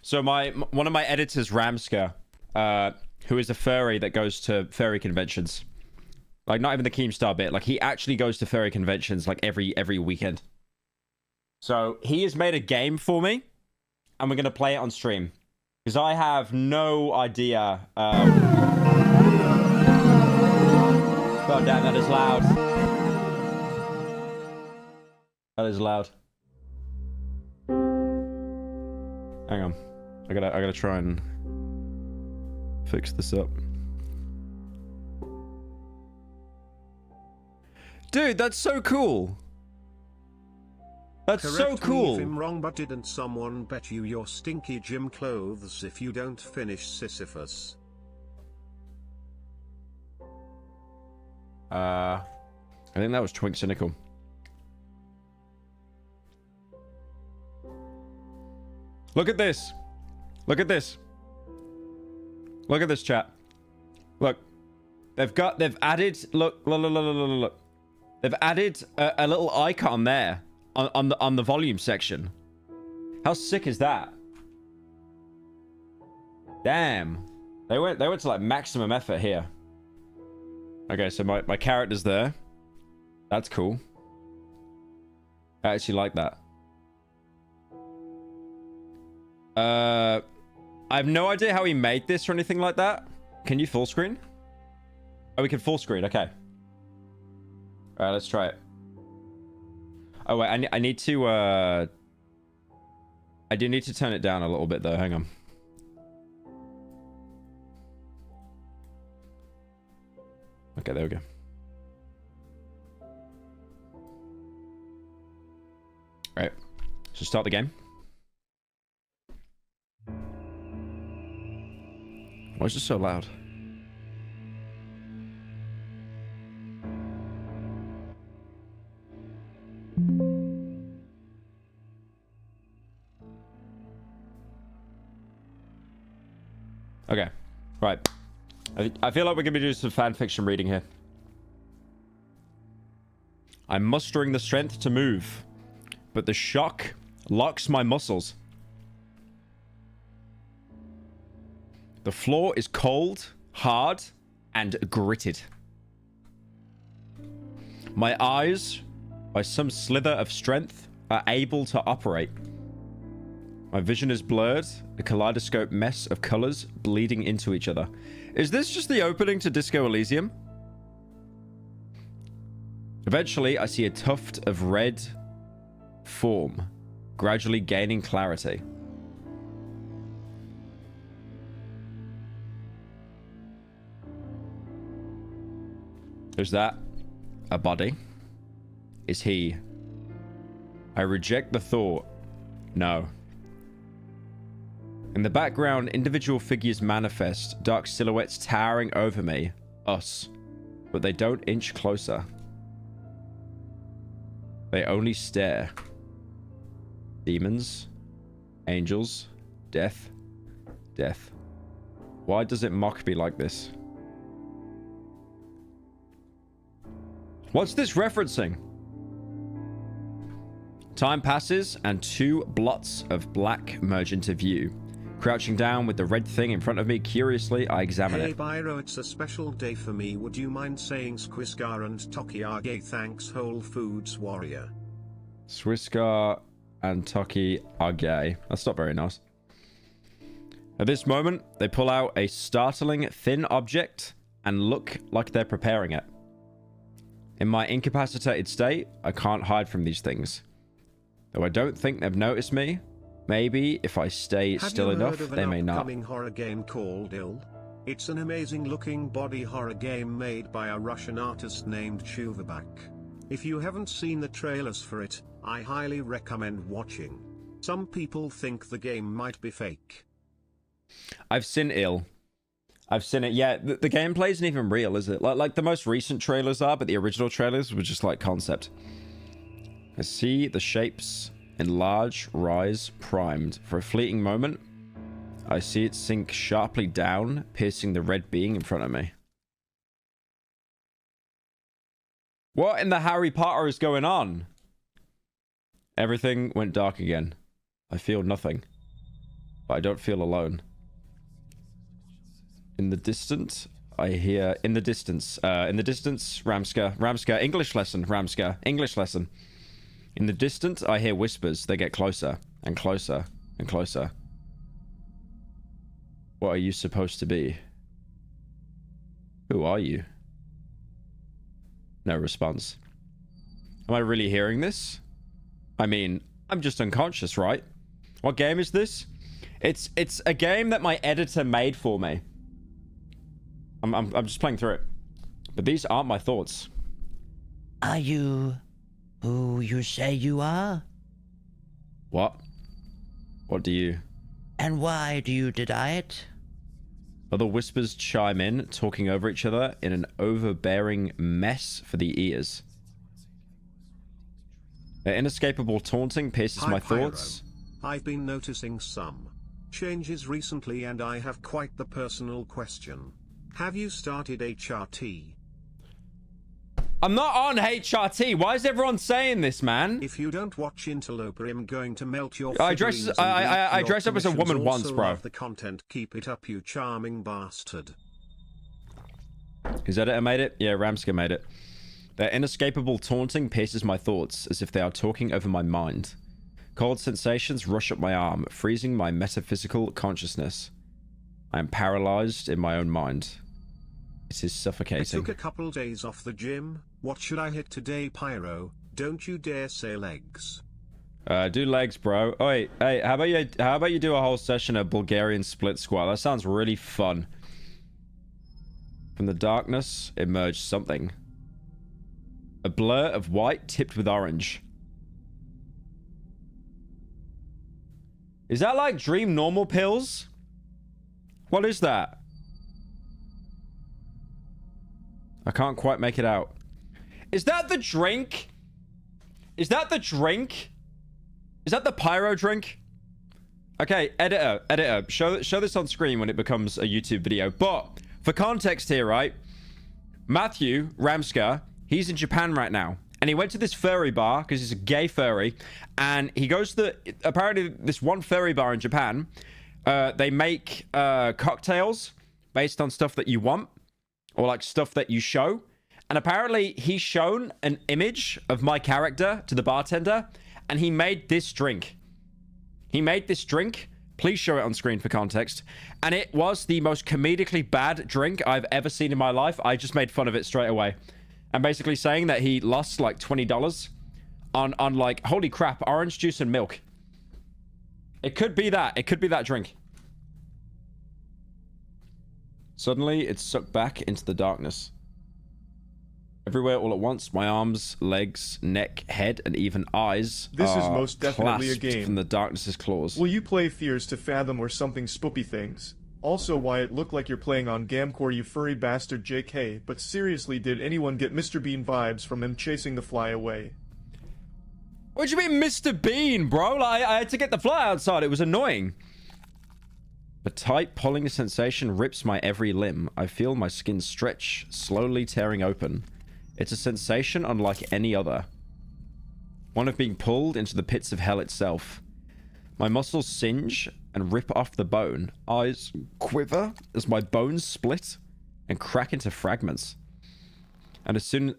So one of my editors, Ramska, who is a furry that goes to furry conventions. Like, not even the Keemstar bit. Like, he actually goes to furry conventions, like, every weekend. So, he has made a game for me, and we're going to play it on stream. Because I have no idea. God damn, that is loud. That is loud. Hang on. I gotta try and fix this up. Dude, that's so cool. That's so cool. Me if I'm wrong, but didn't someone bet you your stinky gym clothes if you don't finish Sisyphus? I think that was Pyrocynical. Look at this. Look at this. Look at this, chat. Look. They've added, look. They've added a little icon there on the volume section. How sick is that? Damn. They went to like maximum effort here. Okay, so my character's there. That's cool. I actually like that. I have no idea how he made this or anything like that. Can you full screen? Oh, we can full screen. Okay. All right, let's try it. Oh wait, I need to. I do need to turn it down a little bit though. Hang on. Okay, there we go. All right, so start the game. Why is this so loud? Okay, right. I feel like we're going to be doing some fan fiction reading here. I'm mustering the strength to move, but the shock locks my muscles. The floor is cold, hard, and gritted. My eyes, by some slither of strength, are able to operate. My vision is blurred, a kaleidoscope mess of colors bleeding into each other. Is this just the opening to Disco Elysium? Eventually, I see a tuft of red form, gradually gaining clarity. Is that a body? Is he? I reject the thought. No. In the background, individual figures manifest, dark silhouettes towering over me. Us. But they don't inch closer. They only stare. Demons. Angels. Death. Death. Why does it mock me like this? What's this referencing? Time passes and two blots of black merge into view. Crouching down with the red thing in front of me, curiously, I examine it. Hey Byro, it's a special day for me. Would you mind saying Squisgar and Tokiage thanks Whole Foods Warrior? Swiscar and Toki are gay. That's not very nice. At this moment, they pull out a startling thin object and look like they're preparing it. In my incapacitated state, I can't hide from these things. Though I don't think they've noticed me. Maybe if I stay still enough, they may not. Have you heard of an upcoming horror game called Ill? It's an amazing looking body horror game made by a Russian artist named Chuvabak. If you haven't seen the trailers for it, I highly recommend watching. Some people think the game might be fake. I've seen Ill. I've seen it. Yeah, the gameplay isn't even real, is it? Like the most recent trailers are, but the original trailers were just like concept. I see the shapes enlarge, rise, primed. For a fleeting moment, I see it sink sharply down, piercing the red being in front of me. What in the Harry Potter is going on? Everything went dark again. I feel nothing. but I don't feel alone. In the distance, I hear... In the distance, Ramska. Ramska, English lesson, Ramska. English lesson. In the distance, I hear whispers. They get closer and closer and closer. What are you supposed to be? Who are you? No response. Am I really hearing this? I mean, I'm just unconscious, right? What game is this? It's a game that my editor made for me. I'm just playing through it. But these aren't my thoughts. Are you who you say you are? What? What do you... And why do you deny it? Other whispers chime in, talking over each other in an overbearing mess for the ears. Their inescapable taunting pierces my thoughts. I've been noticing some changes recently and I have quite the personal question. Have you started HRT? I'm not on HRT. Why is everyone saying this, man? If you don't watch Interloper, I'm going to melt your I dressed up as a woman once, bro. Love the content. Keep it up, you charming bastard. His editor made it? Yeah, Ramska made it. Their inescapable taunting pierces my thoughts as if they are talking over my mind. Cold sensations rush up my arm, freezing my metaphysical consciousness. I am paralyzed in my own mind. It is suffocating. I took a couple days off the gym. What should I hit today, Pyro? Don't you dare say legs. Do legs, bro. Oh, wait, hey, how about you do a whole session of Bulgarian split squat? That sounds really fun. From the darkness emerged something. A blur of white tipped with orange. Is that like Dream Normal pills? What is that? I can't quite make it out. Is that the drink? Is that the drink? Is that the pyro drink? Okay, editor, show this on screen when it becomes a YouTube video. But for context here, right? Matthew Ramska, he's in Japan right now. And he went to this furry bar because he's a gay furry. And he goes to apparently this one furry bar in Japan. They make cocktails based on stuff that you want. Or like stuff that you show. And apparently he's shown an image of my character to the bartender. And he made this drink. He made this drink. Please show it on screen for context. And it was the most comedically bad drink I've ever seen in my life. I just made fun of it straight away. I'm basically saying that he lost like $20 on like, holy crap, orange juice and milk. It could be that. It could be that drink. Suddenly, it's sucked back into the darkness. Everywhere all at once, my arms, legs, neck, head, and even eyes This are is most definitely a clasped game. from the darkness's claws. Will you play Fears to Fathom or something spoopy things? Also, why it looked like you're playing on Gamcore, you furry bastard JK, but seriously, did anyone get Mr. Bean vibes from him chasing the fly away? What do you mean, Mr. Bean, bro? Like, I had to get the fly outside. It was annoying. A tight, pulling sensation rips my every limb. I feel my skin stretch, slowly tearing open. It's a sensation unlike any other. One of being pulled into the pits of hell itself. My muscles singe and rip off the bone. Eyes quiver as my bones split and crack into fragments. And as soon...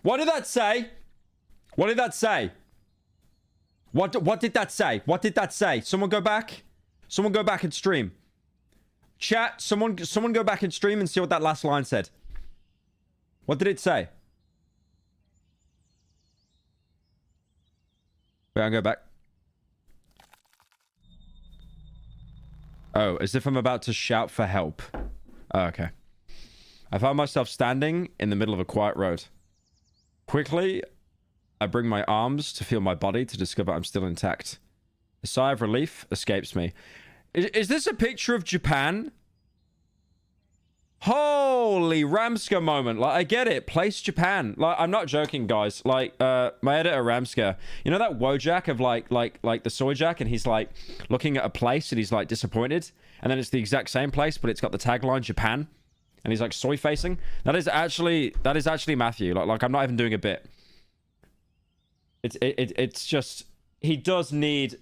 What did that say? What did that say? What did that say? What did that say? Someone go back. Someone go back and stream. Chat, someone go back and stream and see what that last line said. What did it say? Wait, I'll go back. Oh, as if I'm about to shout for help. Oh, okay. I found myself standing in the middle of a quiet road. Quickly, I bring my arms to feel my body to discover I'm still intact. A sigh of relief escapes me. Is this a picture of Japan? Holy Ramska moment. Like, I get it. Place Japan. Like, I'm not joking, guys. Like, my editor Ramska, you know that Wojak of like the soy jack, and he's like looking at a place and he's like disappointed, and then it's the exact same place, but it's got the tagline Japan, and he's like soy facing. That is actually Matthew. Like I'm not even doing a bit. It's just, he does need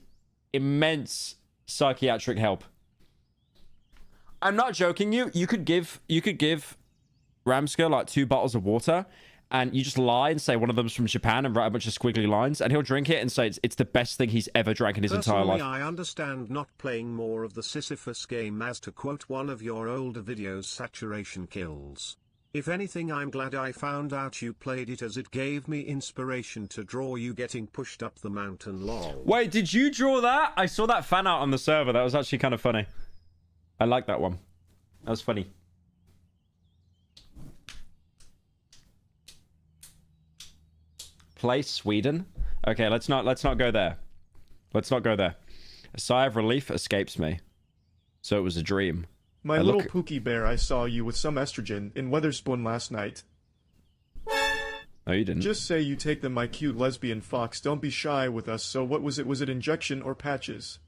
immense psychiatric help. I'm not joking you. You could give Ramska like 2 bottles of water, and you just lie and say one of them's from Japan and write a bunch of squiggly lines, and he'll drink it and say it's the best thing he's ever drank in his entire life. I understand not playing more of the Sisyphus game, as to quote one of your older videos, saturation kills. If anything, I'm glad I found out you played it, as it gave me inspiration to draw you getting pushed up the mountain. Lol. Wait, did you draw that? I saw that fan art on the server. That was actually kind of funny. I like that one. That was funny. Play Sweden. Okay, let's not go there. Let's not go there. A sigh of relief escapes me. So it was a dream. My little Pookie Bear, I saw you with some estrogen in Weatherspoon last night. No, you didn't. Just say you take them, my cute lesbian fox. Don't be shy with us. So what was it? Was it injection or patches?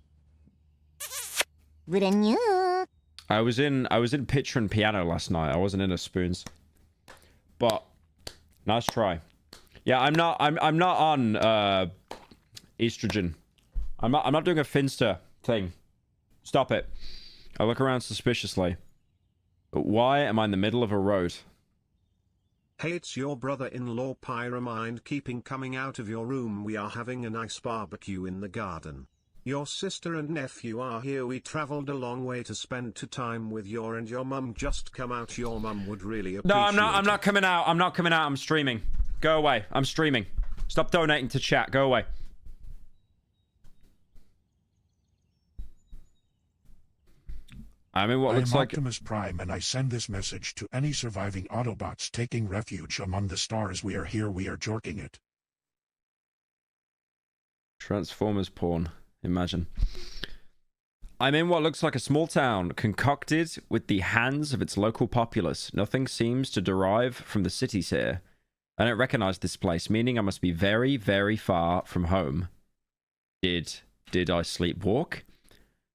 I was in Pitcher and Piano last night. I wasn't in a Spoons. But nice try. Yeah, I'm not on estrogen. I'm not doing a Finster thing. Stop it. I look around suspiciously. But why am I in the middle of a road? Hey, it's your brother-in-law Pyromind keeping coming out of your room. We are having a nice barbecue in the garden. Your sister and nephew are here. We traveled a long way to spend time with your mum. Just come out. Your mum would really appreciate it. No, I'm not coming out. I'm not coming out. I'm streaming. Go away. I'm streaming. Stop donating to chat. Go away. I mean, what looks like Optimus Prime, and I send this message to any surviving Autobots taking refuge among the stars. We are here. We are jorking it. Transformers porn. Imagine. I'm in what looks like a small town, concocted with the hands of its local populace. Nothing seems to derive from the cities here. I don't recognize this place, meaning I must be very, very far from home. Did I sleepwalk?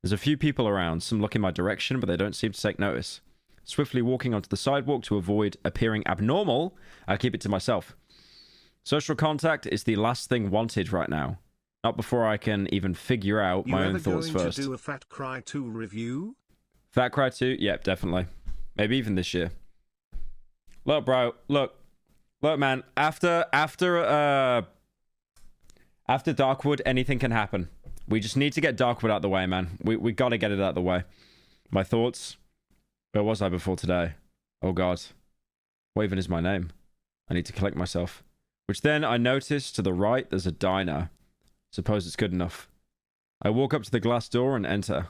There's a few people around, some look in my direction, but they don't seem to take notice. Swiftly walking onto the sidewalk to avoid appearing abnormal, I keep it to myself. Social contact is the last thing wanted right now. Not before I can even figure out my own thoughts first. You ever going to do a Fat Cry 2 review? Fat Cry 2? Yep, definitely. Maybe even this year. Look, bro. Look, man. After Darkwood, anything can happen. We just need to get Darkwood out the way, man. We gotta get it out the way. My thoughts. Where was I before today? Oh god. What even is my name? I need to collect myself. Which then I notice to the right there's a diner. Suppose it's good enough. I walk up to the glass door and enter.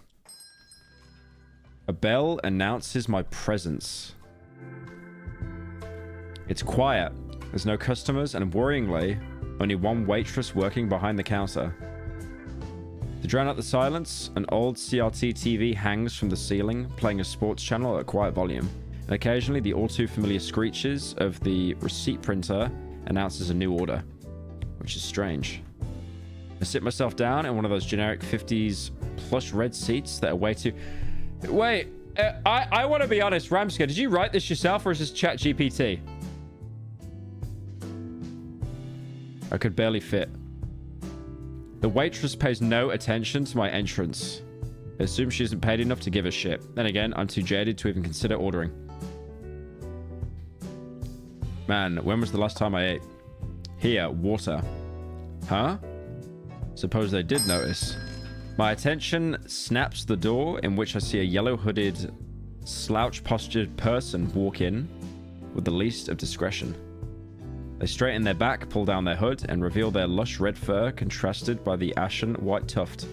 A bell announces my presence. It's quiet. There's no customers and worryingly, only one waitress working behind the counter. To drown out the silence, an old CRT TV hangs from the ceiling, playing a sports channel at a quiet volume. And occasionally, the all-too-familiar screeches of the receipt printer announces a new order, which is strange. I sit myself down in one of those generic 50s plush red seats that are way too... Wait, I want to be honest, Ramska, did you write this yourself or is this ChatGPT? I could barely fit. The waitress pays no attention to my entrance. I assume she isn't paid enough to give a shit. Then again, I'm too jaded to even consider ordering. Man, when was the last time I ate? Here, water. Huh? Suppose they did notice. My attention snaps the door, in which I see a yellow-hooded, slouch-postured person walk in with the least of discretion. They straighten their back, pull down their hood, and reveal their lush red fur contrasted by the ashen white tuft.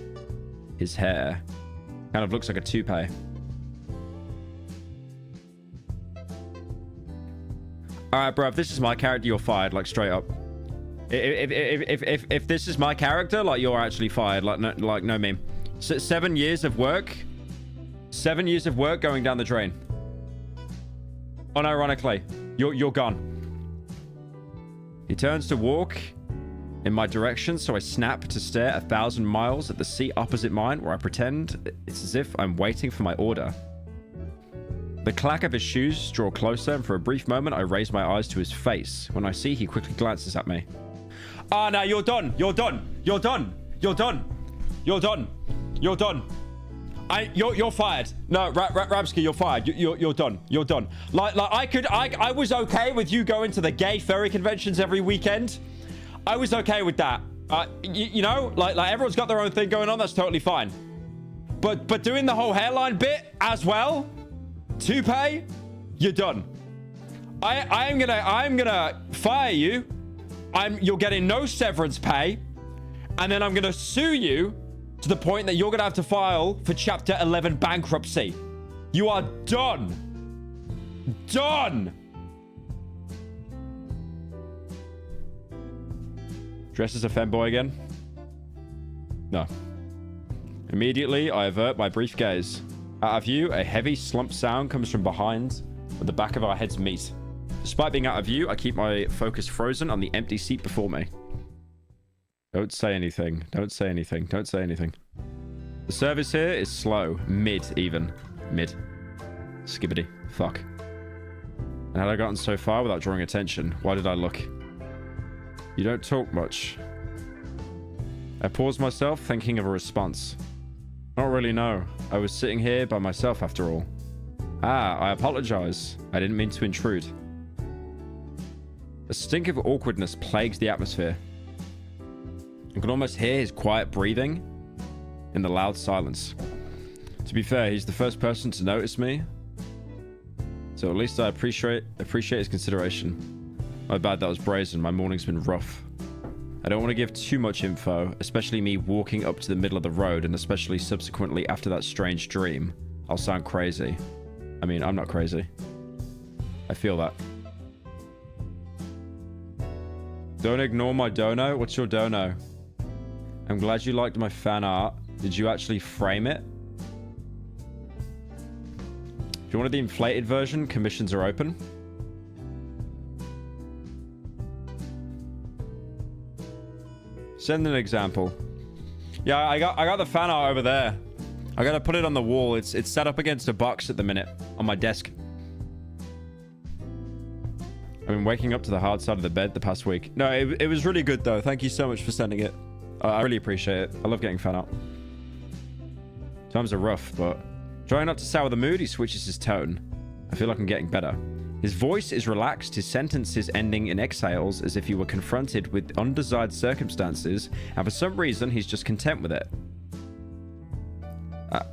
His hair kind of looks like a toupee. Alright, bro, if this is my character, you're fired, like, straight up. If this is my character, like, you're actually fired, like no meme. 7 years of work. 7 years of work going down the drain. Unironically, you're gone. He turns to walk in my direction, so I snap to stare 1,000 miles at the seat opposite mine, where I pretend it's as if I'm waiting for my order. The clack of his shoes draw closer, and for a brief moment, I raise my eyes to his face. When I see, he quickly glances at me. Ah, no, you're done. You're done. You're done. You're done. You're done. You're done. You're fired. No, Rabsky, you're fired. You're done. You're done. Like I was okay with you going to the gay furry conventions every weekend. I was okay with that. You know, like everyone's got their own thing going on. That's totally fine. But doing the whole hairline bit as well, toupee, you're done. I'm gonna fire you. You're getting no severance pay, and then I'm gonna sue you to the point that you're gonna have to file for Chapter 11 bankruptcy. You are done. Done. Dressed as a femboy again? No. Immediately, I avert my brief gaze. Out of view, a heavy slump sound comes from behind where the back of our heads meet. Despite being out of view, I keep my focus frozen on the empty seat before me. Don't say anything. Don't say anything. Don't say anything. The service here is slow. Mid, even. Mid. Skibbity. Fuck. And had I gotten so far without drawing attention? Why did I look? You don't talk much. I paused myself, thinking of a response. Not really, no. I was sitting here by myself after all. I apologize. I didn't mean to intrude. A stink of awkwardness plagues the atmosphere. I can almost hear his quiet breathing in the loud silence. To be fair, he's the first person to notice me, so at least I appreciate his consideration. My bad, that was brazen. My morning's been rough. I don't want to give too much info, especially me walking up to the middle of the road, and especially subsequently after that strange dream. I'll sound crazy. I mean, I'm not crazy. I feel that. Don't ignore my dono. What's your dono? I'm glad you liked my fan art. Did you actually frame it? If you wanted the inflated version, commissions are open. Send an example. Yeah, I got the fan art over there. I gotta put it on the wall. It's set up against a box at the minute on my desk. I've been waking up to the hard side of the bed the past week. No, it was really good though. Thank you so much for sending it. I really appreciate it. I love getting fan art. Times are rough, but trying not to sour the mood, he switches his tone. I feel like I'm getting better. His voice is relaxed, his sentences ending in exhales as if he were confronted with undesired circumstances, and for some reason, he's just content with it.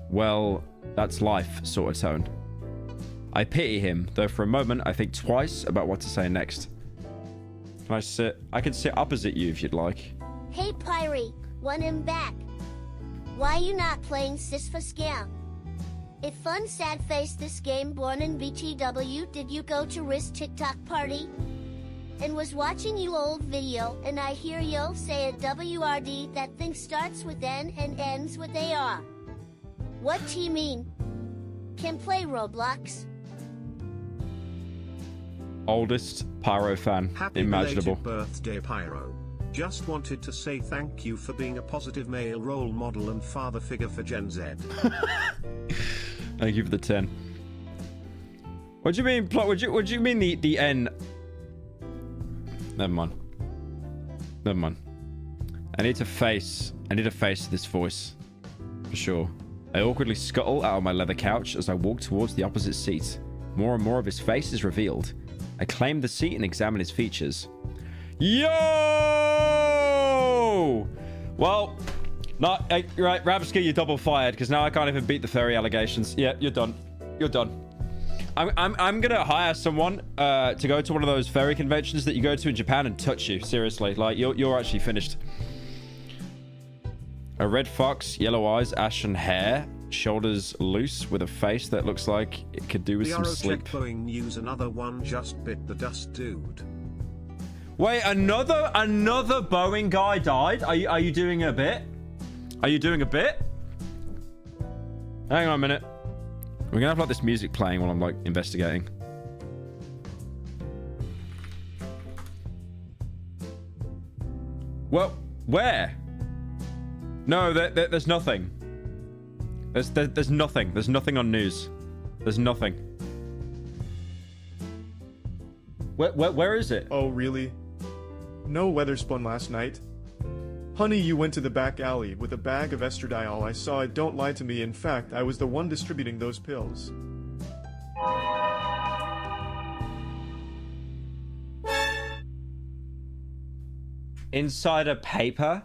Well, that's life sort of tone. I pity him, though for a moment I think twice about what to say next. Can I sit? I can sit opposite you if you'd like. Hey Pyrie, want him back. Why you not playing Sis for Scam? It fun sad face this game born in BTW. Did you go to Risk TikTok party? And was watching you old video and I hear yo say a WRD that thing starts with N and ends with AR. What do you mean? Can play Roblox? Oldest Pyro fan Happy imaginable. belated birthday, Pyro. Just wanted to say thank you for being a positive male role model and father figure for Gen Z. Thank you for the 10. What do you mean? What do you mean the N? Never mind. Never mind. I need to face this voice for sure. I awkwardly scuttle out of my leather couch as I walk towards the opposite seat. More and more of his face is revealed. I claim the seat and examine his features. Yo! Well, not right, Rabsky, you're double fired because now I can't even beat the furry allegations. Yeah, you're done. You're done. I'm gonna hire someone to go to one of those furry conventions that you go to in Japan and touch you. Seriously, like you're actually finished. A red fox, yellow eyes, ashen hair, shoulders loose with a face that looks like it could do with some sleep. Boeing News, another one just bit the dust, dude. Wait, another Boeing guy died? Are you doing a bit? Are you doing a bit? Hang on a minute. We're gonna have like this music playing while I'm like investigating. Well, where? No, there's nothing. There's nothing. There's nothing on news. There's nothing. Where is it? Oh, really? No weather spun last night. Honey, you went to the back alley with a bag of estradiol. I saw it. Don't lie to me. In fact, I was the one distributing those pills. Insider paper?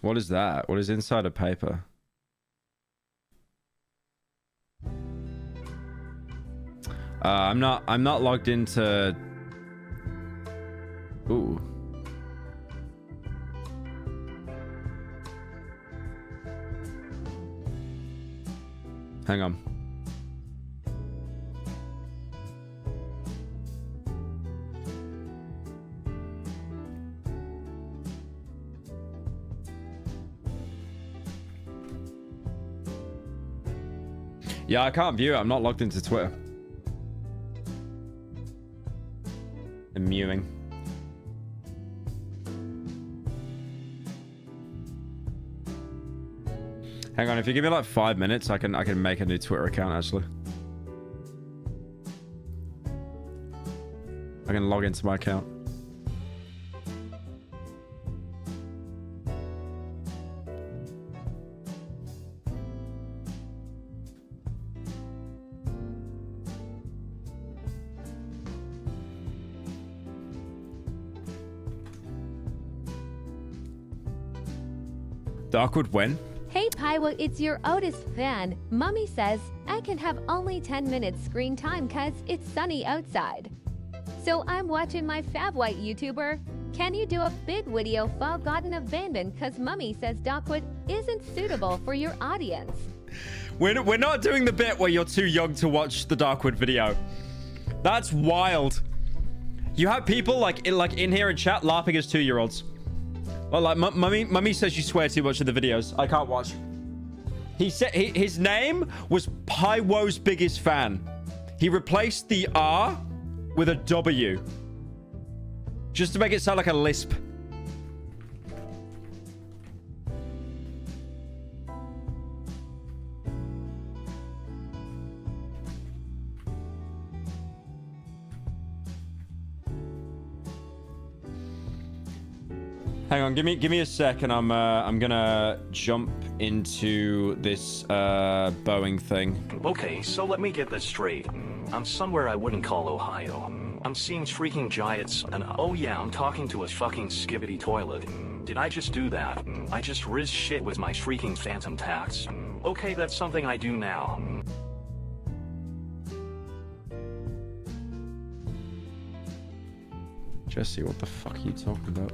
What is that? What is insider paper? I'm not logged into... Ooh. Hang on. Yeah, I can't view it. I'm not logged into Twitter. I'm mewing. Hang on, if you give me like 5 minutes, I can make a new Twitter account actually. I can log into my account. Darkwood when? Hey Pyro, it's your oldest fan. Mommy says I can have only 10 minutes screen time cause it's sunny outside. So I'm watching my Fab White YouTuber. Can you do a big video for Gotten Abandoned cause Mommy says Darkwood isn't suitable for your audience? We're not doing the bit where you're too young to watch the Darkwood video. That's wild. You have people like in here in chat laughing as 2-year-olds. Well, like mummy says you swear too much in the videos. I can't watch. He said his name was Pywo's biggest fan. He replaced the R with a W, just to make it sound like a lisp. Hang on, give me a sec, and I'm gonna jump into this Boeing thing. Okay, so let me get this straight. I'm somewhere I wouldn't call Ohio. I'm seeing shrieking giants, and oh yeah, I'm talking to a fucking skibbity toilet. Did I just do that? I just riz shit with my shrieking phantom tax. Okay, that's something I do now. Jesse, what the fuck are you talking about?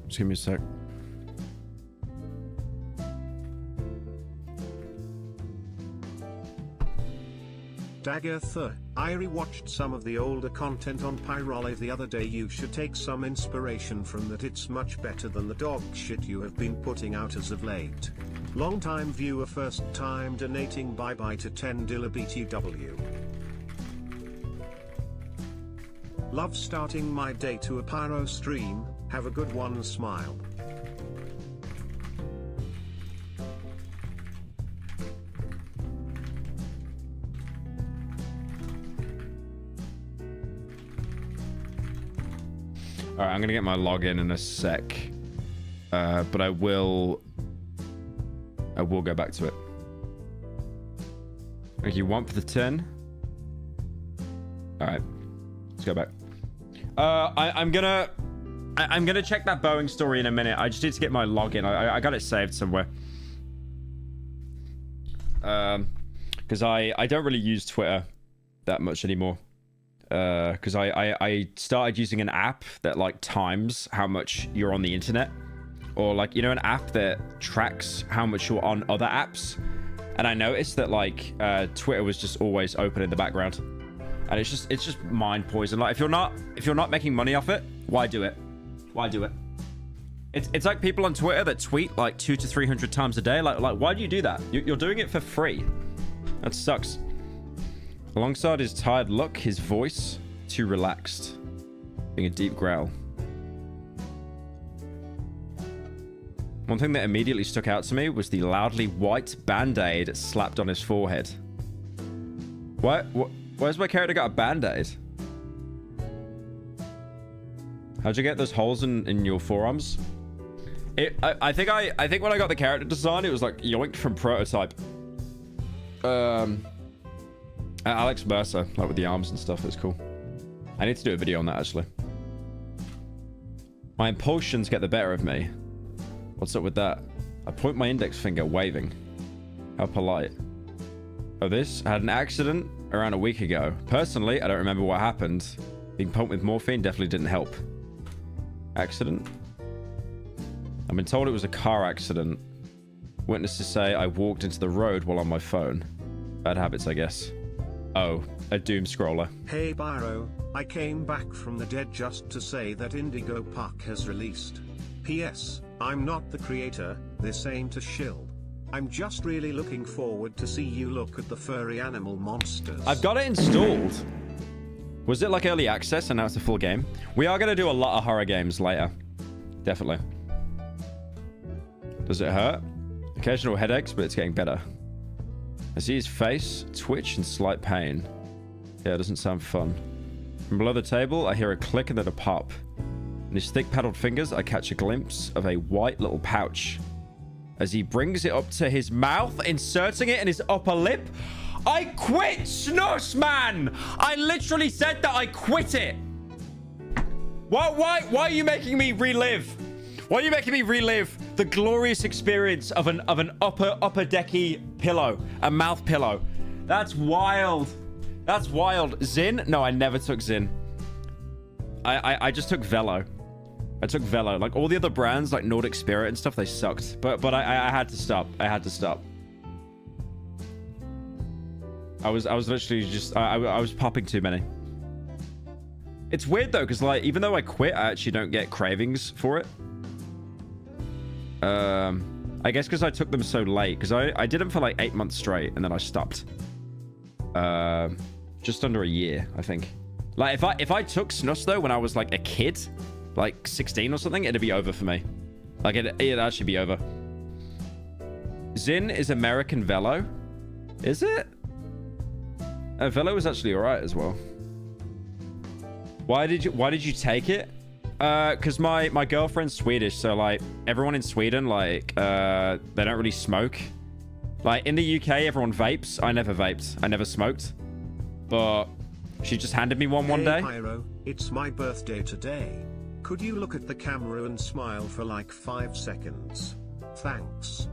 Just give me a sec. Dagatha, I rewatched some of the older content on Pyroly the other day. You should take some inspiration from that. It's much better than the dog shit you have been putting out as of late. Long time viewer, first time donating. Bye bye to 10 Dilla BTW. Love starting my day to a Pyro stream. Have a good one, smile. All right, I'm gonna get my login in a sec, but I will go back to it. Thank you. 1 for the 10. All right, let's go back. I'm gonna check that Boeing story in a minute. I just need to get my login. I got it saved somewhere. Because I don't really use Twitter that much anymore. Because I started using an app that like times how much you're on the internet, or like, you know, an app that tracks how much you're on other apps. And I noticed that like Twitter was just always open in the background, and it's just mind poison. Like if you're not making money off it, why do it? Why do it? It's like people on Twitter that tweet like 200 to 300 times a day. Like why do you do that? You're doing it for free. That sucks. Alongside his tired look, his voice too relaxed, being a deep growl. One thing that immediately stuck out to me was the loudly white band-aid slapped on his forehead. Where's my character got a band-aid? How'd you get those holes in your forearms? I think when I got the character design, it was like yoinked from Prototype. Alex Mercer, like with the arms and stuff. It's cool. I need to do a video on that actually. My impulsions get the better of me. What's up with that? I point my index finger, waving. How polite. Oh, this? I had an accident around a week ago. Personally, I don't remember what happened. Being pumped with morphine definitely didn't help. Accident? I've been told it was a car accident. Witnesses say I walked into the road while on my phone. Bad habits, I guess. Oh, a doom scroller. Hey Byro, I came back from the dead just to say that Indigo Puck has released. P.S. I'm not the creator, this ain't a shill. I'm just really looking forward to see you look at the furry animal monsters. I've got it installed. Was it like early access and now it's a full game? We are going to do a lot of horror games later. Definitely. Does it hurt? Occasional headaches, but it's getting better. I see his face, twitch, and slight pain. Yeah, it doesn't sound fun. From below the table, I hear a click and then a pop. In his thick paddled fingers, I catch a glimpse of a white little pouch. As he brings it up to his mouth, inserting it in his upper lip. I quit snus, man! I literally said that I quit it! Why are you making me relive? Why are you making me relive the glorious experience of an upper decky pillow, a mouth pillow? That's wild. That's wild. Zin? No, I never took Zin. I just took Velo. I took Velo. Like all the other brands, like Nordic Spirit and stuff, they sucked. But I had to stop. I had to stop. I was literally just I was popping too many. It's weird though, because like even though I quit, I actually don't get cravings for it. I guess because I took them so late, because I did them for like 8 months straight and then I stopped. Just under a year, I think. Like if I took snus though when I was like a kid, like 16 or something, it'd be over for me. Like it'd actually be over. Zin is American Velo. Is it? Velo is actually alright as well. Why did you take it? Because my girlfriend's Swedish, so like everyone in Sweden, like they don't really smoke. Like in the UK, everyone vapes. I never vaped. I never smoked. But she just handed me one day. Pyro, it's my birthday today. Could you look at the camera and smile for like 5 seconds? Thanks.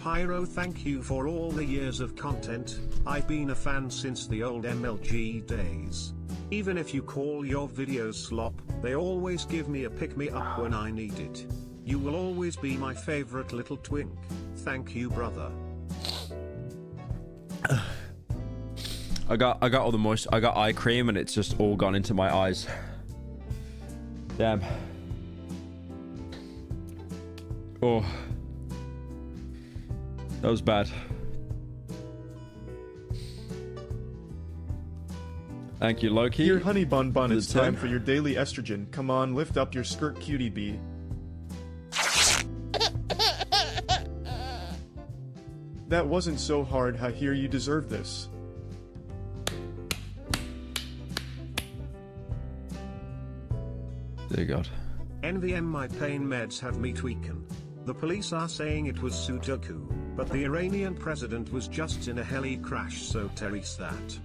Pyro, thank you for all the years of content. I've been a fan since the old MLG days. Even if you call your videos slop, they always give me a pick-me-up when I need it. You will always be my favorite little twink. Thank you, brother. I got all the moist. I got eye cream and it's just all gone into my eyes. Damn. Oh. That was bad. Thank you, Loki. Here, Honey Bun Bun, it's time 10. for your daily estrogen. Come on, lift up your skirt, cutie bee. That wasn't so hard. I hear you deserve this. Dear God. NVM, my pain meds have me tweaking. The police are saying it was Sudoku, but the Iranian president was just in a heli crash, so Terry's that.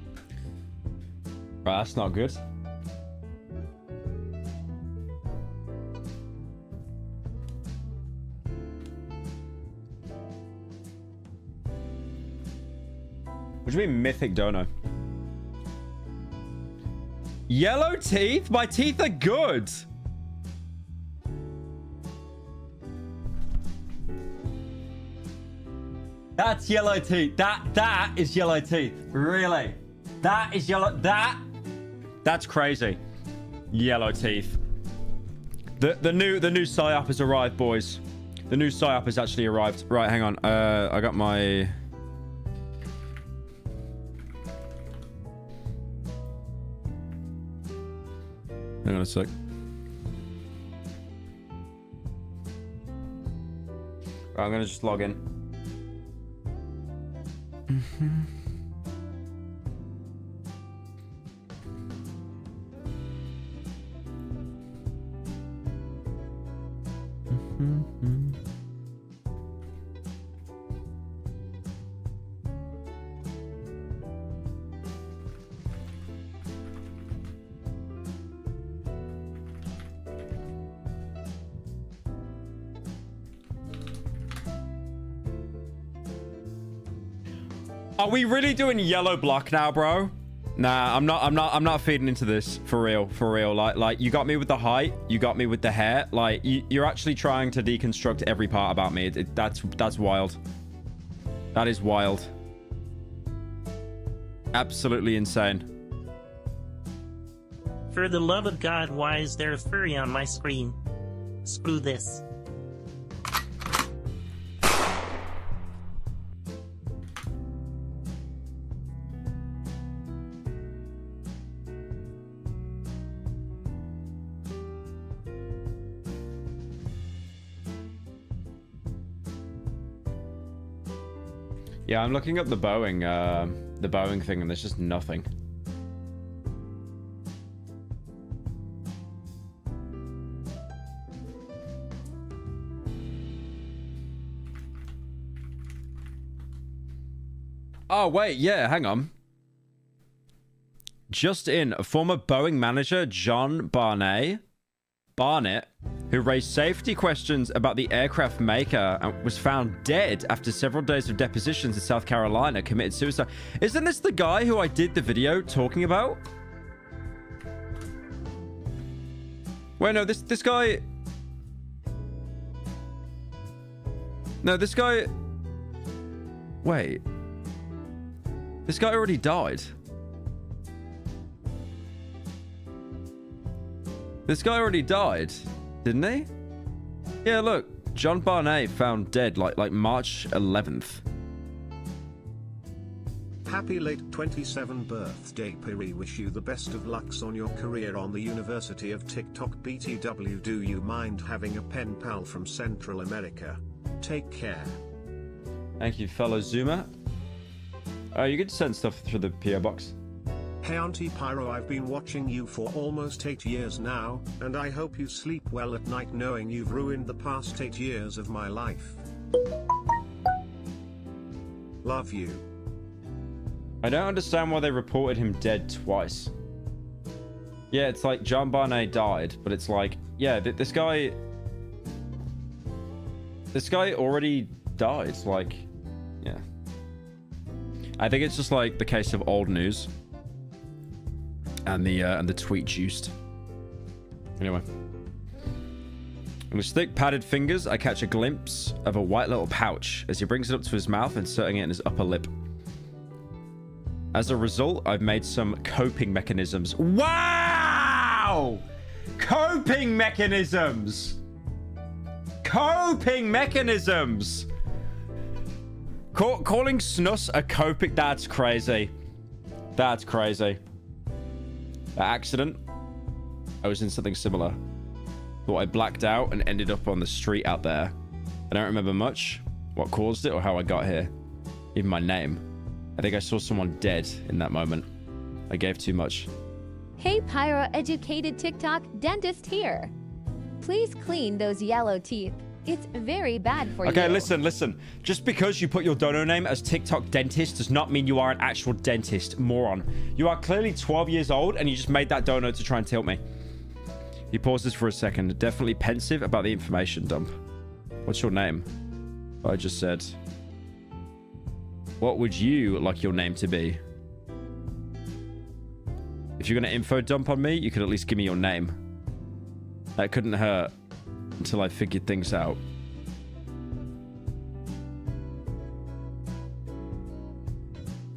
Right, that's not good. What do you mean mythic dono? Yellow teeth? My teeth are good. That's yellow teeth. That is yellow teeth. Really? That is yellow. That's crazy. Yellow teeth. The new psyop has arrived, boys. The new psyop has actually arrived. Right, hang on. I got my. Hang on a sec. Right, I'm gonna just log in. Are we really doing yellow block now, bro? Nah, I'm not feeding into this for real. Like you got me with the height, you got me with the hair. Like you're actually trying to deconstruct every part about me. That's wild. That is wild. Absolutely insane. For the love of God, why is there a furry on my screen? Screw this. Yeah, I'm looking up the Boeing thing, and there's just nothing. Oh, wait, yeah, hang on. Just in, a former Boeing manager, John Barnett, who raised safety questions about the aircraft maker and was found dead after several days of depositions in South Carolina, committed suicide. Isn't this the guy who I did the video talking about? Wait, no, this guy... No, this guy... Wait. This guy already died. This guy already died, didn't he? Yeah, look. John Barnett found dead like March 11th. Happy late 27th birthday, Piri. Wish you the best of lucks on your career on the University of TikTok BTW. Do you mind having a pen pal from Central America? Take care. Thank you, fellow Zoomer. You could send stuff through the PO box. Hey Auntie Pyro, I've been watching you for almost 8 years now, and I hope you sleep well at night knowing you've ruined the past 8 years of my life. Love you. I don't understand why they reported him dead twice. Yeah, it's like John Barnett died, but it's like, yeah, this guy already died. Like, yeah. I think it's just like the case of old news. And the tweet juiced. Anyway. With thick padded fingers, I catch a glimpse of a white little pouch as he brings it up to his mouth, inserting it in his upper lip. As a result, I've made some coping mechanisms. Wow! Coping mechanisms! Coping mechanisms! Calling snus a coping... That's crazy. That's crazy. That accident, I was in something similar. Thought I blacked out and ended up on the street out there. I don't remember much, what caused it or how I got here. Even my name. I think I saw someone dead in that moment. I gave too much. Hey Pyro educated TikTok dentist here. Please clean those yellow teeth. It's very bad for you. Okay, listen. Just because you put your dono name as TikTok dentist does not mean you are an actual dentist, moron. You are clearly 12 years old and you just made that dono to try and tilt me. He pauses for a second, definitely pensive about the information dump. What's your name? I just said. What would you like your name to be? If you're going to info dump on me, you could at least give me your name. That couldn't hurt until I figured things out.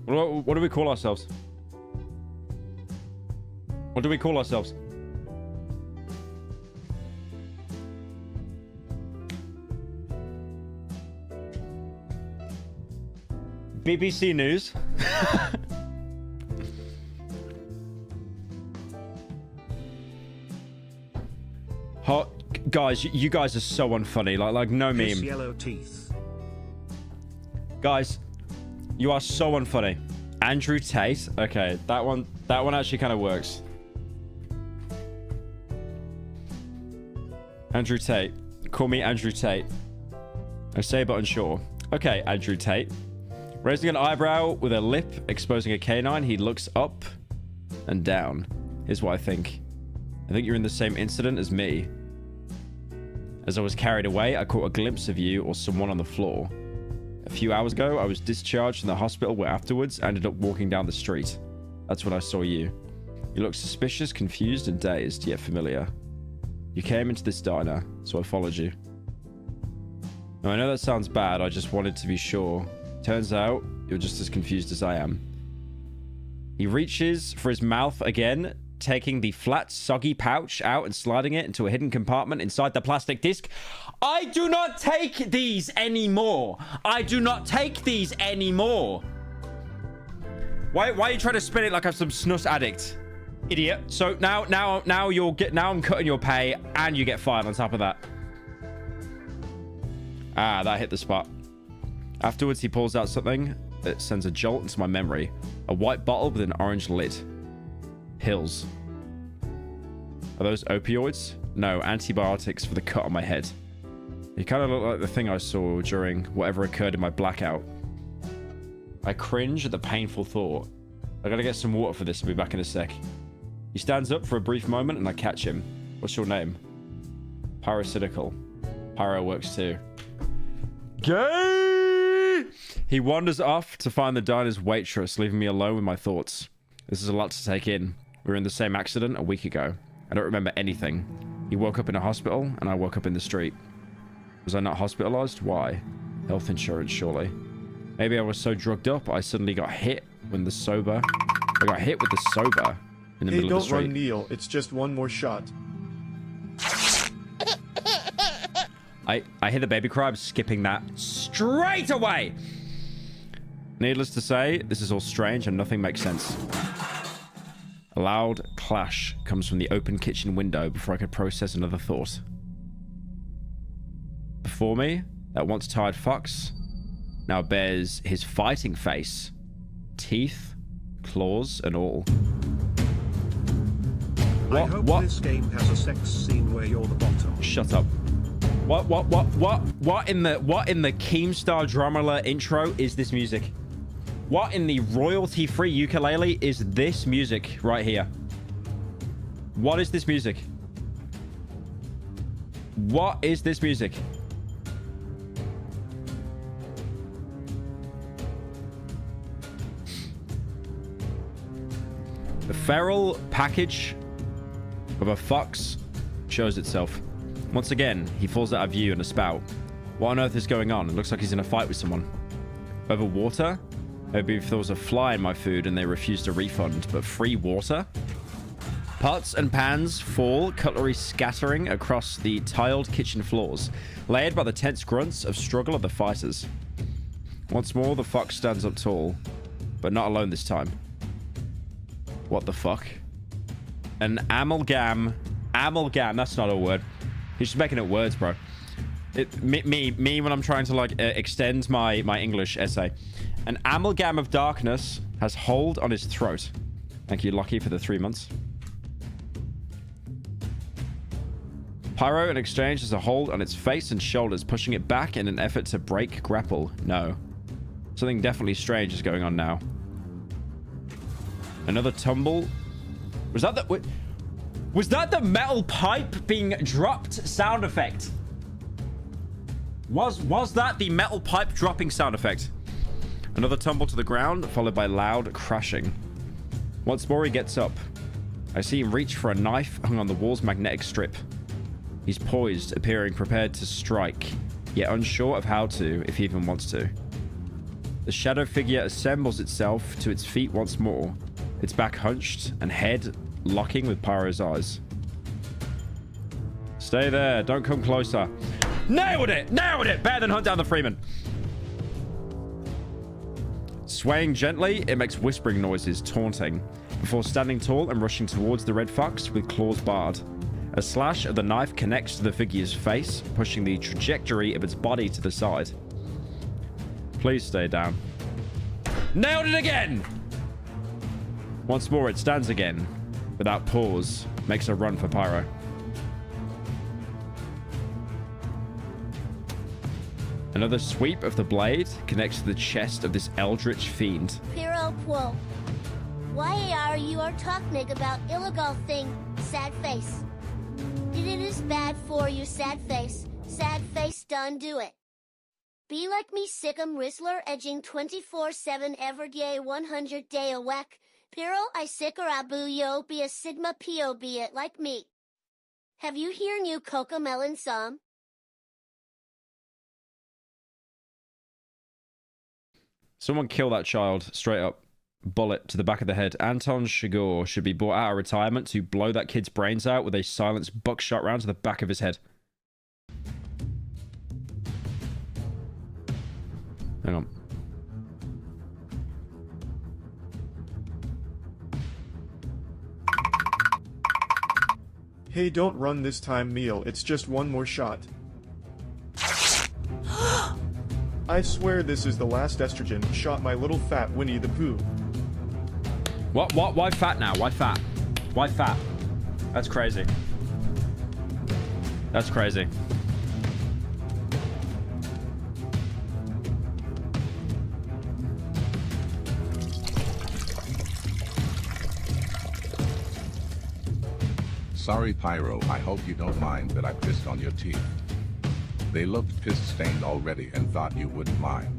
What do we call ourselves? What do we call ourselves? BBC News. Hot guys, you guys are so unfunny. Like no meme. His yellow teeth. Guys, you are so unfunny. Andrew Tate. Okay, that one actually kind of works. Andrew Tate. Call me Andrew Tate. I say but unsure. Okay, Andrew Tate. Raising an eyebrow with a lip exposing a canine, he looks up and down. Here's what I think. I think you're in the same incident as me. As I was carried away, I caught a glimpse of you or someone on the floor. A few hours ago, I was discharged from the hospital where afterwards I ended up walking down the street. That's when I saw you. You looked suspicious, confused, and dazed, yet familiar. You came into this diner, so I followed you. Now, I know that sounds bad, I just wanted to be sure. Turns out, you're just as confused as I am. He reaches for his mouth again, taking the flat, soggy pouch out and sliding it into a hidden compartment inside the plastic disc. I do not take these anymore. I do not take these anymore. Why are you trying to spin it like I'm some snus addict? Idiot. So now I'm cutting your pay and you get fired on top of that. Ah, that hit the spot. Afterwards, he pulls out something that sends a jolt into my memory. A white bottle with an orange lid. Pills. Are those opioids? No, antibiotics for the cut on my head. He kind of looked like the thing I saw during whatever occurred in my blackout. I cringe at the painful thought. I gotta get some water for this. I'll be back in a sec. He stands up for a brief moment and I catch him. What's your name? Pyrocynical. Pyro works too. Gay! He wanders off to find the diner's waitress, leaving me alone with my thoughts. This is a lot to take in. We were in the same accident a week ago. I don't remember anything. He woke up in a hospital, and I woke up in the street. Was I not hospitalized? Why? Health insurance, surely. Maybe I was so drugged up, I suddenly got hit with the sober. I got hit with the sober in the middle of the street. Hey, don't run, Neil. It's just one more shot. I hear the baby cry. I'm skipping that straight away. Needless to say, this is all strange and nothing makes sense. A loud clash comes from the open kitchen window before I could process another thought. Before me, that once tired fox now bears his fighting face, teeth, claws, and all. I hope this game has a sex scene where you're the bottom. Shut up. What in the Keemstar Drummer intro is this music? What in the royalty-free ukulele is this music right here? What is this music? What is this music? The feral package of a fox shows itself. Once again, he falls out of view in a spout. What on earth is going on? It looks like he's in a fight with someone. Over water? Maybe if there was a fly in my food and they refused a refund, but free water? Pots and pans fall, cutlery scattering across the tiled kitchen floors, layered by the tense grunts of struggle of the fighters. Once more, the fox stands up tall, but not alone this time. What the fuck? An amalgam. Amalgam, that's not a word. He's just making it words, bro. Me when I'm trying to, like, extend my English essay. An amalgam of darkness has hold on his throat. Thank you, Lucky, for the 3 months. Pyro in exchange has a hold on its face and shoulders, pushing it back in an effort to break grapple. No. Something definitely strange is going on now. Another tumble. Was that the metal pipe being dropped sound effect? Was that the metal pipe dropping sound effect? Another tumble to the ground, followed by loud crashing. Once more, he gets up. I see him reach for a knife hung on the wall's magnetic strip. He's poised, appearing prepared to strike, yet unsure of how to, if he even wants to. The shadow figure assembles itself to its feet once more, its back hunched and head locking with Pyro's eyes. Stay there. Don't come closer. Nailed it! Nailed it! Better than hunt down the Freeman. Swaying gently, it makes whispering noises, taunting, before standing tall and rushing towards the red fox with claws barred. A slash of the knife connects to the figure's face, pushing the trajectory of its body to the side. Please stay down. Nailed it again! Once more, it stands again, without pause, makes a run for Pyro. Another sweep of the blade connects to the chest of this eldritch fiend. Pyro Quo. Why are you talking about illegal thing, sad face? It is bad for you, sad face. Sad face done do it. Be like me sickum Rizzler edging 24/7 every day 100 day a week. Pyro I sicker abu yo be a sigma po be it like me. Have you hear new Cocomelon song? Someone kill that child, straight up. Bullet to the back of the head. Anton Chigurh should be brought out of retirement to blow that kid's brains out with a silenced buckshot round to the back of his head. Hang on. Hey, don't run this time, Meal. It's just one more shot. I swear this is the last estrogen shot my little fat Winnie the Pooh. What? Why fat now? Why fat? Why fat? That's crazy. That's crazy. Sorry, Pyro, I hope you don't mind that I pissed on your teeth. They looked piss-stained already and thought you wouldn't mind.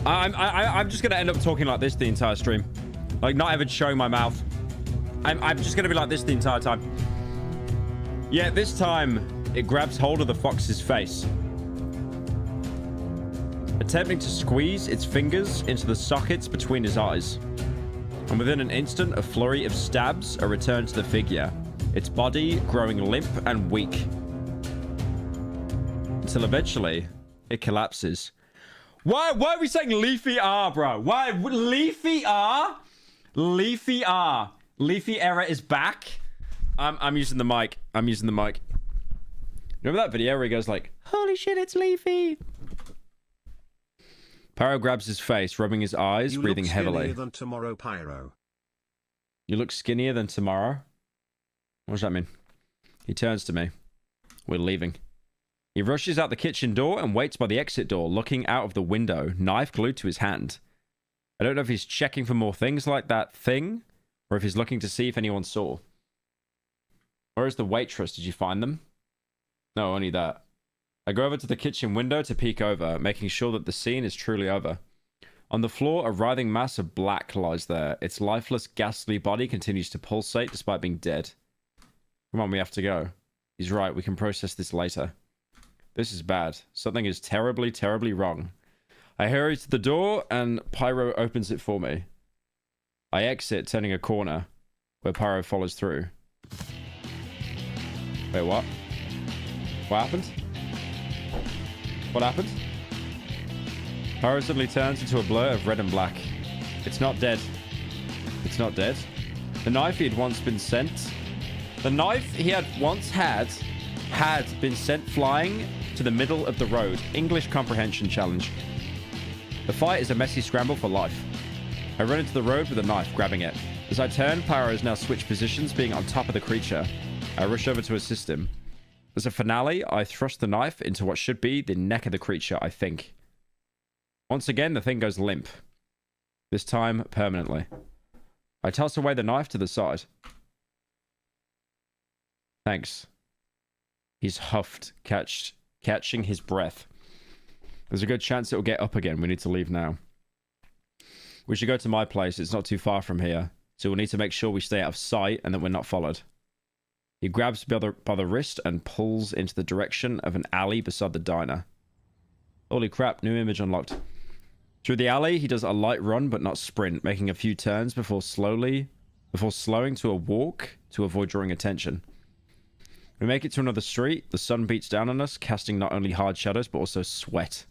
I'm just gonna end up talking like this the entire stream. Like, not even showing my mouth. I'm just gonna be like this the entire time. Yeah, this time, it grabs hold of the fox's face. Attempting to squeeze its fingers into the sockets between his eyes. And within an instant, a flurry of stabs are returned to the figure, its body growing limp and weak. Until eventually, it collapses. Why are we saying Leafy R, bro? Why? Leafy R? Leafy R. Leafy era is back? I'm using the mic. I'm using the mic. Remember that video where he goes like, holy shit, it's Leafy. Pyro grabs his face, rubbing his eyes, breathing heavily. You look skinnier than tomorrow, Pyro. You look skinnier than tomorrow? What does that mean? He turns to me. We're leaving. He rushes out the kitchen door and waits by the exit door, looking out of the window, knife glued to his hand. I don't know if he's checking for more things like that thing, or if he's looking to see if anyone saw. Where is the waitress? Did you find them? No, only that. I go over to the kitchen window to peek over, making sure that the scene is truly over. On the floor, a writhing mass of black lies there. Its lifeless, ghastly body continues to pulsate despite being dead. Come on, we have to go. He's right, we can process this later. This is bad. Something is terribly, terribly wrong. I hurry to the door, and Pyro opens it for me. I exit, turning a corner, where Pyro follows through. Wait, what? What happened? What happened? Pyro suddenly turns into a blur of red and black. It's not dead. It's not dead. The knife he had once been sent... The knife he had once had been sent flying to the middle of the road. English comprehension challenge. The fight is a messy scramble for life. I run into the road with a knife, grabbing it. As I turn, Pyro has now switched positions, being on top of the creature. I rush over to assist him. As a finale, I thrust the knife into what should be the neck of the creature, I think. Once again, the thing goes limp. This time, permanently. I toss away the knife to the side. Thanks. He's huffed, catching his breath. There's a good chance it'll get up again. We need to leave now. We should go to my place. It's not too far from here. So we'll need to make sure we stay out of sight and that we're not followed. He grabs me by the wrist and pulls into the direction of an alley beside the diner. Holy crap, new image unlocked. Through the alley, he does a light run but not sprint, making a few turns before slowing to a walk to avoid drawing attention. We make it to another street. The sun beats down on us, casting not only hard shadows but also sweat.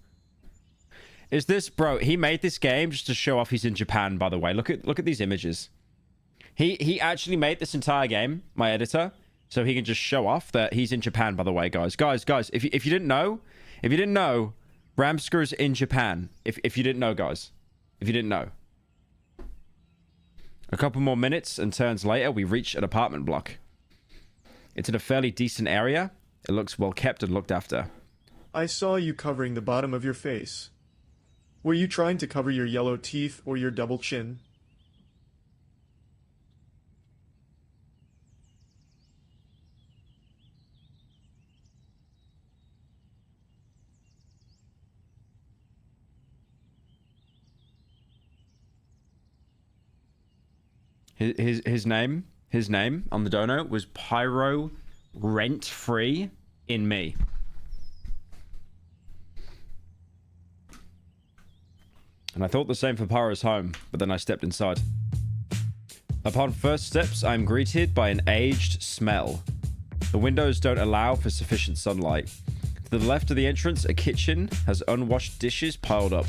Is this... Bro, he made this game just to show off he's in Japan, by the way. Look at these images. He actually made this entire game, my editor, so he can just show off that he's in Japan, by the way, guys. Guys, if you didn't know, Ramsker's in Japan. If you didn't know, guys. If you didn't know. A couple more minutes and turns later, we reach an apartment block. It's in a fairly decent area. It looks well kept and looked after. I saw you covering the bottom of your face. Were you trying to cover your yellow teeth or your double chin? His name on the dono was Pyro Rent Free in Me. And I thought the same for Pyro's home, but then I stepped inside. Upon first steps, I'm greeted by an aged smell. The windows don't allow for sufficient sunlight. To the left of the entrance, a kitchen has unwashed dishes piled up.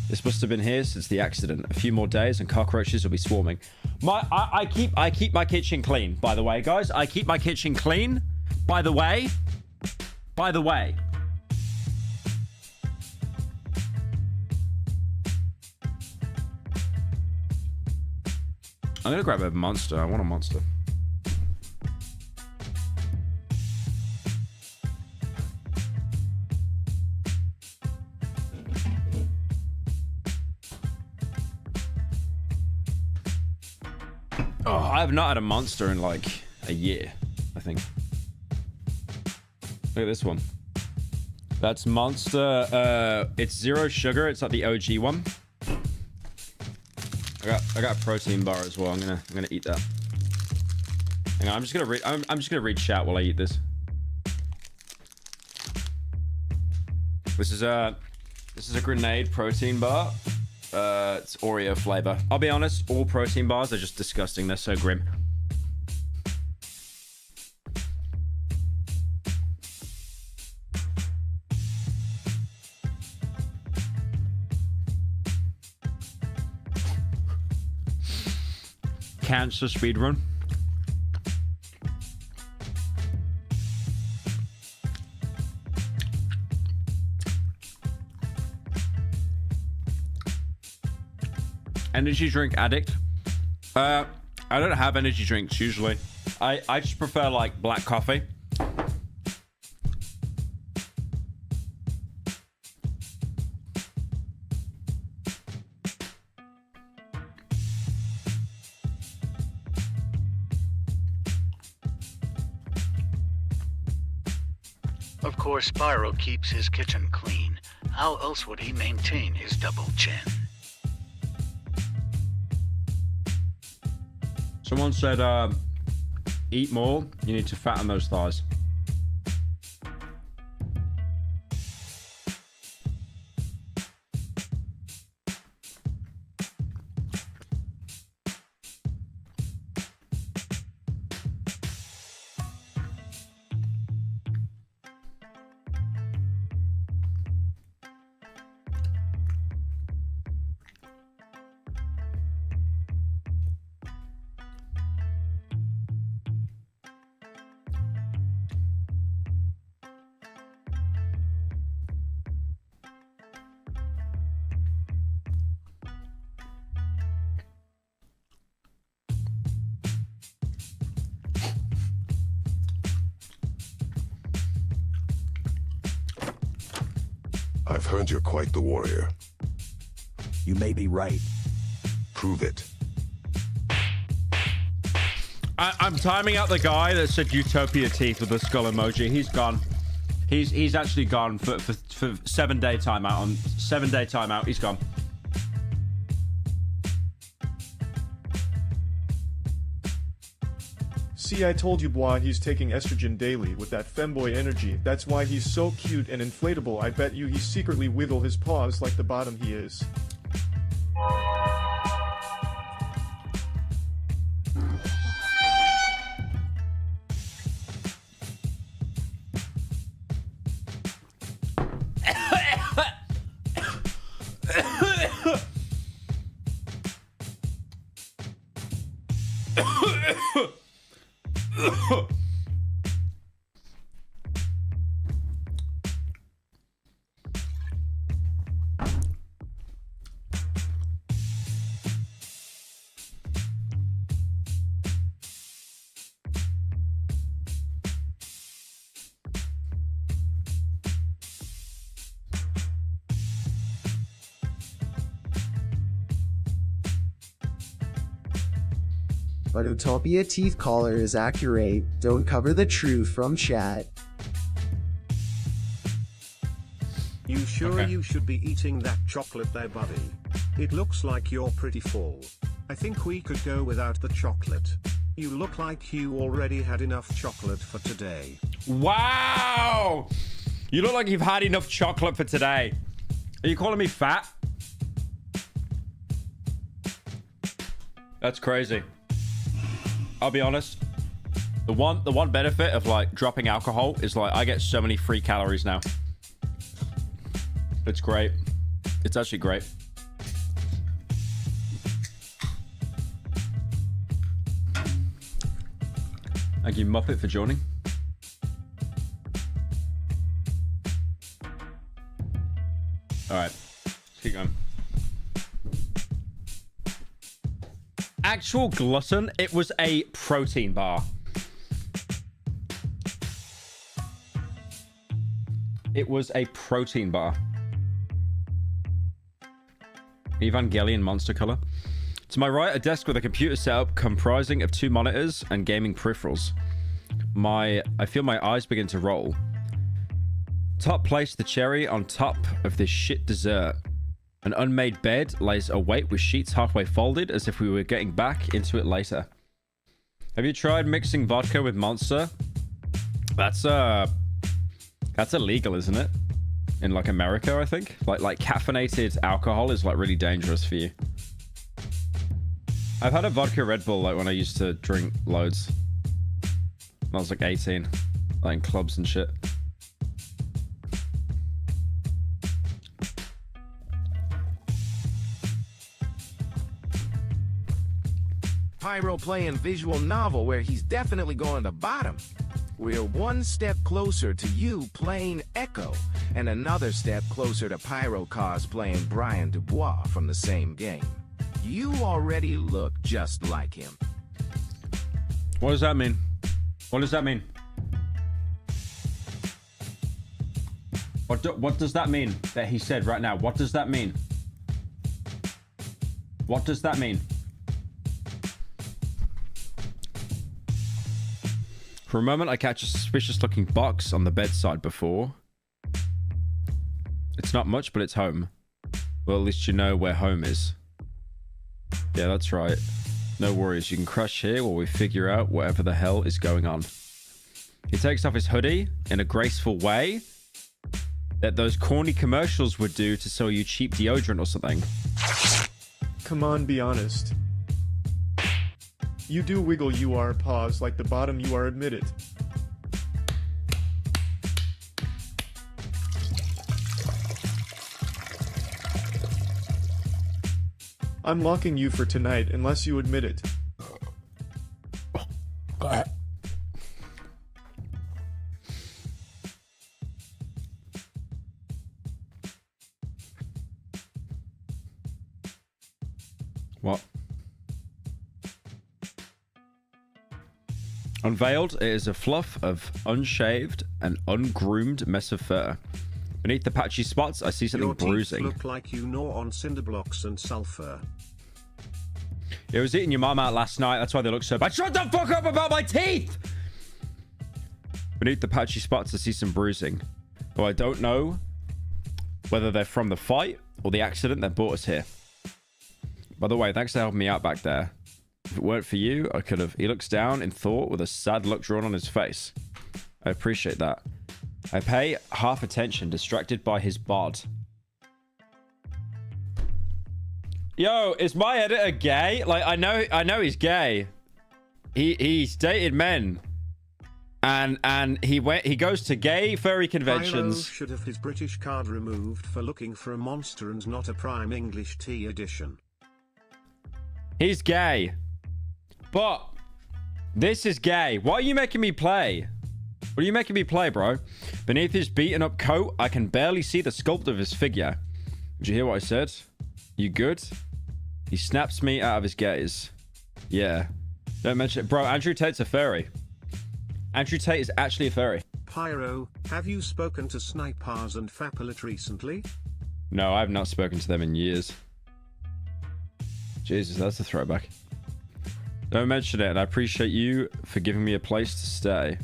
This must have been here since the accident. A few more days and cockroaches will be swarming. I keep my kitchen clean, by the way, guys. I keep my kitchen clean. By the way. I'm gonna grab a monster. I want a monster. Oh, I have not had a monster in like a year, I think. Look at this one. That's Monster. It's 0 sugar. It's like the OG one. I got a protein bar as well. I'm gonna eat that. Hang on, I'm just gonna read chat while I eat this. This is a grenade protein bar. It's Oreo flavor. I'll be honest, all protein bars are just disgusting. They're so grim. Cancer speedrun. Energy drink addict. I don't have energy drinks usually. I just prefer like black coffee. Of course, Spyro keeps his kitchen clean. How else would he maintain his double chin? Someone said, eat more. You need to fatten those thighs. I've heard you're quite the warrior. You may be right. Prove it. I'm timing out the guy that said Utopia teeth with the skull emoji. He's gone. He's actually gone for 7-day timeout. On 7-day timeout, he's gone. See, I told you, Bois, he's taking estrogen daily with that femboy energy. That's why he's so cute and inflatable. I bet you he secretly wiggle his paws like the bottom he is. But Utopia teeth collar is accurate. Don't cover the truth from chat. You sure Okay. you should be eating that chocolate there, buddy? It looks like you're pretty full. I think we could go without the chocolate. You look like you already had enough chocolate for today. Wow! You look like you've had enough chocolate for today. Are you calling me fat? That's crazy. I'll be honest. The one benefit of like dropping alcohol is like I get so many free calories now. It's great. It's actually great. Thank you, Muppet, for joining. All right, let's keep going. Actual glutton, it was a protein bar. It was a protein bar. Evangelion monster color. To my right, a desk with a computer setup comprising of 2 monitors and gaming peripherals. I feel my eyes begin to roll. Top place the cherry on top of this shit dessert. An unmade bed lays await with sheets halfway folded as if we were getting back into it later. Have you tried mixing vodka with Monster? That's illegal, isn't it? In like America, I think. Like caffeinated alcohol is like really dangerous for you. I've had a vodka Red Bull like when I used to drink loads. When I was like 18. Like in clubs and shit. Pyro playing visual novel where he's definitely going to bottom. We're one step closer to you playing Echo, and another step closer to Pyro cosplaying Brian Dubois from the same game. You already look just like him. What does that mean? What does that mean? What does that mean that he said right now? What does that mean? What does that mean? For a moment, I catch a suspicious-looking box on the bedside before. It's not much, but it's home. Well, at least you know where home is. Yeah, that's right. No worries, you can crush here while we figure out whatever the hell is going on. He takes off his hoodie in a graceful way that those corny commercials would do to sell you cheap deodorant or something. Come on, be honest. You do wiggle UR paws like the bottom you are admitted. I'm locking you for tonight unless you admit it. What? Unveiled, it is a fluff of unshaved and ungroomed mess of fur. Beneath the patchy spots, I see something Your teeth bruising. look like you gnaw on cinder blocks and sulfur. It was eating your mum out last night. That's why they look so bad. Shut the fuck up about my teeth! Beneath the patchy spots, I see some bruising. Though I don't know whether they're from the fight or the accident that brought us here. By the way, thanks for helping me out back there. If it weren't for you, I could have... He looks down in thought with a sad look drawn on his face. I appreciate that. I pay half attention, distracted by his bod. Yo, is my editor gay? Like, I know he's gay. He's dated men. And he goes to gay furry conventions. Pyro should have his British card removed for looking for a monster and not a Prime English T edition. He's gay. But this is gay. Why are you making me play? What are you making me play, bro? Beneath his beaten up coat, I can barely see the sculpt of his figure. Did you hear what I said? You good? He snaps me out of his gaze. Yeah. Don't mention it. Bro, Andrew Tate's a furry. Andrew Tate is actually a furry. Pyro, have you spoken to Snipers and Fapolit recently? No, I have not spoken to them in years. Jesus, that's a throwback. Don't mention it, and I appreciate you for giving me a place to stay.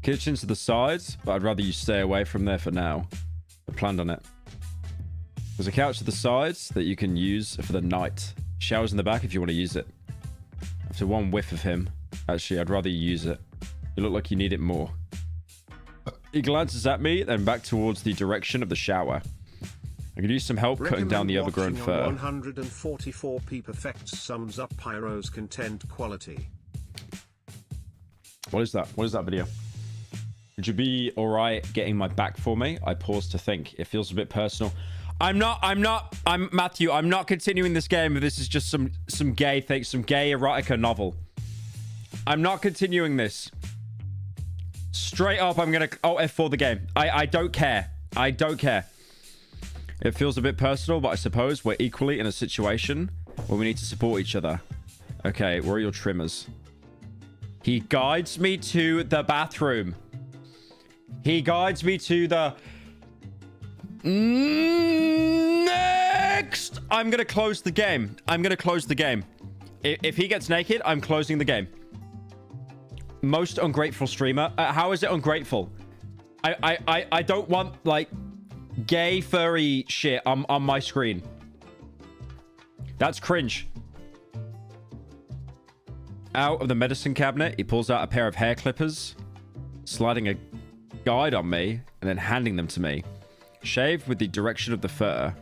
Kitchen to the sides, but I'd rather you stay away from there for now. I planned on it. There's a couch to the sides that you can use for the night. Showers in the back if you want to use it. After one whiff of him, actually, I'd rather you use it. You look like you need it more. He glances at me, then back towards the direction of the shower. I could use some help cutting down the overgrown fur. 144p perfects sums up Pyro's content quality. What is that? What is that video? Would you be alright getting my back for me? I pause to think. It feels a bit personal. I'm Matthew, I'm not continuing this game if this is just some gay thing, some gay erotica novel. I'm not continuing this. Straight up, I'm gonna F4 the game. I don't care. I don't care. It feels a bit personal, but I suppose we're equally in a situation where we need to support each other. Okay, where are your trimmers? He guides me to the bathroom. He guides me to the... Next! I'm going to close the game. I'm going to close the game. If he gets naked, I'm closing the game. Most ungrateful streamer. How is it ungrateful? I don't want, like, gay furry shit on my screen. That's cringe. Out of the medicine cabinet, he pulls out a pair of hair clippers, sliding a guide on me, and then handing them to me. Shaved with the direction of the fur.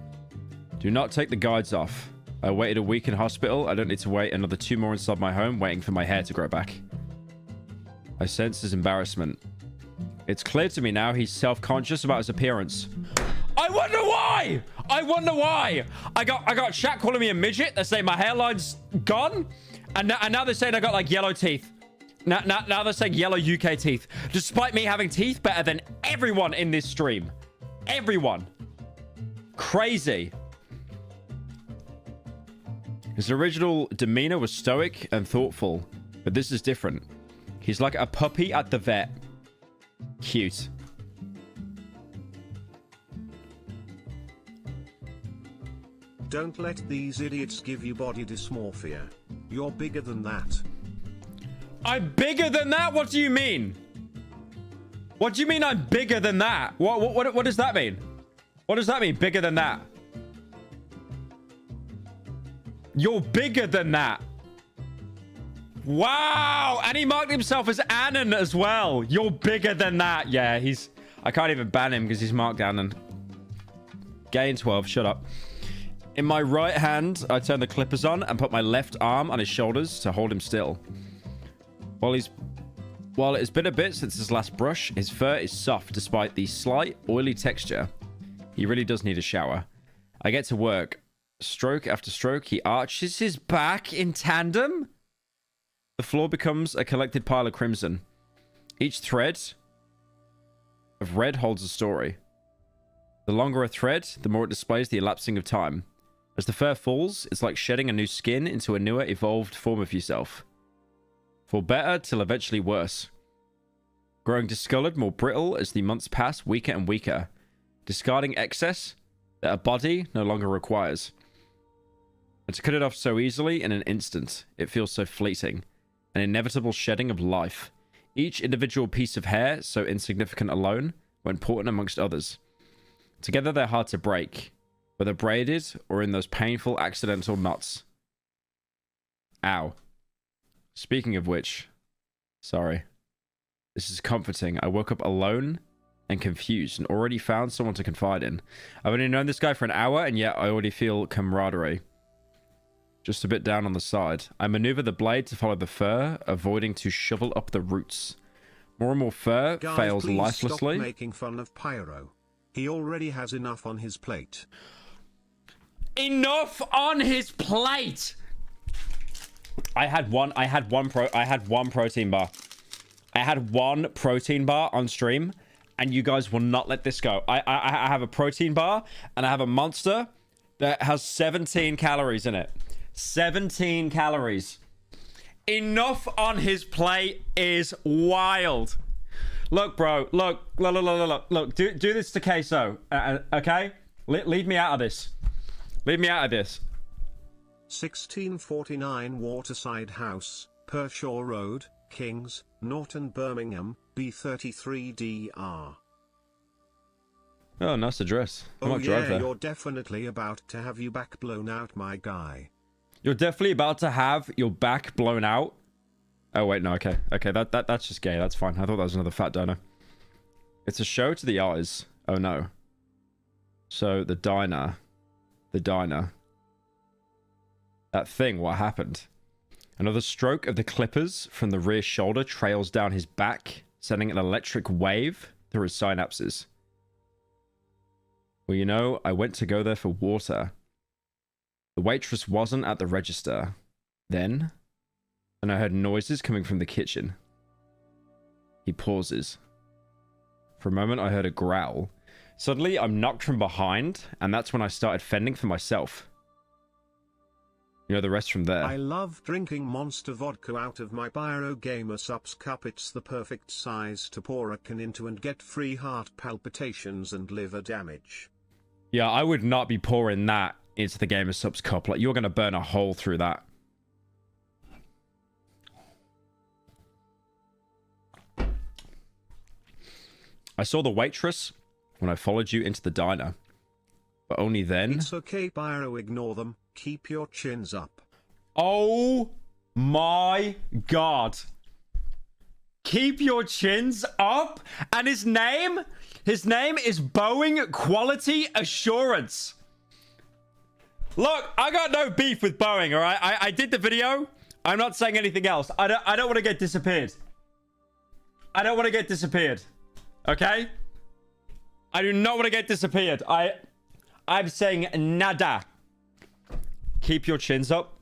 Do not take the guides off. I waited a week in hospital. I don't need to wait another 2 more inside my home, waiting for my hair to grow back. I sense his embarrassment. It's clear to me now he's self-conscious about his appearance. I wonder why! I wonder why! I got chat calling me a midget. They're saying my hairline's gone. And now they're saying I got like yellow teeth. Now they're saying yellow UK teeth. Despite me having teeth better than everyone in this stream. Everyone. Crazy. His original demeanor was stoic and thoughtful. But this is different. He's like a puppy at the vet. Cute. Don't let these idiots give you body dysmorphia. You're bigger than that. I'm bigger than that? What do you mean? What do you mean I'm bigger than that? What does that mean? What does that mean, bigger than that? You're bigger than that. Wow. And he marked himself as Anon as well. You're bigger than that. Yeah, he's... I can't even ban him because he's marked Anon. Gay in 12. Shut up. In my right hand, I turn the clippers on and put my left arm on his shoulders to hold him still. While it's been a bit since his last brush, his fur is soft despite the slight oily texture. He really does need a shower. I get to work. Stroke after stroke, he arches his back in tandem. The floor becomes a collected pile of crimson. Each thread of red holds a story. The longer a thread, the more it displays the elapsing of time. As the fur falls, it's like shedding a new skin into a newer, evolved form of yourself. For better, till eventually worse. Growing discolored, more brittle as the months pass, weaker and weaker. discarding excess that a body no longer requires. And to cut it off so easily in an instant, it feels so fleeting. An inevitable shedding of life. Each individual piece of hair, so insignificant alone, but important amongst others. Together they're hard to break, whether braided or in those painful accidental knots. Ow. Speaking of which, sorry. This is comforting. I woke up alone and confused and already found someone to confide in. I've only known this guy for an hour and yet I already feel camaraderie. Just a bit down on the side. I maneuver the blade to follow the fur, avoiding to shovel up the roots. More and more fur Guys, fails please lifelessly. Stop making fun of Pyro. He already has enough on his plate. Enough on his plate. I had one protein bar. I had one protein bar on stream, and you guys will not let this go. I have a protein bar, and I have a Monster that has 17 calories in it. 17 calories. Enough on his plate is wild. Look, bro. Look. Do this to Queso. Okay? Leave me out of this. Leave me out of this. 1649 Waterside House, Pershaw Road, Kings, Norton, Birmingham, B33DR. Oh, nice address. I might drive there. You're definitely about to have your back blown out, my guy. You're definitely about to have your back blown out. Oh wait, no, okay, that's just gay. That's fine. I thought that was another fat donor. It's a show to the eyes. Oh no. So the diner. That thing. What happened? Another stroke of the clippers from the rear shoulder trails down his back, sending an electric wave through his synapses. Well, you know, I went to go there for water. The waitress wasn't at the register. Then, and I heard noises coming from the kitchen. He pauses. For a moment, I heard a growl. Suddenly, I'm knocked from behind, and that's when I started fending for myself. You know the rest from there. I love drinking Monster vodka out of my Pyro Gamer Subs cup. It's the perfect size to pour a can into and get free heart palpitations and liver damage. Yeah, I would not be pouring that into the Gamer Subs cup. Like, you're going to burn a hole through that. I saw the waitress when I followed you into the diner. But only then... It's okay, Pyro, ignore them. Keep your chins up. Oh my god. Keep your chins up? And his name is Boeing Quality Assurance. Look, I got no beef with Boeing, all right? I did the video. I'm not saying anything else. I don't want to get disappeared. I don't want to get disappeared. Okay? I do not want to get disappeared. I'm saying nada. Keep your chins up.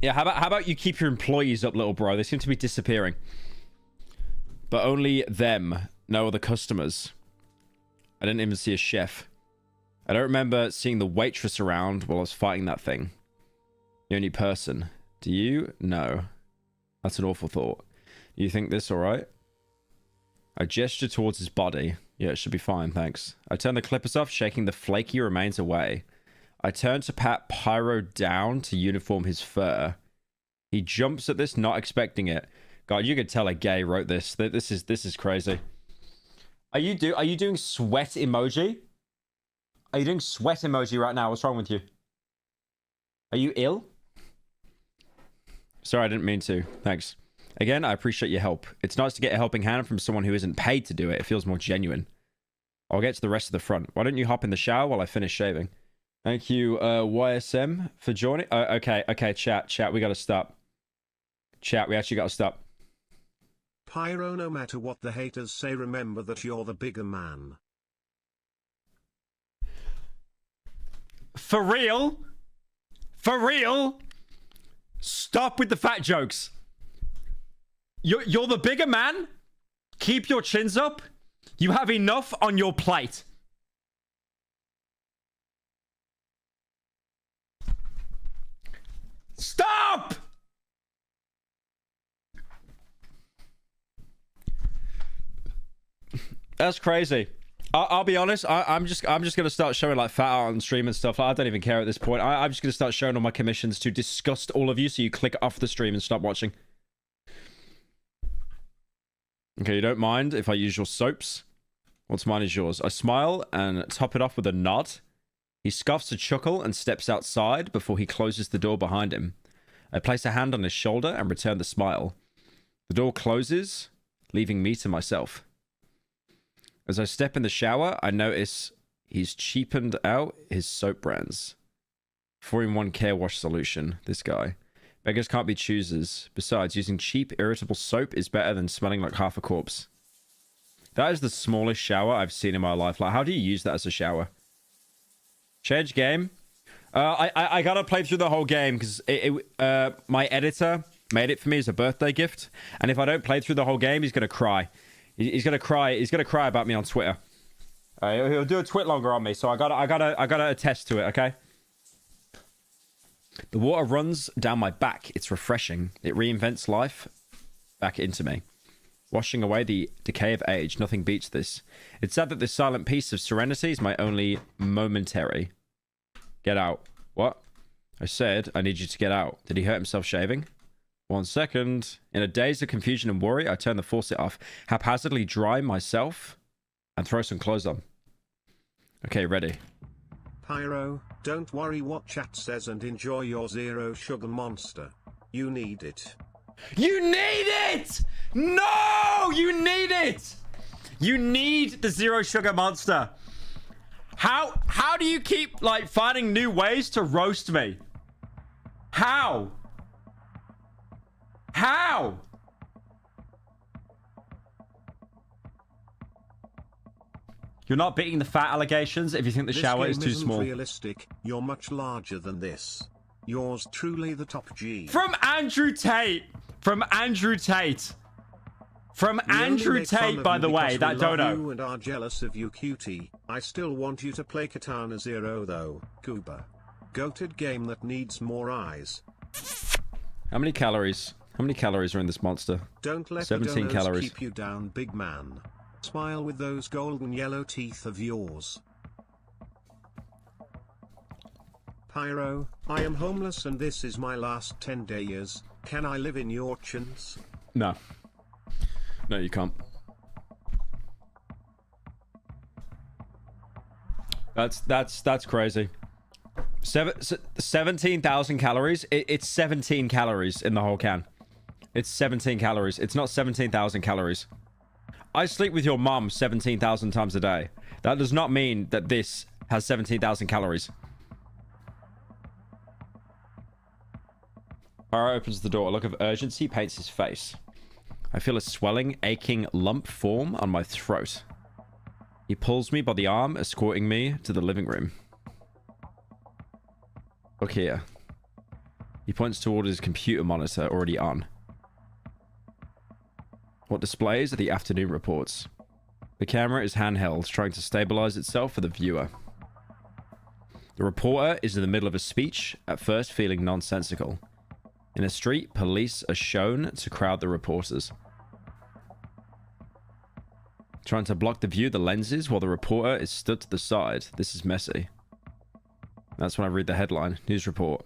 Yeah, how about you keep your employees up, little bro? They seem to be disappearing. But only them. No other customers. I didn't even see a chef. I don't remember seeing the waitress around while I was fighting that thing. The only person. Do you? No. That's an awful thought. You think this alright? I gesture towards his body. Yeah, it should be fine, thanks. I turn the clippers off, shaking the flaky remains away. I turn to pat Pyro down to uniform his fur. He jumps at this, not expecting it. God, you could tell a gay wrote this. This is crazy. Are you doing sweat emoji? Are you doing sweat emoji right now? What's wrong with you? Are you ill? Sorry, I didn't mean to. Thanks. Again, I appreciate your help. It's nice to get a helping hand from someone who isn't paid to do it. It feels more genuine. I'll get to the rest of the front. Why don't you hop in the shower while I finish shaving? Thank you, YSM, for joining. Okay, chat, we gotta stop. Chat, we actually gotta stop. Pyro, no matter what the haters say, remember that you're the bigger man. For real? For real? Stop with the fat jokes. You're the bigger man? Keep your chins up. You have enough on your plate. Stop! That's crazy. I'll be honest. I'm just gonna start showing like fat art on stream and stuff. Like, I don't even care at this point. I'm just gonna start showing all my commissions to disgust all of you, so you click off the stream and stop watching. Okay, you don't mind if I use your soaps? What's mine is yours. I smile and top it off with a nod. He scoffs a chuckle and steps outside before he closes the door behind him. I place a hand on his shoulder and return the smile. The door closes, leaving me to myself. As I step in the shower, I notice he's cheapened out his soap brands. 4-in-1 care wash solution, this guy. Beggars can't be choosers. Besides, using cheap, irritable soap is better than smelling like half a corpse. That is the smallest shower I've seen in my life. Like, how do you use that as a shower? Change game. I gotta play through the whole game because my editor made it for me as a birthday gift. And if I don't play through the whole game, he's gonna cry. He's gonna cry. He's gonna cry about me on Twitter. He'll do a twit longer on me, so I gotta attest to it. Okay. The water runs down my back. It's refreshing. It reinvents life back into me, washing away the decay of age. Nothing beats this. It's sad that this silent peace of serenity is my only momentary. Get out. What? I said I need you to get out. Did he hurt himself shaving? 1 second. In a daze of confusion and worry, I turn the faucet off, haphazardly dry myself, and throw some clothes on. Okay, ready. Pyro, don't worry what chat says and enjoy your zero sugar monster. You need it. You need it! No! You need it! You need the zero sugar monster. How do you keep, like, finding new ways to roast me? How? How? You're not beating the fat allegations if you think the shower is too small. Realistic. You're much larger than this. Yours truly the top G. From Andrew Tate. From Andrew Tate. From Andrew Tate, by the way, that dodo. You and are jealous of you, cutie. I still want you to play Katana Zero, though, Goober. Goated game that needs more eyes. How many calories? How many calories are in this monster? Don't let 17 the calories. Keep you down, big man. Smile with those golden yellow teeth of yours. Pyro, I am homeless and this is my last 10 days. Can I live in your chins? No. No, you can't. That's crazy. 17,000 calories. It's 17 calories in the whole can. It's 17 calories. It's not 17,000 calories. I sleep with your mom 17,000 times a day. That does not mean that this has 17,000 calories. Pyro opens the door. A look of urgency paints his face. I feel a swelling, aching lump form on my throat. He pulls me by the arm, escorting me to the living room. Look here. He points toward his computer monitor already on. What displays are the afternoon reports. The camera is handheld, trying to stabilize itself for the viewer. The reporter is in the middle of a speech, at first feeling nonsensical. In a street, police are shown to crowd the reporters. Trying to block the view of the lenses while the reporter is stood to the side. This is messy. That's when I read the headline. News report.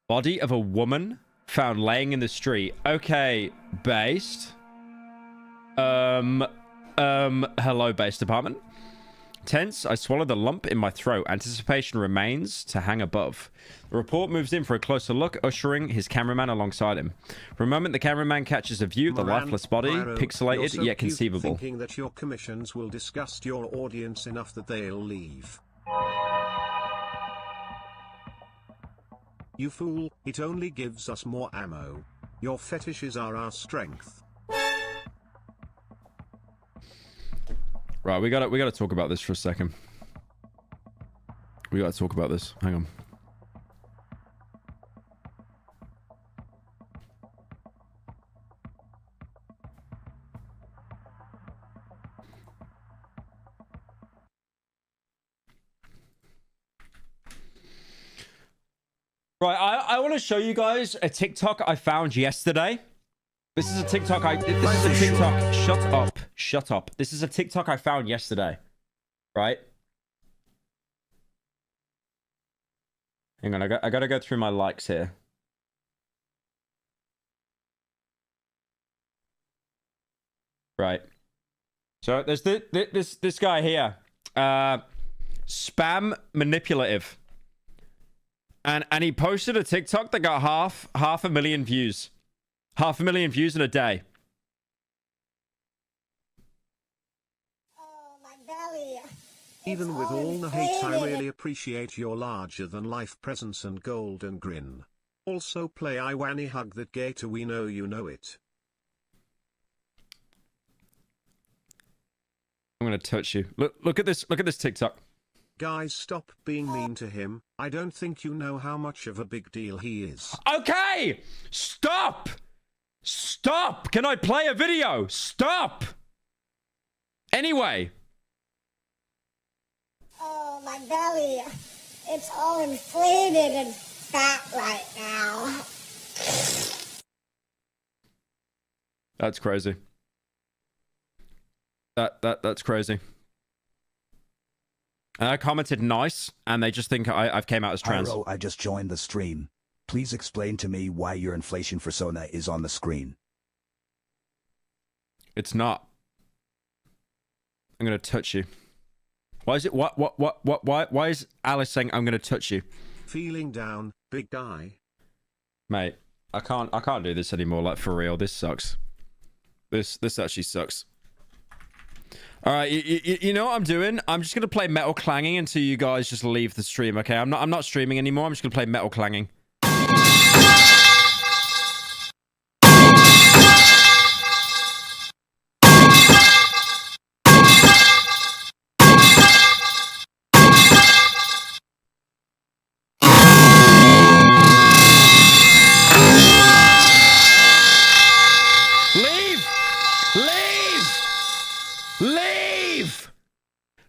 Body of a woman found laying in the street. Okay, based. Hello, base department. Tense, I swallow the lump in my throat. Anticipation remains to hang above. The report moves in for a closer look, ushering his cameraman alongside him. For a moment, the cameraman catches a view of the lifeless body, Pyro, pixelated so yet conceivable. Thinking that your commissions will disgust your audience enough that they'll leave. You fool, it only gives us more ammo. Your fetishes are our strength. Right, we gotta talk about this for a second. We gotta talk about this. Hang on. Right, I want to show you guys a TikTok I found yesterday. This is a TikTok Shut up. Shut up. This is a TikTok I found yesterday. Right? Hang on, I gotta go through my likes here. Right. So there's this guy here. Spam manipulative. And he posted a TikTok that got half a million views. 500,000 views in a day. Even with all the hate, I really appreciate your larger-than-life presence and golden grin. Also play I Wanny Hug That Gator, we know you know it. I'm gonna touch you. Look at this TikTok. Guys, stop being mean to him. I don't think you know how much of a big deal he is. Okay! Stop! Stop! Can I play a video? Stop! Anyway. Oh, my belly. It's all inflated and fat right now. That's crazy. That's crazy. And I commented nice, and they just think I've came out as trans. Pyro, I just joined the stream. Please explain to me why your inflation persona is on the screen. It's not. I'm gonna touch you. Why is it? Why is Alice saying I'm gonna touch you? Feeling down, big guy. Mate, I can't do this anymore. Like, for real, this sucks. This actually sucks. All right, you know what I'm doing? I'm just gonna play Metal Clanging until you guys just leave the stream. Okay, I'm not streaming anymore. I'm just gonna play Metal Clanging.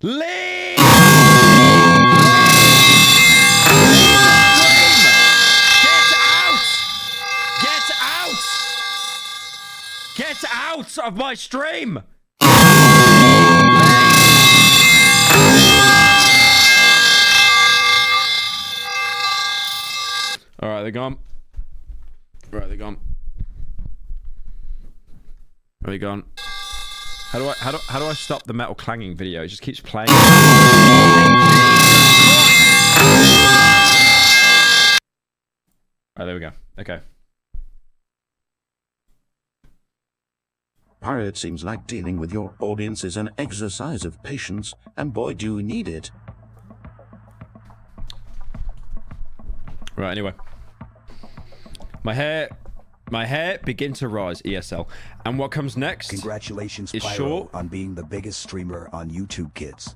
Leave! Get out of my stream! Alright, they're gone. Right, they're gone. Are they gone? How do I stop the metal clanging video? It just keeps playing. Alright, there we go. Okay. Pyro, it seems like dealing with your audience is an exercise of patience, and boy do you need it. Right, anyway. My hair begin to rise, ESL. And what comes next? Congratulations, is Pyro, short. on being the biggest streamer on YouTube, kids.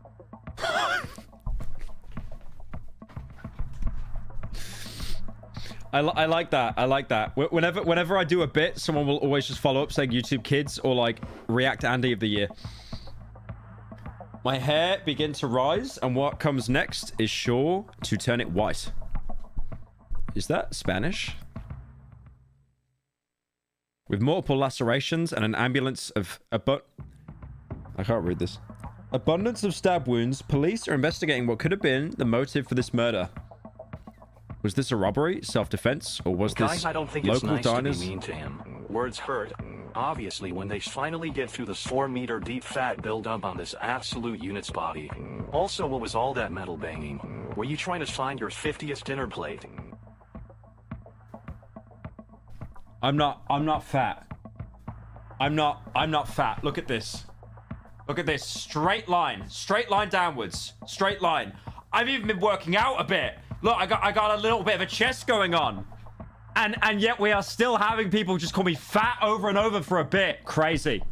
I like that. I like that. Whenever I do a bit, someone will always just follow up saying YouTube Kids or like React Andy of the Year. My hair begin to rise, and what comes next is sure to turn it white. Is that Spanish? With multiple lacerations and an ambulance of I can't read this. Abundance of stab wounds, police are investigating what could have been the motive for this murder. Was this a robbery, self-defense, or was this Guys, I don't think it's local nice diners? to be mean to him. Words hurt. Obviously, when they finally get through this 4-meter deep fat buildup on this absolute unit's body. Also, what was all that metal banging? Were you trying to find your 50th dinner plate? I'm not fat. I'm not fat. Look at this. Look at this. Straight line downwards. Straight line. I've even been working out a bit. Look, I got a little bit of a chest going on. And yet we are still having people just call me fat over and over for a bit. Crazy.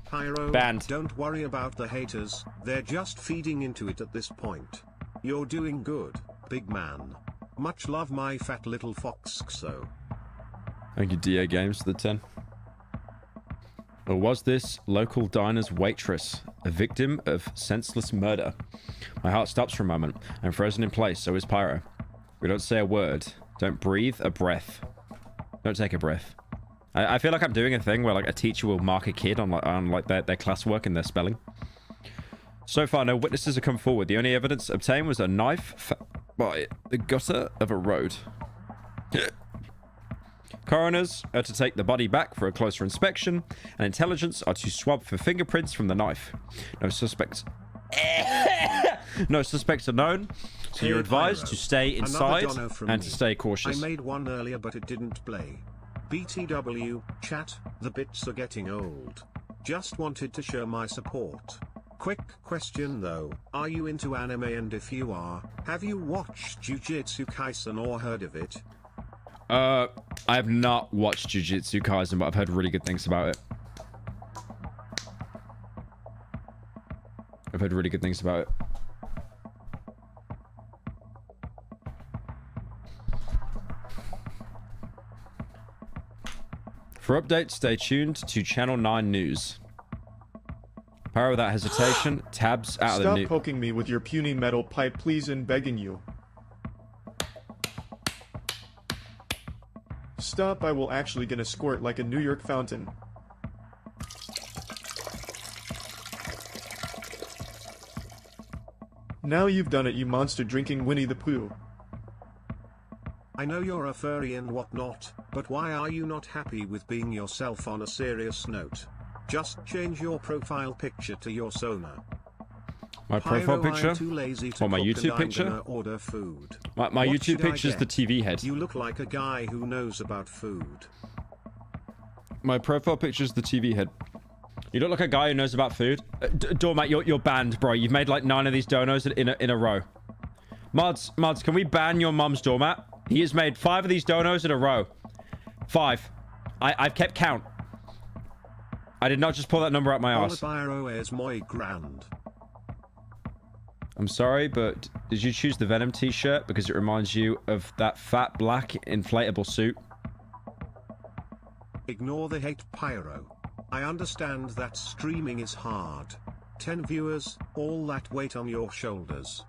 Pyro, Banned. don't worry about the haters. They're just feeding into it at this point. You're doing good, big man. Much love, my fat little fox. So. Thank you, DA Games, for the 10. Or was this local diner's waitress a victim of senseless murder? My heart stops for a moment. I'm frozen in place, so is Pyro. We don't say a word. Don't breathe a breath. Don't take a breath. I feel like I'm doing a thing where like a teacher will mark a kid on their classwork and their spelling. So far, no witnesses have come forward. The only evidence obtained was a knife by the gutter of a road. Coroners are to take the body back for a closer inspection, and intelligence are to swab for fingerprints from the knife. No suspects. No suspects are known, so you're advised to stay inside and to stay cautious. I made one earlier, but it didn't play. BTW, chat, the bits are getting old. Just wanted to show my support. Quick question though, are you into anime, and if you are, have you watched Jujutsu Kaisen or heard of it? I have not watched Jujutsu Kaisen, but I've heard really good things about it. I've heard really good things about it. For updates, stay tuned to Channel 9 News. Power without hesitation, tabs out of the Stop poking me with your puny metal pipe, please, and begging you. Stop, I will actually gonna squirt like a New York fountain. Now you've done it, you monster drinking Winnie the Pooh. I know you're a furry and whatnot, but why are you not happy with being yourself on a serious note? Just change your profile picture to your Sona. My profile picture? Or my YouTube picture? Order food. My YouTube picture is the TV head. You look like a guy who knows about food. My profile picture is the TV head. You look like a guy who knows about food. Doormat, you're banned, bro. You've made like 9 of these donos in a row. Mods, can we ban your mum's doormat? He has made 5 of these donos in a row. 5. I've kept count. I did not just pull that number out my ass. I'm sorry, but did you choose the Venom t-shirt because it reminds you of that fat black inflatable suit? Ignore the hate, Pyro. I understand that streaming is hard. 10 viewers, all that weight on your shoulders.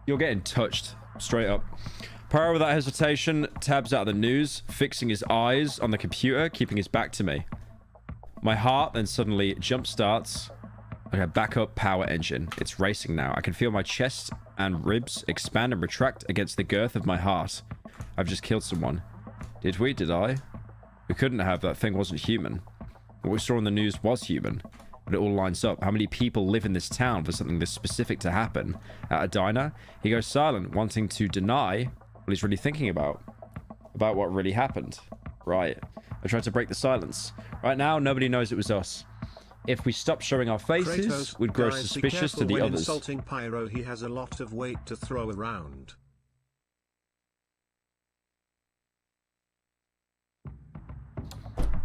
You're getting touched. Straight up. Pyro without hesitation tabs out of the news, fixing his eyes on the computer, keeping his back to me. My heart then suddenly jump starts like a backup power engine. It's racing now. I can feel my chest and ribs expand and retract against the girth of my heart. I've just killed someone. Did we? Did I? We couldn't have. That thing wasn't human. What we saw on the news was human. But it all lines up. How many people live in this town for something this specific to happen? At a diner, he goes silent, wanting to deny what he's really thinking about what really happened. Right. I tried to break the silence. Right now, nobody knows it was us. If we stop showing our faces, Kratos, we'd grow guys, suspicious to be the careful when others. Insulting Pyro, he has a lot of weight to throw around.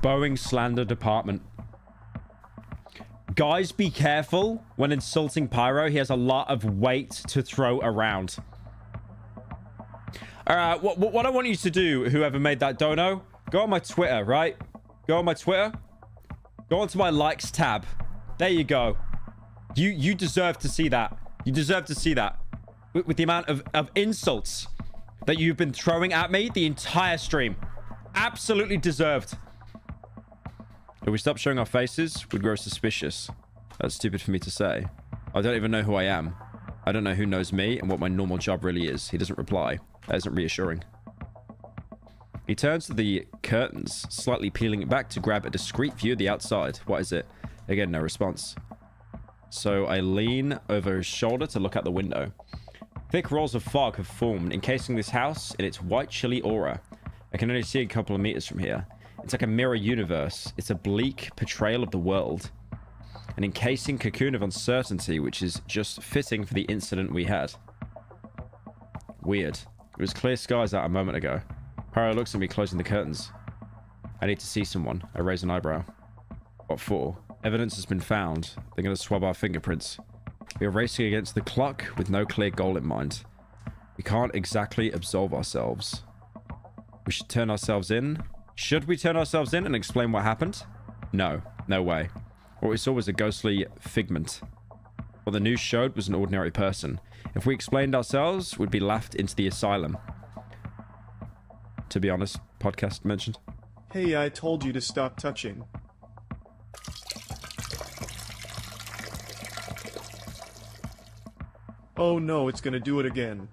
Boeing slander department. Guys, be careful when insulting Pyro. He has a lot of weight to throw around. Alright, what I want you to do, whoever made that dono, go on my Twitter, right? Go on my Twitter. Go onto my likes tab. There you go. You deserve to see that. You deserve to see that. With the amount of insults that you've been throwing at me the entire stream. Absolutely deserved. If we stop showing our faces, we'd grow suspicious. That's stupid for me to say. I don't even know who I am. I don't know who knows me and what my normal job really is. He doesn't reply. That isn't reassuring. He turns to the curtains, slightly peeling it back to grab a discreet view of the outside. What is it? Again, no response. So I lean over his shoulder to look out the window. Thick rolls of fog have formed, encasing this house in its white, chilly aura. I can only see a couple of meters from here. It's like a mirror universe. It's a bleak portrayal of the world. An encasing cocoon of uncertainty, which is just fitting for the incident we had. Weird. It was clear skies out a moment ago. Pyro looks at me, closing the curtains. I need to see someone. I raise an eyebrow. What for? Evidence has been found. They're going to swab our fingerprints. We are racing against the clock with no clear goal in mind. We can't exactly absolve ourselves. We should turn ourselves in. Should we turn ourselves in and explain what happened? No. No way. What we saw was a ghostly figment. what the news showed was an ordinary person. If we explained ourselves, we'd be laughed into the asylum. To be honest, podcast mentioned. Hey, I told you to stop touching. Oh no, it's gonna do it again.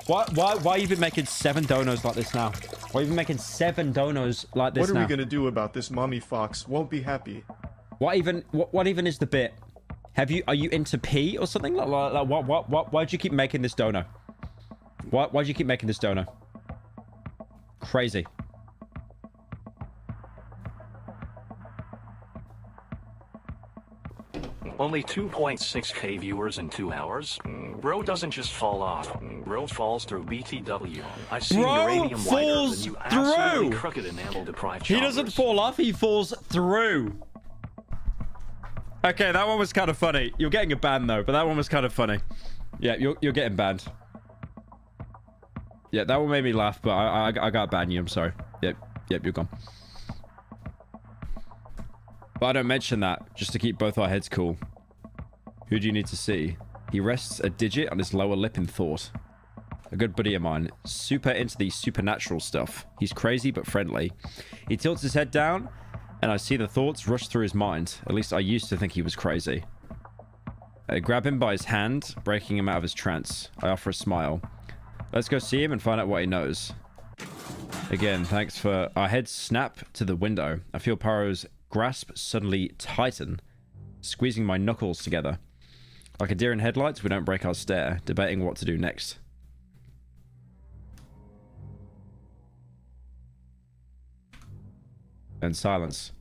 Why you been making 7 donos like this now? Why you been making 7 donos like this now? What are we gonna do about this? Mommy Fox won't be happy. What even is the bit? Are you into pee or something? Like why'd you keep making this dono? Why'd you keep making this dono? Crazy. Only 2.6k viewers in 2 hours? Bro doesn't just fall off. Bro falls through BTW. I see uranium wider than you absolutely crooked enamel deprived He doesn't fall off, he falls through. Okay, that one was kind of funny. You're getting a ban though, but that one was kind of funny. Yeah, you're getting banned. Yeah, that one made me laugh, but I got banned you. I'm sorry. Yep, you're gone. But I don't mention that, just to keep both our heads cool. Who do you need to see? He rests a digit on his lower lip in thought. A good buddy of mine, super into the supernatural stuff. He's crazy but friendly. He tilts his head down, and I see the thoughts rush through his mind. At least I used to think he was crazy. I grab him by his hand, breaking him out of his trance. I offer a smile. Let's go see him and find out what he knows. Again, thanks for... Our heads snap to the window. I feel Pyro's grasp suddenly tighten, squeezing my knuckles together. Like a deer in headlights, we don't break our stare, debating what to do next. And silence.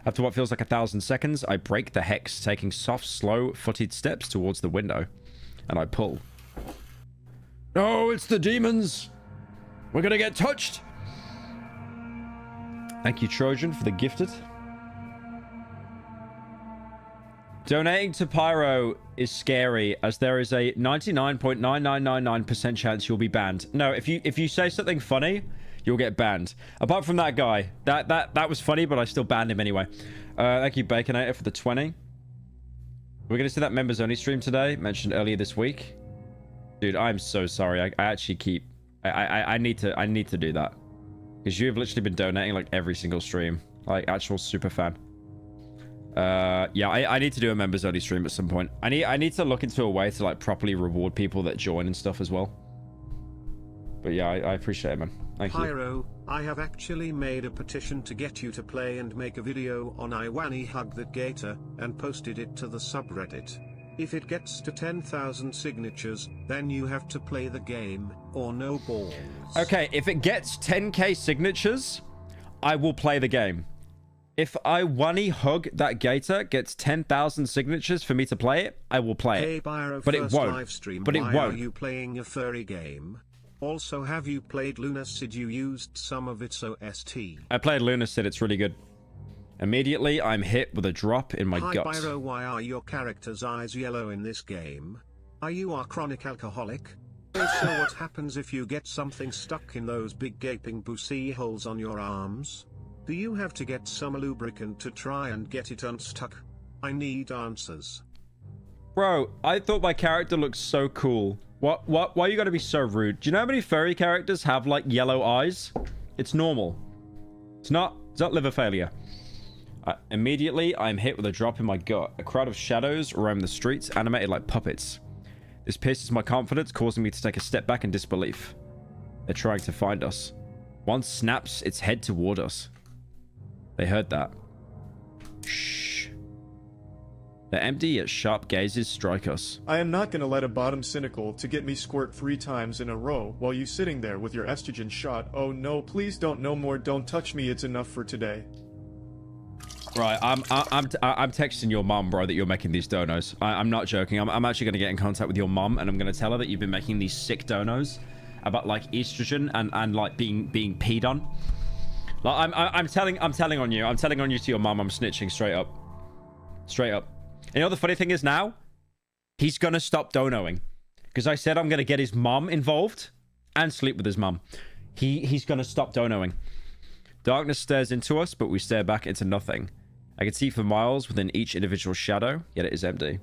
After what feels like 1,000 seconds, I break the hex, taking soft, slow-footed steps towards the window. And I pull. No, it's the demons! We're gonna get touched! Thank you, Trojan, for the gifted. Donating to Pyro is scary, as there is a 99.9999% chance you'll be banned. No, if you say something funny, you'll get banned. Apart from that guy. That was funny, but I still banned him anyway. Thank you, Baconator, for the 20. We're going to see that members only stream today, mentioned earlier this week. Dude, I'm so sorry. I actually keep... I need to do that. Because you have literally been donating like every single stream. Like, actual super fan. Yeah, I need to do a members only stream at some point. I need to look into a way to like properly reward people that join and stuff as well. But yeah, I appreciate it, man. Thank you. Pyro, I have actually made a petition to get you to play and make a video on Iwani Hug That Gator, and posted it to the subreddit. If it gets to 10,000 signatures, then you have to play the game, or no balls. Okay, if it gets 10k signatures, I will play the game. If Iwani Hug That Gator gets 10,000 signatures for me to play it, I will play it. Hey, Byro, but it won't. Live stream, but it why won't. Are you playing a furry game? Also, have you played Lunacid? You used some of its OST. I played Lunacid, it's really good. Immediately, I'm hit with a drop in my Hi, gut. Byro, why are your character's eyes yellow in this game? Are you a chronic alcoholic? Also, what happens if you get something stuck in those big gaping pussy holes on your arms? Do you have to get some lubricant to try and get it unstuck? I need answers. Bro, I thought my character looked so cool. Why you gotta be so rude? Do you know how many furry characters have like yellow eyes? It's normal. It's not liver failure. Immediately, I'm hit with a drop in my gut. A crowd of shadows roam the streets, animated like puppets. This pierces my confidence, causing me to take a step back in disbelief. They're trying to find us. One snaps its head toward us. They heard that. Shh. Their empty yet sharp gazes strike us. I am not gonna let a bottom cynical to get me squirt 3 times in a row while you sitting there with your estrogen shot. Oh no, please don't, no more, don't touch me, it's enough for today. Right, I'm texting your mom, bro, that you're making these donos. I'm not joking. I'm actually going to get in contact with your mom, and I'm going to tell her that you've been making these sick donos about like estrogen and like being peed on. Like I'm telling on you. I'm telling on you to your mom. I'm snitching straight up. Straight up. And you know the funny thing is now, he's going to stop donoing because I said I'm going to get his mom involved and sleep with his mom. He's going to stop donoing. Darkness stares into us, but we stare back into nothing. I can see for miles within each individual shadow, yet it is empty.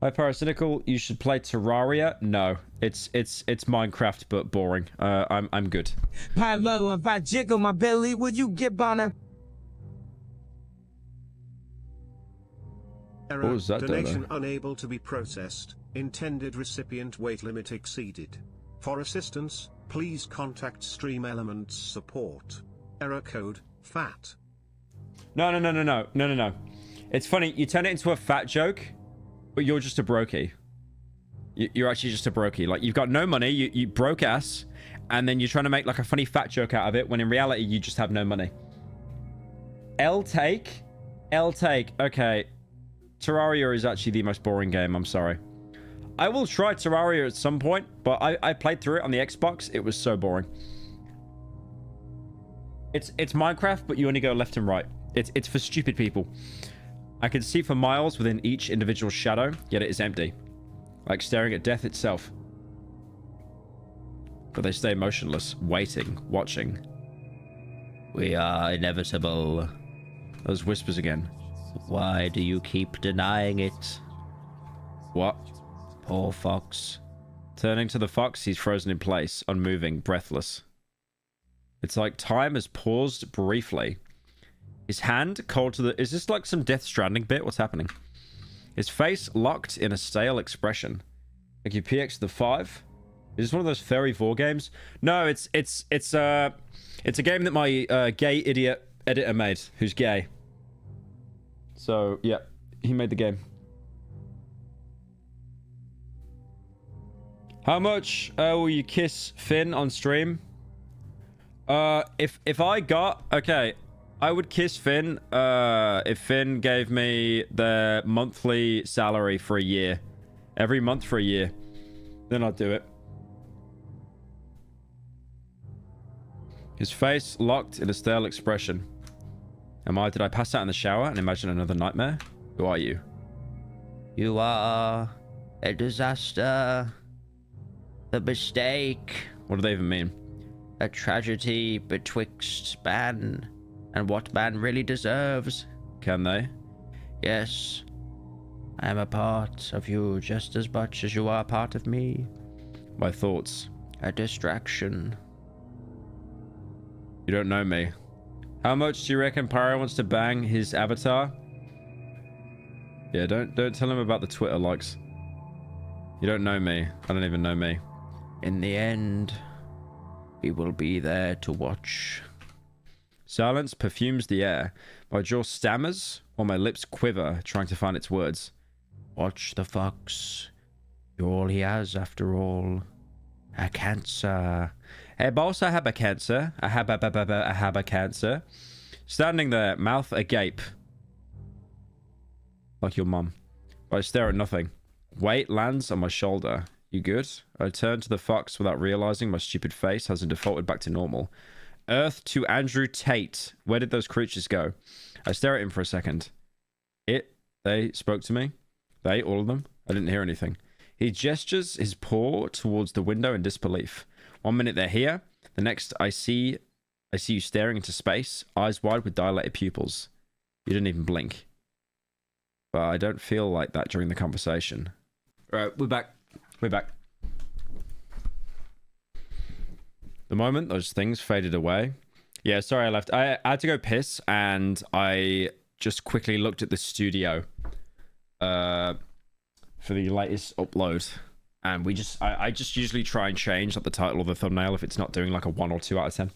Hi, Pyrocynical. You should play Terraria. No, it's Minecraft, but boring. I'm good. Pie level, if I jiggle my belly, would you get on Error. What was that, Donation Dodo? unable to be processed. Intended recipient weight limit exceeded. For assistance, please contact Stream Elements support. Error code FAT. No. It's funny. You turn it into a fat joke, but you're just a brokey. You're actually just a brokey. Like, you've got no money. You broke ass, and then you're trying to make like a funny fat joke out of it, when in reality you just have no money. L take. Okay. Terraria is actually the most boring game. I'm sorry. I will try Terraria at some point, but I played through it on the Xbox. It was so boring. It's Minecraft, but you only go left and right. It's for stupid people. I can see for miles within each individual shadow, yet it is empty. Like staring at death itself. But they stay motionless, waiting, watching. We are inevitable. Those whispers again. Why do you keep denying it? What? Poor fox. Turning to the fox, he's frozen in place, unmoving, breathless. It's like time has paused briefly. His hand cold to the... Is this like some Death Stranding bit? What's happening? His face locked in a stale expression. Like you PX the 5? Is this one of those fairy vor games? No, it's a game that my gay idiot editor made, who's gay. So, yeah, he made the game. How much will you kiss Finn on stream? If I got... Okay, I would kiss Finn if Finn gave me the monthly salary for a year. Every month for a year. Then I'd do it. His face locked in a stale expression. Did I pass out in the shower and imagine another nightmare? Who are you? You are a disaster. The mistake. What do they even mean? A tragedy betwixt man and what man really deserves. Can they? Yes. I am a part of you just as much as you are a part of me. My thoughts. A distraction. You don't know me. How much do you reckon Pyro wants to bang his avatar? Yeah, don't tell him about the Twitter likes. You don't know me. I don't even know me. In the end, we will be there to watch. Silence perfumes the air. My jaw stammers or my lips quiver, trying to find its words. Watch the fox. You're all he has, after all. A cancer. Hey, boss, I have a cancer. I have a cancer. Standing there, mouth agape. Like your mum. I stare at nothing. Weight lands on my shoulder. You good? I turn to the fox without realizing my stupid face hasn't defaulted back to normal. Earth to Andrew Tate. Where did those creatures go? I stare at him for a second. They spoke to me. They, all of them. I didn't hear anything. He gestures his paw towards the window in disbelief. 1 minute they're here. The next I see you staring into space, eyes wide with dilated pupils. You didn't even blink. But I don't feel like that during the conversation. Alright, we're back. We're back. The moment those things faded away. Yeah, sorry I left. I had to go piss and I just quickly looked at the studio for the latest upload. And I just usually try and change like the title or the thumbnail if it's not doing like a 1 or 2 out of 10.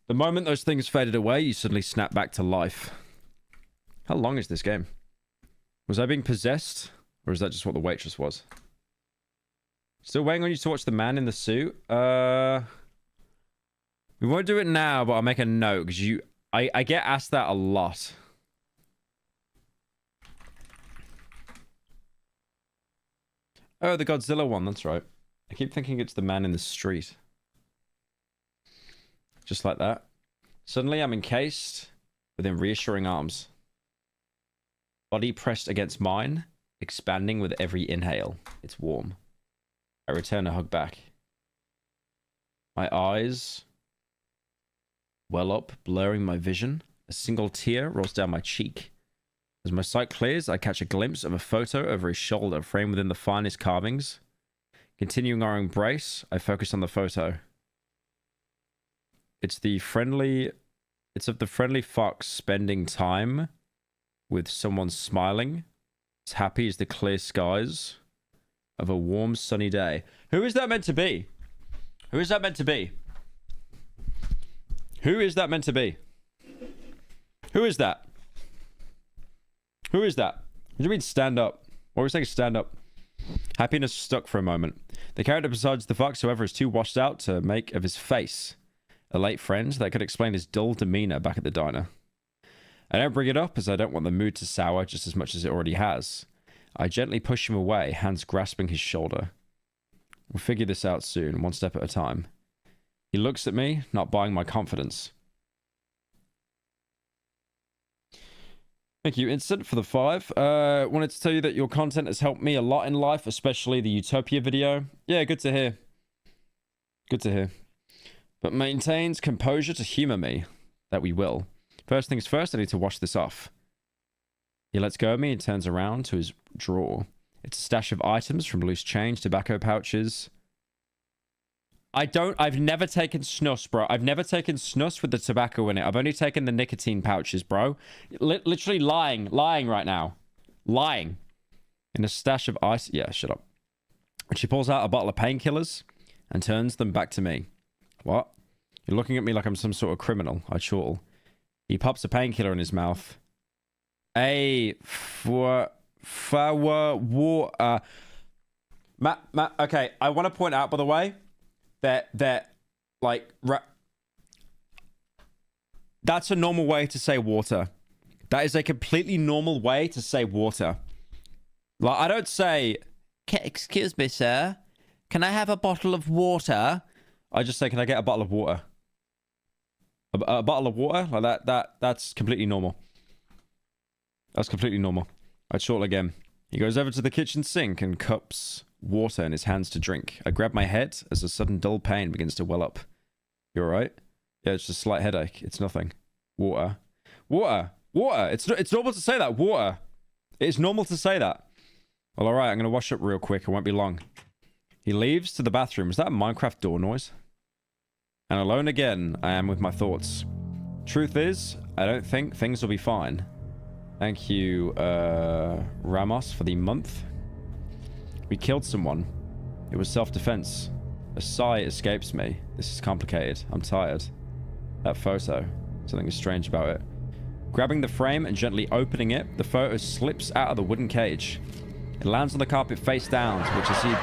The moment those things faded away, you suddenly snap back to life. How long is this game? Was I being possessed? Or is that just what the waitress was? Still waiting on you to watch The Man in the Suit? We won't do it now, but I'll make a note because I get asked that a lot. Oh, the Godzilla one, that's right. I keep thinking it's The Man in the Street. Just like that. Suddenly I'm encased within reassuring arms. Body pressed against mine, expanding with every inhale. It's warm. I return a hug back. My eyes well up, blurring my vision. A single tear rolls down my cheek. As my sight clears, I catch a glimpse of a photo over his shoulder, framed within the finest carvings. Continuing our embrace, I focus on the photo. It's of the friendly fox spending time with someone smiling, as happy as the clear skies of a warm, sunny day. Who is that meant to be? Who is that meant to be? Who is that meant to be? Who is that? Who is that? What do you mean stand up? What were we saying stand up? Happiness stuck for a moment. The character besides the fox, however, is too washed out to make of his face a late friend that could explain his dull demeanor back at the diner. I don't bring it up as I don't want the mood to sour just as much as it already has. I gently push him away, hands grasping his shoulder. We'll figure this out soon, one step at a time. He looks at me, not buying my confidence. Thank you, Instant, for the 5. Wanted to tell you that your content has helped me a lot in life, especially the Utopia video. Yeah, good to hear. Good to hear. But maintains composure to humor me. That we will. First things first, I need to wash this off. He lets go of me and turns around to his drawer. It's a stash of items from loose change, tobacco pouches. I've never taken snus, bro. I've never taken snus with the tobacco in it. I've only taken the nicotine pouches, bro. Literally lying right now. Lying. In a stash of ice. Yeah, shut up. And she pulls out a bottle of painkillers and turns them back to me. What? You're looking at me like I'm some sort of criminal. I chortle. He pops a painkiller in his mouth. Okay, I want to point out, by the way, that like that's a normal way to say water. That is a completely normal way to say water. Like, I don't say, excuse me, sir, can I have a bottle of water? I just say, can I get a bottle of water? A bottle of water? Like that's completely normal. That's completely normal. I chortle again. He goes over to the kitchen sink and cups water in his hands to drink. I grab my head as a sudden dull pain begins to well up. You alright? Yeah, it's just a slight headache. It's nothing. Water. Water. Water. It's normal to say that. Water. It's normal to say that. Well, alright, I'm going to wash up real quick. It won't be long. He leaves to the bathroom. Is that a Minecraft door noise? And alone again, I am with my thoughts. Truth is, I don't think things will be fine. Thank you, Ramos, for the month. We killed someone. It was self-defense. A sigh escapes me. This is complicated. I'm tired. That photo. Something is strange about it. Grabbing the frame and gently opening it, the photo slips out of the wooden cage. It lands on the carpet face down, which I see...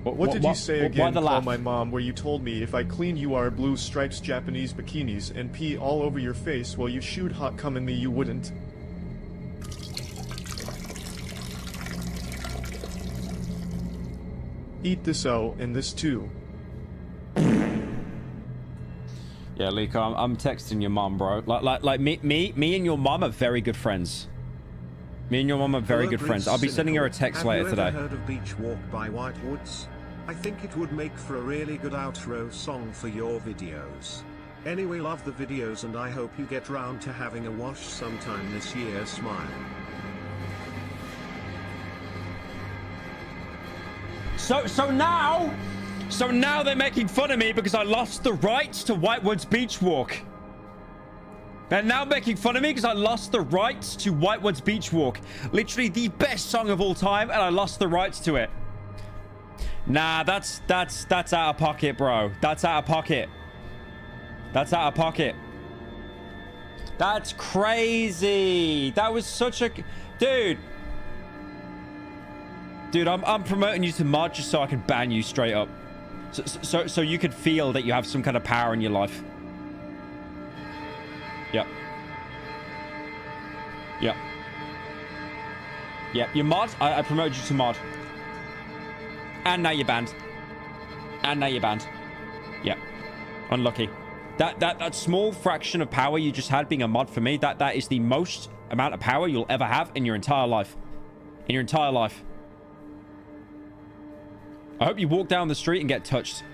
What did you say again, Call My Mom, where you told me if I clean you our blue stripes Japanese bikinis and pee all over your face while you shoot hot cum in me, you wouldn't? Eat this O and this too. Yeah, Liko, I'm texting your mom, bro. Like me and your mom are very good friends. Me and your mom are very good friends. I'll be sending her a text later today. Have you ever heard of Beach Walk by Whitewoods? I think it would make for a really good outro song for your videos. Anyway, love the videos and I hope you get round to having a wash sometime this year. Smile. So now they're making fun of me because I lost the rights to Whitewoods Beach Walk. They're now making fun of me because I lost the rights to Whitewoods Beach Walk. Literally the best song of all time, and I lost the rights to it. Nah, that's out of pocket, bro. That's out of pocket. That's out of pocket. That's crazy. That was such a... Dude, I'm promoting you to mod just so I can ban you straight up. So you could feel that you have some kind of power in your life. Yep. Yep. Yep. You're mod. I promoted you to mod. And now you're banned. And now you're banned. Yep. Unlucky. That small fraction of power you just had being a mod for me, that is the most amount of power you'll ever have in your entire life. In your entire life. I hope you walk down the street and get touched.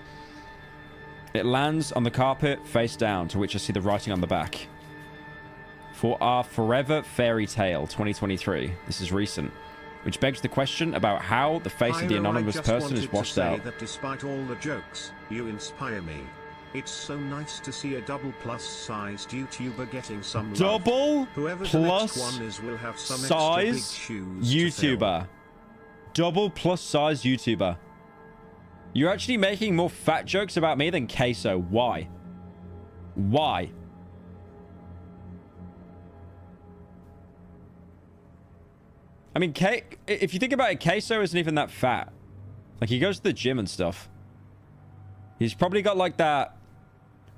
It lands on the carpet face down, to which I see the writing on the back. for our forever fairy tale 2023. This is recent. Which begs the question about how the face of the anonymous person is washed out. That despite all the jokes, you inspire me. It's so nice to see a double plus-sized YouTuber getting some love. Double Whoever's plus the next one is will have some size extra big shoes to YouTuber. Double plus size YouTuber. You're actually making more fat jokes about me than Queso. Why? Why? I mean, if you think about it, Queso isn't even that fat. Like, he goes to the gym and stuff. He's probably got, like, that...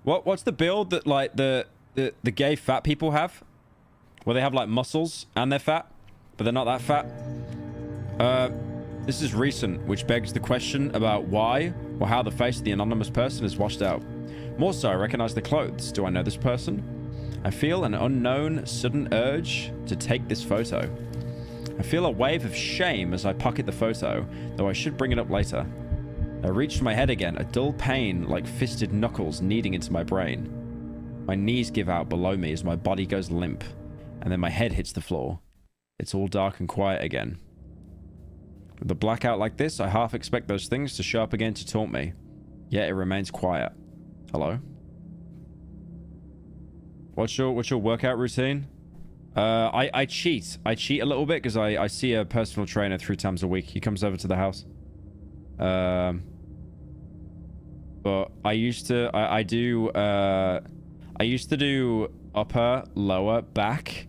What's the build that, like, the gay fat people have? Where they have, like, muscles and they're fat, but they're not that fat? This is recent, which begs the question about why or how the face of the anonymous person is washed out. More so, I recognize the clothes. Do I know this person? I feel an unknown, sudden urge to take this photo. I feel a wave of shame as I pocket the photo, though I should bring it up later. I reach for my head again, a dull pain like fisted knuckles kneading into my brain. My knees give out below me as my body goes limp, and then my head hits the floor. It's all dark and quiet again. With a blackout like this, I half expect those things to show up again to taunt me. Yet it remains quiet. Hello? What's your workout routine? I cheat. I cheat a little bit because I see a personal trainer 3 times a week. He comes over to the house. But I used to I used to do upper, lower, back.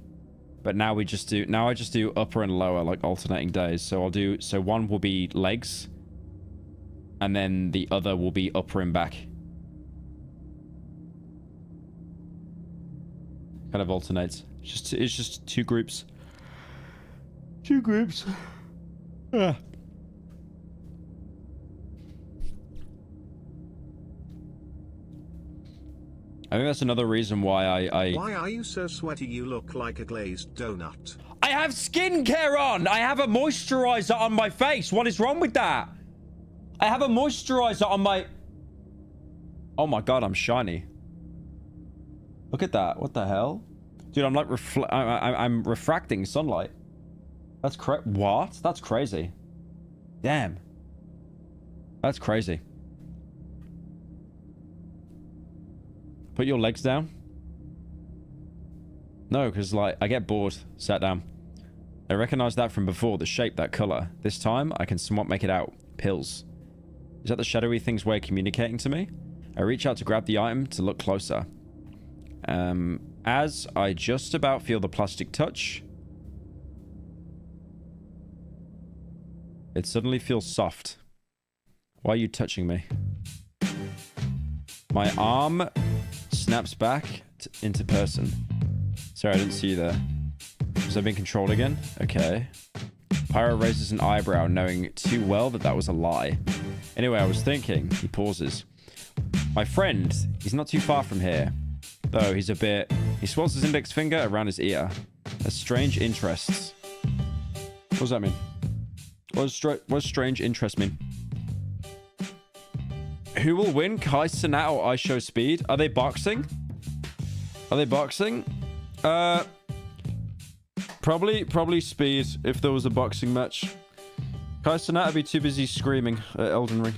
But now I just do upper and lower, like alternating days. So one will be legs, and then the other will be upper and back. Kind of alternates. It's just 2 groups. 2 groups. Ah. I think that's another reason why I... Why are you so sweaty? You look like a glazed donut. I have skincare on! I have a moisturizer on my face! What is wrong with that? I have a moisturizer on my... Oh my god, I'm shiny. Look at that. What the hell? Dude, I'm like I'm refracting sunlight. That's what? That's crazy. Damn. That's crazy. Put your legs down. No, because like I get bored. Sat down. I recognize that from before. The shape, that color. This time I can somewhat make it out. Pills. Is that the shadowy thing's way of communicating to me? I reach out to grab the item to look closer. As I just about feel the plastic touch, it suddenly feels soft. Why are you touching me? My arm snaps back into person. Sorry, I didn't see you there. Was I being controlled again? Okay. Pyro raises an eyebrow, knowing too well that was a lie. Anyway, I was thinking. He pauses. My friend, he's not too far from here. Though he's a bit... He swirls his index finger around his ear. Has strange interests. What does that mean? What does strange interest mean? Who will win? Kai Cenat or I Show Speed? Are they boxing? Are they boxing? Probably Speed if there was a boxing match. Kai Cenat would be too busy screaming at Elden Ring.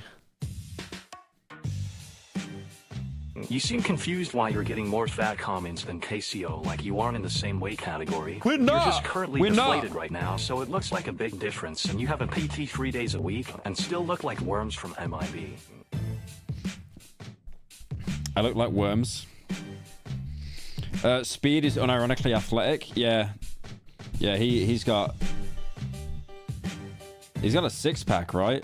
You seem confused why you're getting more fat comments than KCO, like you aren't in the same weight category. We're not! You're just currently deflated right now, so it looks like a big difference, and you have a PT 3 days a week, and still look like worms from MIB. I look like worms. Speed is unironically athletic. Yeah. Yeah, he's got a six-pack, right?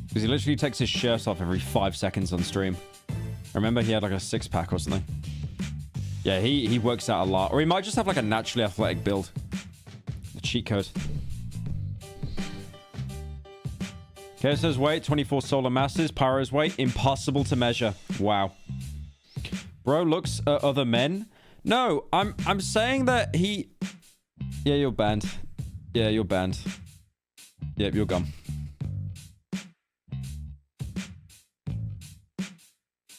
Because he literally takes his shirt off every 5 seconds on stream. I remember he had like a six-pack or something. Yeah, he works out a lot. Or he might just have like a naturally athletic build. The cheat code. Keso's weight, 24 solar masses. Pyro's weight, impossible to measure. Wow. Bro looks at other men. No, I'm saying that he... Yeah, you're banned. Yeah, you're banned. Yep, you're gone.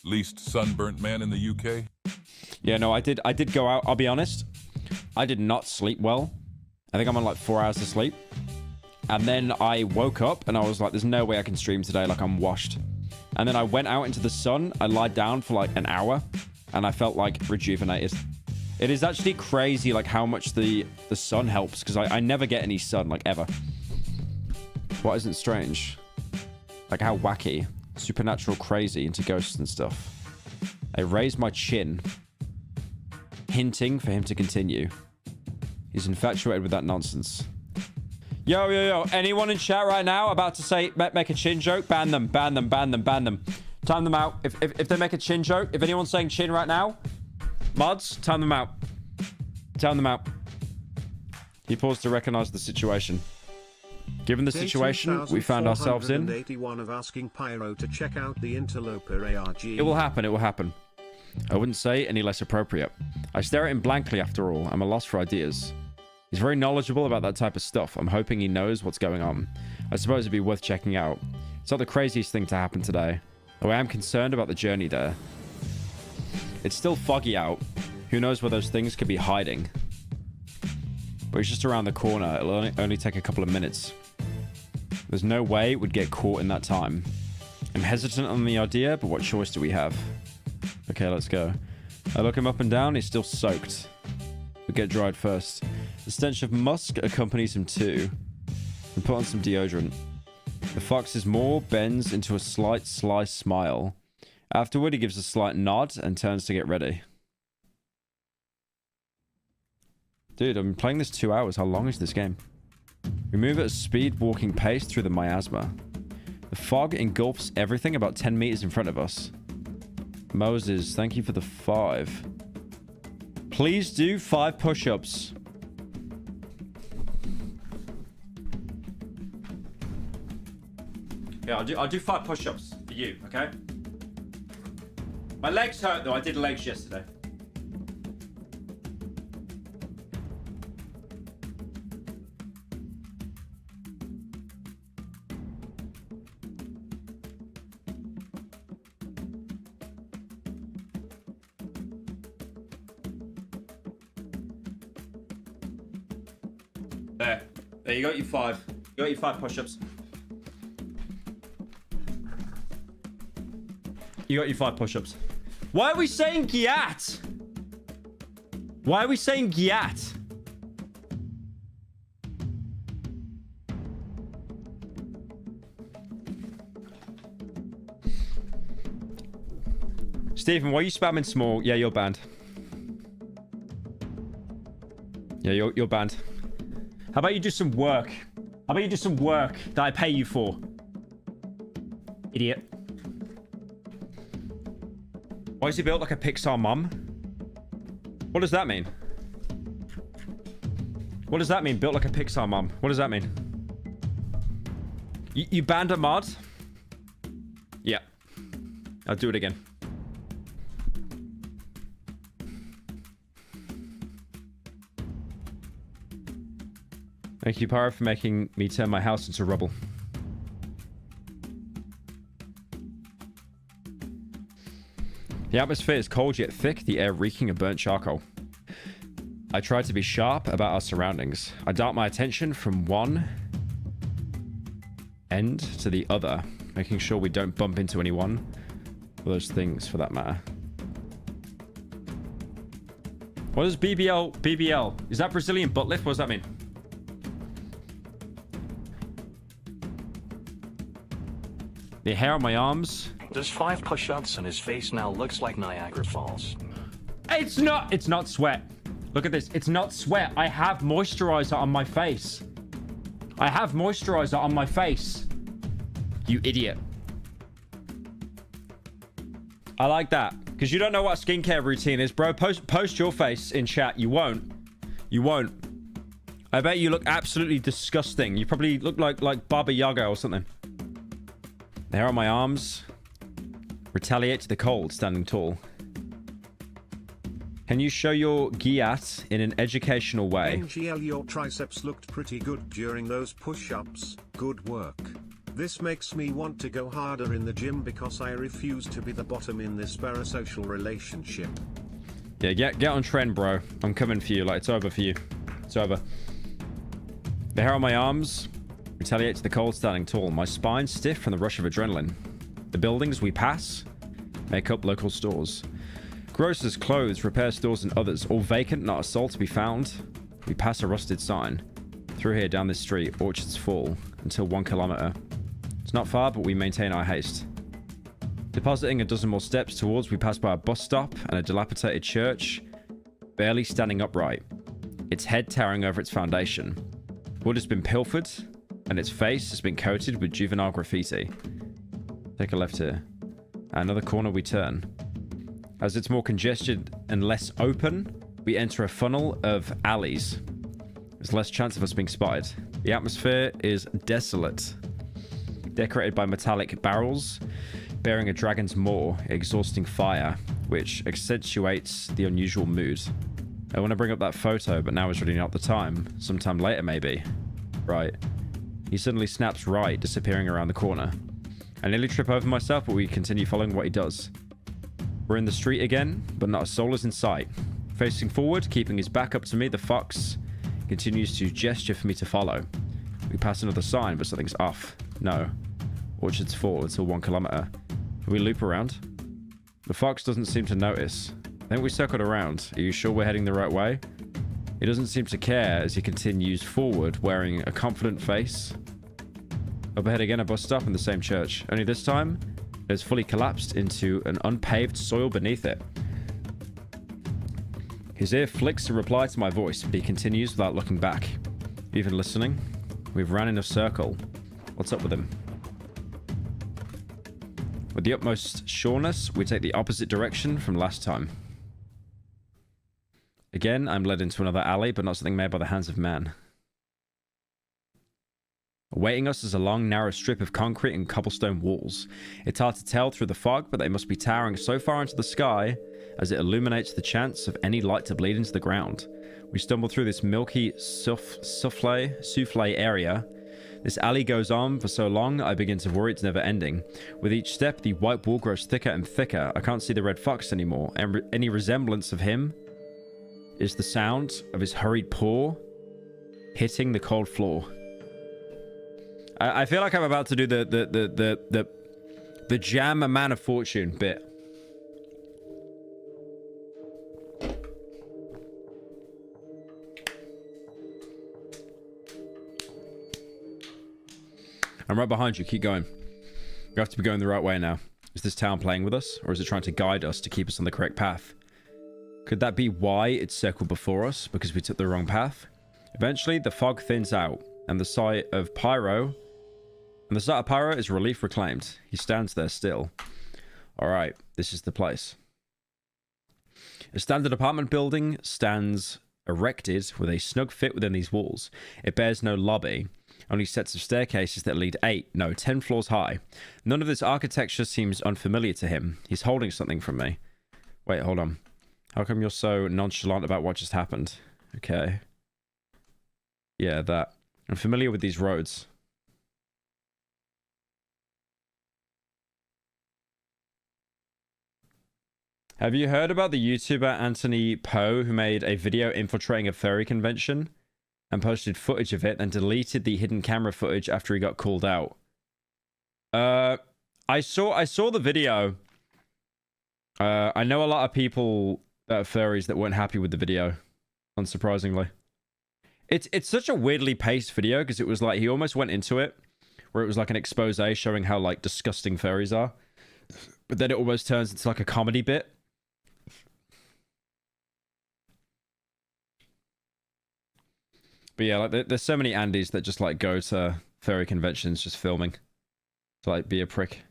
Least sunburnt man in the UK? Yeah, no, I did go out. I'll be honest. I did not sleep well. I think I'm on like 4 hours of sleep. And then I woke up and I was like, there's no way I can stream today. Like, I'm washed. And then I went out into the sun. I lied down for like an hour and I felt like rejuvenated. It is actually crazy like how much the sun helps, because I never get any sun, like, ever. What isn't strange? Like how wacky, supernatural, crazy into ghosts and stuff. I raised my chin, hinting for him to continue. He's infatuated with that nonsense. Yo, yo, yo. Anyone in chat right now about to say, make a chin joke? Ban them, ban them, ban them, ban them. Time them out. If they make a chin joke, if anyone's saying chin right now, mods, time them out. Time them out. He paused to recognize the situation. Given the situation we found ourselves in, 81 of asking Pyro to check out the Interloper ARG. It will happen, it will happen. I wouldn't say any less appropriate. I stare at him blankly after all. I'm a loss for ideas. He's very knowledgeable about that type of stuff. I'm hoping he knows what's going on. I suppose it'd be worth checking out. It's not the craziest thing to happen today, though I am concerned about the journey there. It's still foggy out. Who knows where those things could be hiding? But it's just around the corner. It'll only take a couple of minutes. There's no way we'd get caught in that time. I'm hesitant on the idea, but what choice do we have? Okay, let's go. I look him up and down. He's still soaked. We get dried first. The stench of musk accompanies him too. And put on some deodorant. The fox's maw bends into a slight sly smile. Afterward, he gives a slight nod and turns to get ready. Dude, I've been playing this 2 hours. How long is this game? We move at a speed walking pace through the miasma. The fog engulfs everything about 10 meters in front of us. Moses, thank you for the 5. Please do 5 push-ups. Yeah, I'll do 5 push-ups for you, okay? My legs hurt though. I did legs yesterday. There you got your 5. You got your 5 push-ups. You got your 5 push-ups. Why are we saying Gyat? Why are we saying Gyat? Stephen, why are you spamming small? Yeah, you're banned. Yeah, you're banned. How about you do some work? How about you do some work that I pay you for? Idiot. Why is he built like a Pixar mum? What does that mean? What does that mean? Built like a Pixar mum. What does that mean? You banned a mod? Yeah. I'll do it again. Thank you, Pyro, for making me turn my house into rubble. The atmosphere is cold yet thick, the air reeking of burnt charcoal. I try to be sharp about our surroundings. I dart my attention from one end to the other, making sure we don't bump into anyone, or those things for that matter. What is BBL? Is that Brazilian butt lift? What does that mean? The hair on my arms. Does 5 push-ups and his face now looks like Niagara Falls. It's not sweat. Look at this. It's not sweat. I have moisturizer on my face. I have moisturizer on my face. You idiot. I like that. Because you don't know what a skincare routine is, bro. Post your face in chat. You won't. You won't. I bet you look absolutely disgusting. You probably look like Baba Yaga or something. The hair on my arms. Retaliate to the cold, standing tall. Can you show your Gyat in an educational way? NGL, your triceps looked pretty good during those push-ups. Good work. This makes me want to go harder in the gym because I refuse to be the bottom in this parasocial relationship. Yeah, get on trend, bro. I'm coming for you. Like, it's over for you. It's over. The hair on my arms retaliates the cold standing tall. My spine stiff from the rush of adrenaline. The buildings we pass make up local stores. Grocers, clothes, repair stores, and others. All vacant, not a soul to be found. We pass a rusted sign. Through here, down this street, orchards fall, until 1 kilometer. It's not far, but we maintain our haste. Depositing a dozen more steps towards, we pass by a bus stop and a dilapidated church, barely standing upright. Its head towering over its foundation. Wood has been pilfered, and its face has been coated with juvenile graffiti. Take a left here. At another corner we turn. As it's more congested and less open, we enter a funnel of alleys. There's less chance of us being spotted. The atmosphere is desolate. Decorated by metallic barrels, bearing a dragon's maw, exhausting fire, which accentuates the unusual mood. I want to bring up that photo, but now is really not the time. Sometime later, maybe. Right. He suddenly snaps right, disappearing around the corner. I nearly trip over myself, but we continue following what he does. We're in the street again, but not a soul is in sight. Facing forward, keeping his back up to me, the fox continues to gesture for me to follow. We pass another sign, but something's off. No. Orchards fall until 1 kilometer. We loop around. The fox doesn't seem to notice. I think we circled around. Are you sure we're heading the right way? He doesn't seem to care as he continues forward, wearing a confident face. Up ahead again, a bus stop in the same church. Only this time, it has fully collapsed into an unpaved soil beneath it. His ear flicks to reply to my voice, but he continues without looking back. Even listening? We've ran in a circle. What's up with him? With the utmost sureness, we take the opposite direction from last time. Again, I'm led into another alley, but not something made by the hands of man. Awaiting us is a long, narrow strip of concrete and cobblestone walls. It's hard to tell through the fog, but they must be towering so far into the sky as it illuminates the chance of any light to bleed into the ground. We stumble through this milky souffle area. This alley goes on for so long, I begin to worry it's never ending. With each step, the white wall grows thicker and thicker. I can't see the red fox anymore, and any resemblance of him is the sound of his hurried paw hitting the cold floor. I feel like I'm about to do the jam a man of fortune bit. I'm right behind you. Keep going. We have to be going the right way now. Is this town playing with us, or is it trying to guide us to keep us on the correct path? Could that be why it circled before us, because we took the wrong path? Eventually, the fog thins out, and the sight of Pyro is relief reclaimed. He stands there still. Alright, this is the place. A standard apartment building stands erected with a snug fit within these walls. It bears no lobby, only sets of staircases that lead 10 floors high. None of this architecture seems unfamiliar to him. He's holding something from me. Wait, hold on. How come you're so nonchalant about what just happened? Okay. Yeah, that. I'm familiar with these roads. Have you heard about the YouTuber Anthony Poe who made a video infiltrating a furry convention and posted footage of it and deleted the hidden camera footage after he got called out? I saw the video. I know a lot of people that are furries that weren't happy with the video, unsurprisingly. It's such a weirdly paced video because it was like he almost went into it where it was like an expose showing how like disgusting furries are, but then it almost turns into like a comedy bit. But yeah, like there's so many Andys that just like go to furry conventions just filming to like be a prick.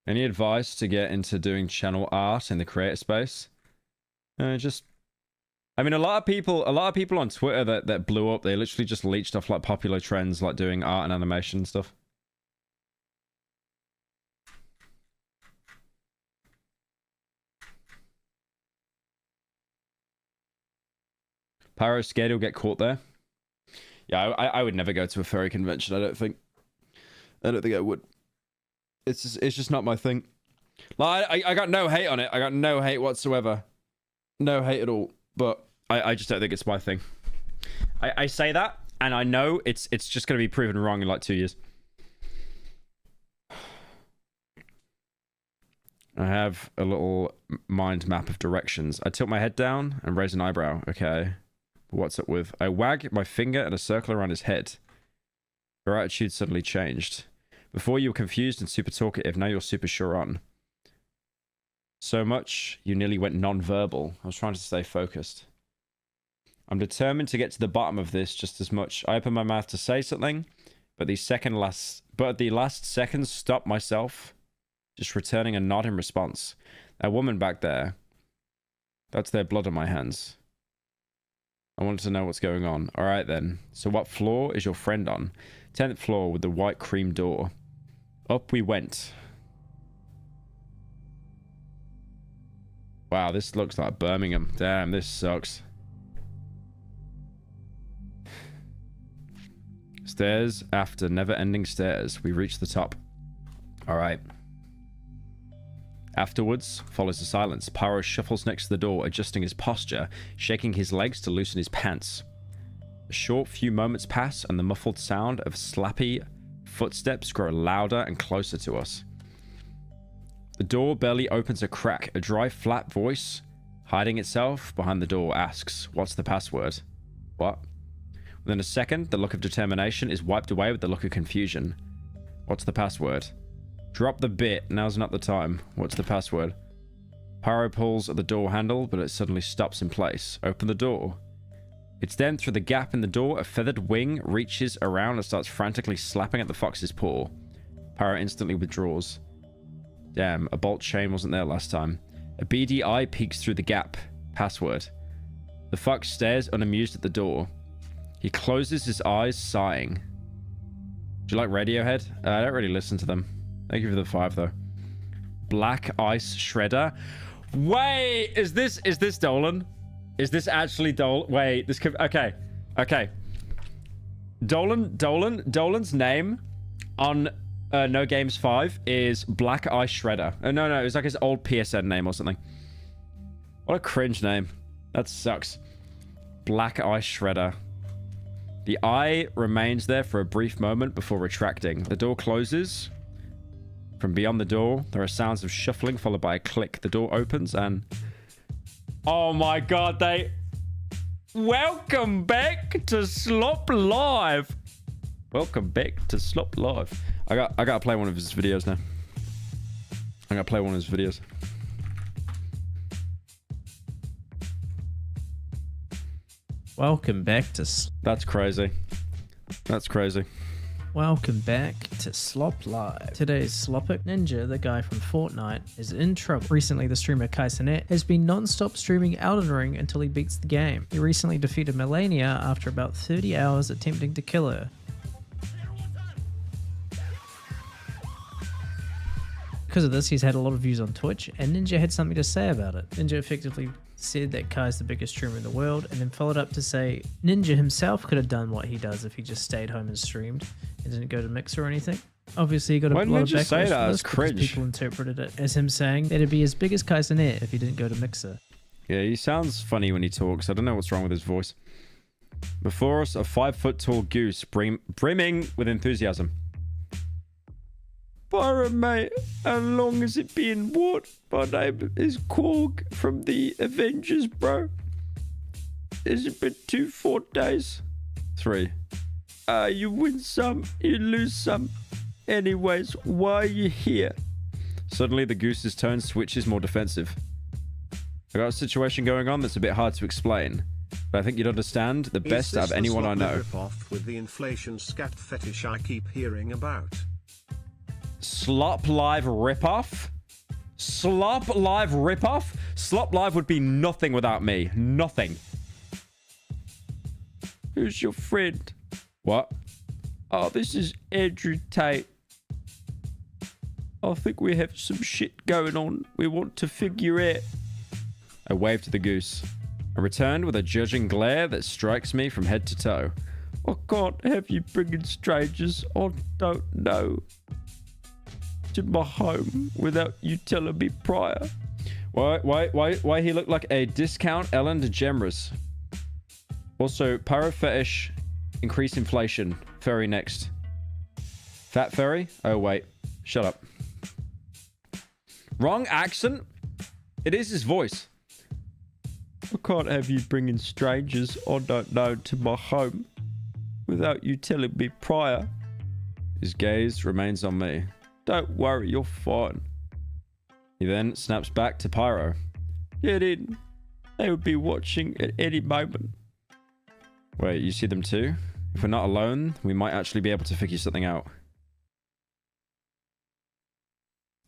Any advice to get into doing channel art in the creator space? I mean, a lot of people on Twitter that blew up, they literally just leached off like popular trends, like doing art and animation and stuff. Pyro's scared he'll get caught there. Yeah, I would never go to a furry convention. I don't think I would. It's just not my thing. Like, I got no hate on it. I got no hate whatsoever. No hate at all. But I just don't think it's my thing. I say that, and I know it's just going to be proven wrong in like 2 years. I have a little mind map of directions. I tilt my head down and raise an eyebrow. Okay. What's up with? I wag my finger in a circle around his head. Your attitude suddenly changed. Before you were confused and super talkative, now you're super sure on. So much, you nearly went non-verbal. I was trying to stay focused. I'm determined to get to the bottom of this just as much. I open my mouth to say something, but the last seconds stop myself. Just returning a nod in response. That woman back there. That's their blood on my hands. I wanted to know what's going on. Alright then. So what floor is your friend on? 10th floor with the white cream door. Up we went. Wow, this looks like Birmingham. Damn, this sucks. Stairs after never-ending stairs. We reach the top. Alright. Afterwards follows the silence. Pyro shuffles next to the door, adjusting his posture, shaking his legs to loosen his pants. A short few moments pass, and the muffled sound of slappy footsteps grow louder and closer to us. The door barely opens a crack. A dry, flat voice, hiding itself behind the door, asks, "What's the password?" What? Within a second, the look of determination is wiped away with the look of confusion. What's the password? Drop the bit. Now's not the time. What's the password? Pyro pulls at the door handle, but it suddenly stops in place. Open the door. It's then through the gap in the door, a feathered wing reaches around and starts frantically slapping at the fox's paw. Pyro instantly withdraws. Damn, a bolt chain wasn't there last time. A beady eye peeks through the gap. Password. The fox stares unamused at the door. He closes his eyes, sighing. Do you like Radiohead? I don't really listen to them. Thank you for the 5, though. Black Ice Shredder. Wait, is this Dolan? Is this actually Dolan? Wait, this could... Okay. Dolan's name on No Games 5 is Black Ice Shredder. No, it was like his old PSN name or something. What a cringe name. That sucks. Black Ice Shredder. The eye remains there for a brief moment before retracting. The door closes. From beyond the door, there are sounds of shuffling followed by a click. The door opens and... Oh my god, they... Welcome back to Slop Live! Welcome back to Slop Live. I gotta play one of his videos now. I gotta play one of his videos. Welcome back to... That's crazy. That's crazy. Welcome back to Slop Live. Today's Slopic Ninja, the guy from Fortnite, is in trouble. Recently, the streamer Kaisenet has been non-stop streaming Elden Ring until he beats the game. He recently defeated Melania after about 30 hours attempting to kill her. Because of this, he's had a lot of views on Twitch, and Ninja had something to say about it. Ninja effectively said that Kai's the biggest streamer in the world, and then followed up to say Ninja himself could have done what he does if he just stayed home and streamed and didn't go to Mixer or anything. Obviously, he got a lot of backlash for this because people interpreted it as him saying that it'd be as big as Kaisenet if he didn't go to Mixer. Yeah, he sounds funny when he talks. I don't know what's wrong with his voice. Before us, a 5-foot-tall goose brimming with enthusiasm. Pyro, mate, how long has it been? What? My name is Korg from the Avengers, bro. Has it been 4 days? 3. You win some, you lose some. Anyways, why are you here? Suddenly, the goose's tone switches more defensive. I got a situation going on that's a bit hard to explain, but I think you'd understand the best out of anyone I know. Rip-off with the inflation scat fetish I keep hearing about. Slop Live ripoff? Slop Live ripoff? Slop Live would be nothing without me. Nothing. Who's your friend? What? Oh, this is Andrew Tate. I think we have some shit going on. We want to figure it. I waved to the goose. I returned with a judging glare that strikes me from head to toe. I can't have you bringing strangers. I don't know. to my home without you telling me prior. Why he look like a discount Ellen DeGeneres? Also, pyro fetish, increase inflation. Furry next. Fat furry? Oh, wait. Shut up. Wrong accent? It is his voice. I can't have you bringing strangers I don't know to my home without you telling me prior. His gaze remains on me. Don't worry, you're fine. He then snaps back to Pyro. Get in. They would be watching at any moment. Wait, you see them too? If we're not alone, we might actually be able to figure something out.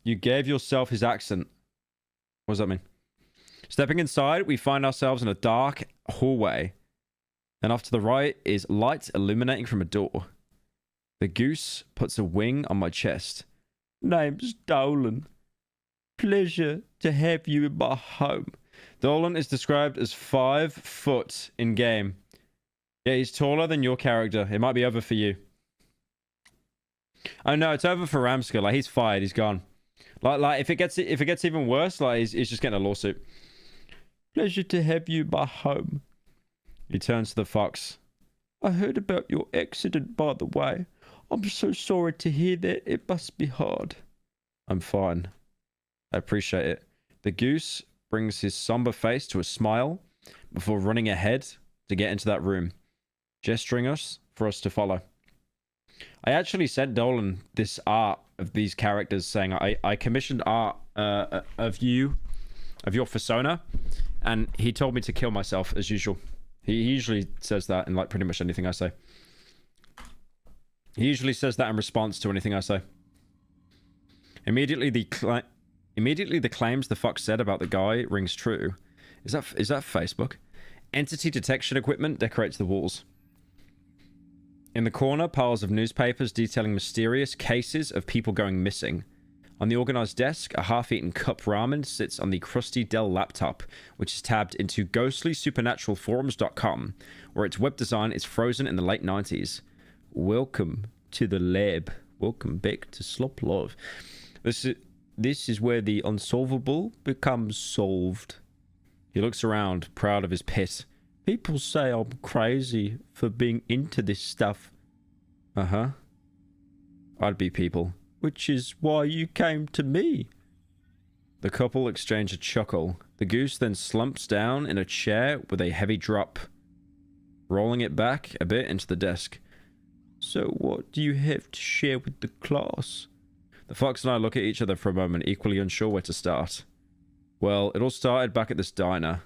You gave yourself his accent. What does that mean? Stepping inside, we find ourselves in a dark hallway. And off to the right is light illuminating from a door. The goose puts a wing on my chest. Name's Dolan. Pleasure to have you in my home. Dolan is described as 5 foot in game. Yeah, he's taller than your character. It might be over for you. Oh no, it's over for Ramska. Like, he's fired. He's gone. Like if it gets even worse, like he's just getting a lawsuit. Pleasure to have you in my home. He turns to the fox. I heard about your accident, by the way. I'm so sorry to hear that. It must be hard. I'm fine. I appreciate it. The goose brings his somber face to a smile before running ahead to get into that room, gesturing us for us to follow. I actually sent Dolan this art of these characters, saying I commissioned art of your persona, and he told me to kill myself as usual. He usually says that in like pretty much anything I say. He usually says that in response to anything I say. Immediately the claims the fox said about the guy rings true. Is that Facebook? Entity detection equipment decorates the walls. In the corner, piles of newspapers detailing mysterious cases of people going missing. On the organized desk, a half-eaten cup ramen sits on the crusty Dell laptop, which is tabbed into ghostlysupernaturalforums.com, where its web design is frozen in the late 90s. Welcome to the lab. Welcome back to Slop Love. This is where the unsolvable becomes solved. He looks around, proud of his pit. People say I'm crazy for being into this stuff. Uh-huh. I'd be people. Which is why you came to me. The couple exchange a chuckle. The goose then slumps down in a chair with a heavy drop, rolling it back a bit into the desk. So what do you have to share with the class? The fox and I look at each other for a moment, equally unsure where to start. Well, it all started back at this diner.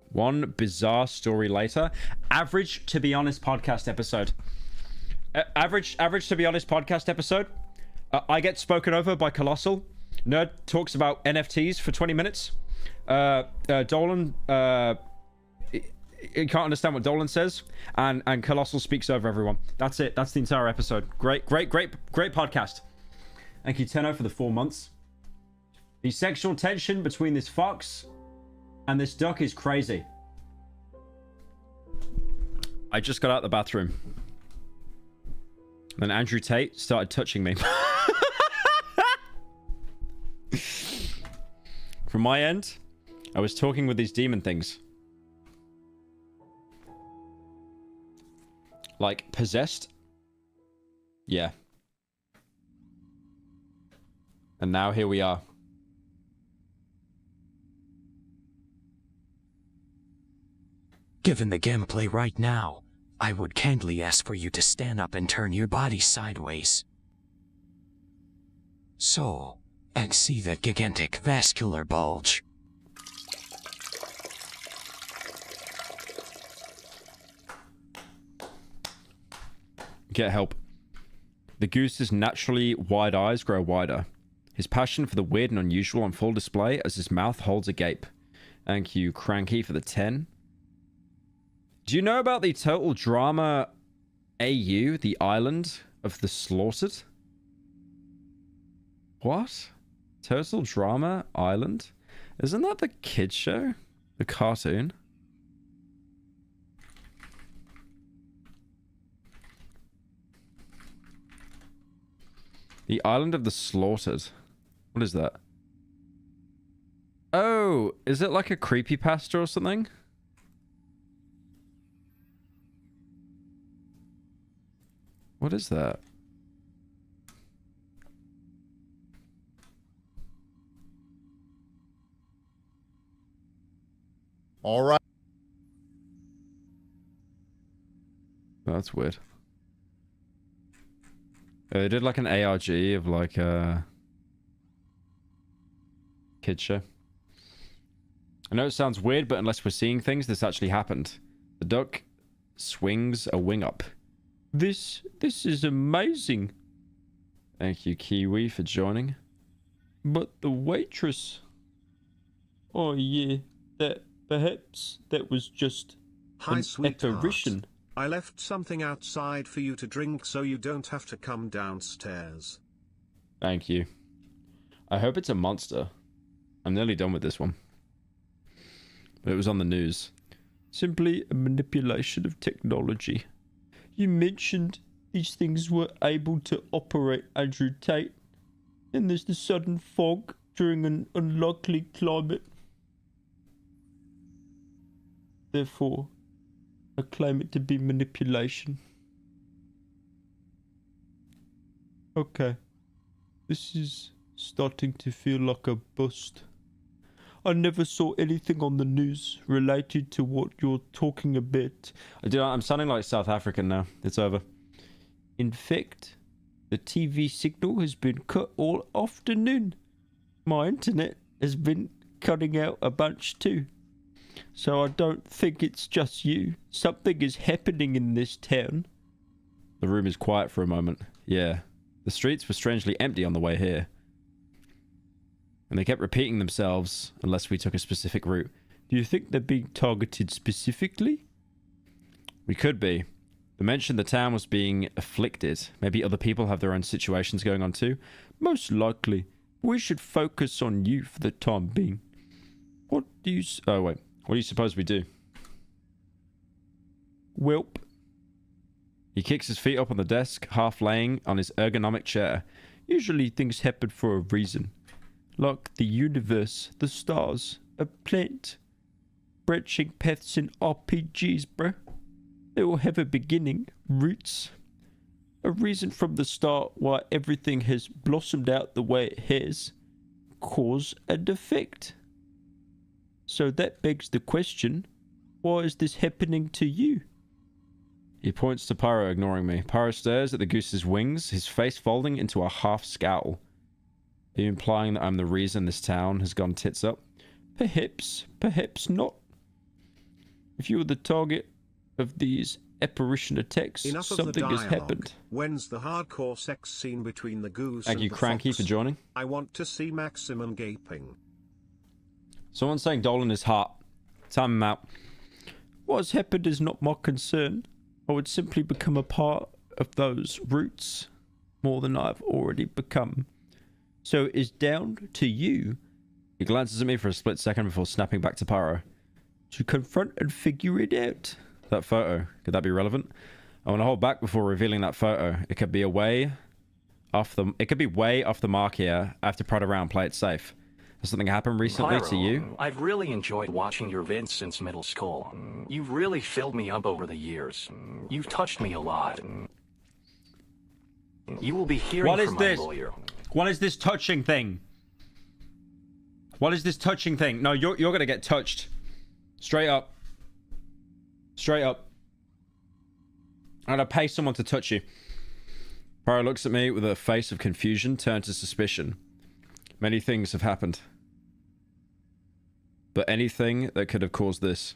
One bizarre story later. Average, to be honest, podcast episode. Average, to be honest, podcast episode. I get spoken over by Colossal. Nerd talks about NFTs for 20 minutes. Dolan, you can't understand what Dolan says. And Colossal speaks over everyone. That's it. That's the entire episode. Great podcast. Thank you, Tenno, for the 4 months. The sexual tension between this fox and this duck is crazy. I just got out the bathroom. Then Andrew Tate started touching me. From my end, I was talking with these demon things. Like, possessed? Yeah. And now here we are. Given the gameplay right now, I would kindly ask for you to stand up and turn your body sideways. So, and see that gigantic vascular bulge. Get help. The goose's naturally wide eyes grow wider. His passion for the weird and unusual on full display as his mouth holds agape. Thank you, Cranky, for the 10. Do you know about the Total Drama AU, the island of the slaughtered? What? Total Drama Island? Isn't that the kids show? The cartoon? The Island of the Slaughtered. What is that? Oh, is it like a creepypasta or something? What is that? All right. That's weird. They did like an ARG of like a kid show. I know it sounds weird, but unless we're seeing things, this actually happened. The duck swings a wing up. This is amazing. Thank you, Kiwi, for joining. But the waitress... Oh yeah, perhaps that was just Hi, an sweetheart. apparition. I left something outside for you to drink so you don't have to come downstairs. Thank you. I hope it's a monster. I'm nearly done with this one. But it was on the news. Simply a manipulation of technology. You mentioned these things were able to operate, Andrew Tate. And there's the sudden fog during an unlikely climate. Therefore, I claim it to be manipulation. Okay. This is starting to feel like a bust. I never saw anything on the news related to what you're talking about. I'm sounding like South African now. It's over. In fact, the TV signal has been cut all afternoon. My internet has been cutting out a bunch too. So I don't think it's just you. Something is happening in this town. The room is quiet for a moment. Yeah. The streets were strangely empty on the way here. And they kept repeating themselves unless we took a specific route. Do you think they're being targeted specifically? We could be. They mentioned the town was being afflicted. Maybe other people have their own situations going on too. Most likely. We should focus on you for the time being. What do you... Oh, wait. What do you suppose we do? Welp. He kicks his feet up on the desk, half laying on his ergonomic chair. Usually things happen for a reason. Like the universe, the stars, a plant. Branching paths in RPGs, bruh. They all have a beginning, roots. A reason from the start why everything has blossomed out the way it has. Cause and effect. So that begs the question, why is this happening to you? He points to Pyro, ignoring me. Pyro stares at the goose's wings, his face folding into a half scowl. Are you implying that I'm the reason this town has gone tits up? Perhaps, perhaps not. If you were the target of these apparition attacks, Enough something of the has dialogue. happened. When's the hardcore sex scene between the goose Thank and you, the Cranky, fox? for joining. I want to see maximum gaping. Someone's saying Dolan is hot. Time him out. What has happened is not my concern. I would simply become a part of those roots more than I've already become. So it is down to you. He glances at me for a split second before snapping back to Pyro. To confront and figure it out. That photo, could that be relevant? I want to hold back before revealing that photo. It could be way off the mark here. I have to prod around, play it safe. Has something happened recently Pyro, to you? I've really enjoyed watching your vids since middle school. You've really filled me up over the years. You've touched me a lot. You will be hearing from my lawyer. What is this touching thing? What is this touching thing? No, you're gonna get touched. Straight up. Straight up. I'm gonna pay someone to touch you. Pyro looks at me with a face of confusion turned to suspicion. Many things have happened. But anything that could have caused this.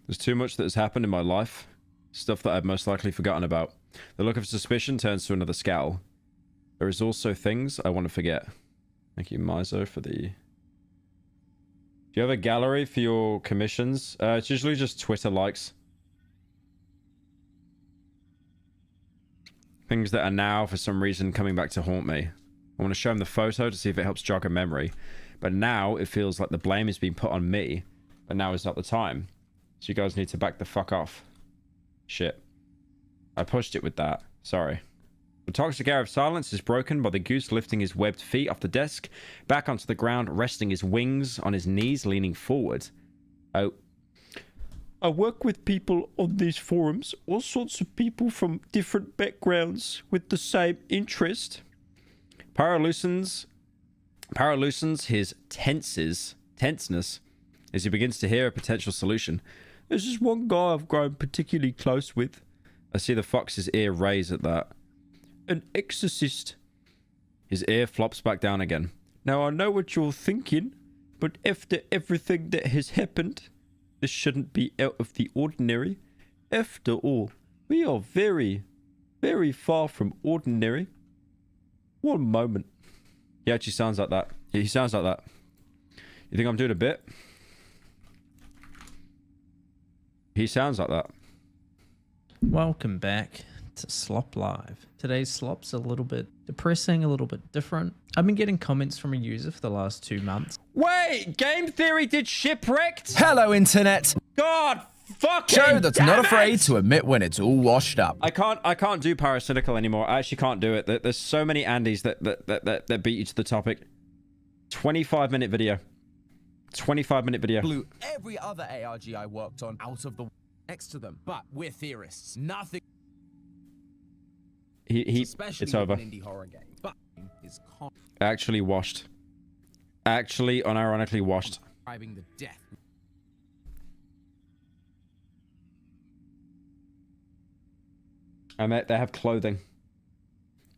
There's too much that has happened in my life. Stuff that I've most likely forgotten about. The look of suspicion turns to another scowl. There is also things I want to forget. Thank you, Mizo, for the... Do you have a gallery for your commissions? It's usually just Twitter likes. Things that are now, for some reason, coming back to haunt me. I want to show him the photo to see if it helps jog a memory. But now it feels like the blame is being put on me. But now is not the time. So you guys need to back the fuck off. Shit. I pushed it with that. Sorry. The toxic air of silence is broken by the goose lifting his webbed feet off the desk, back onto the ground, resting his wings on his knees, leaning forward. Oh. I work with people on these forums, all sorts of people from different backgrounds with the same interest. Pyro loosens his tenseness as he begins to hear a potential solution. There's just one guy I've grown particularly close with. I see the fox's ear raise at that. An exorcist. His ear flops back down again. Now I know what you're thinking, but after everything that has happened, this shouldn't be out of the ordinary. After all, we are very, very far from ordinary. One moment. He actually sounds like that. He sounds like that. You think I'm doing a bit? He sounds like that. Welcome back to Slop Live. Today's Slop's a little bit depressing, a little bit different. I've been getting comments from a user for the last 2 months. Wait! Game Theory did Shipwrecked? Hello, Internet! God fucking Show that's damn not it! afraid to admit when it's all washed up. I can't do Pyrocynical anymore. I actually can't do it. There's so many Andys that beat you to the topic. 25-minute video. 25-minute video. Blew every other ARG I worked on out of the next to them, but we're theorists. Nothing. It's over. Indie horror game, but is Actually washed. Actually, unironically washed. describing the death. And they have clothing.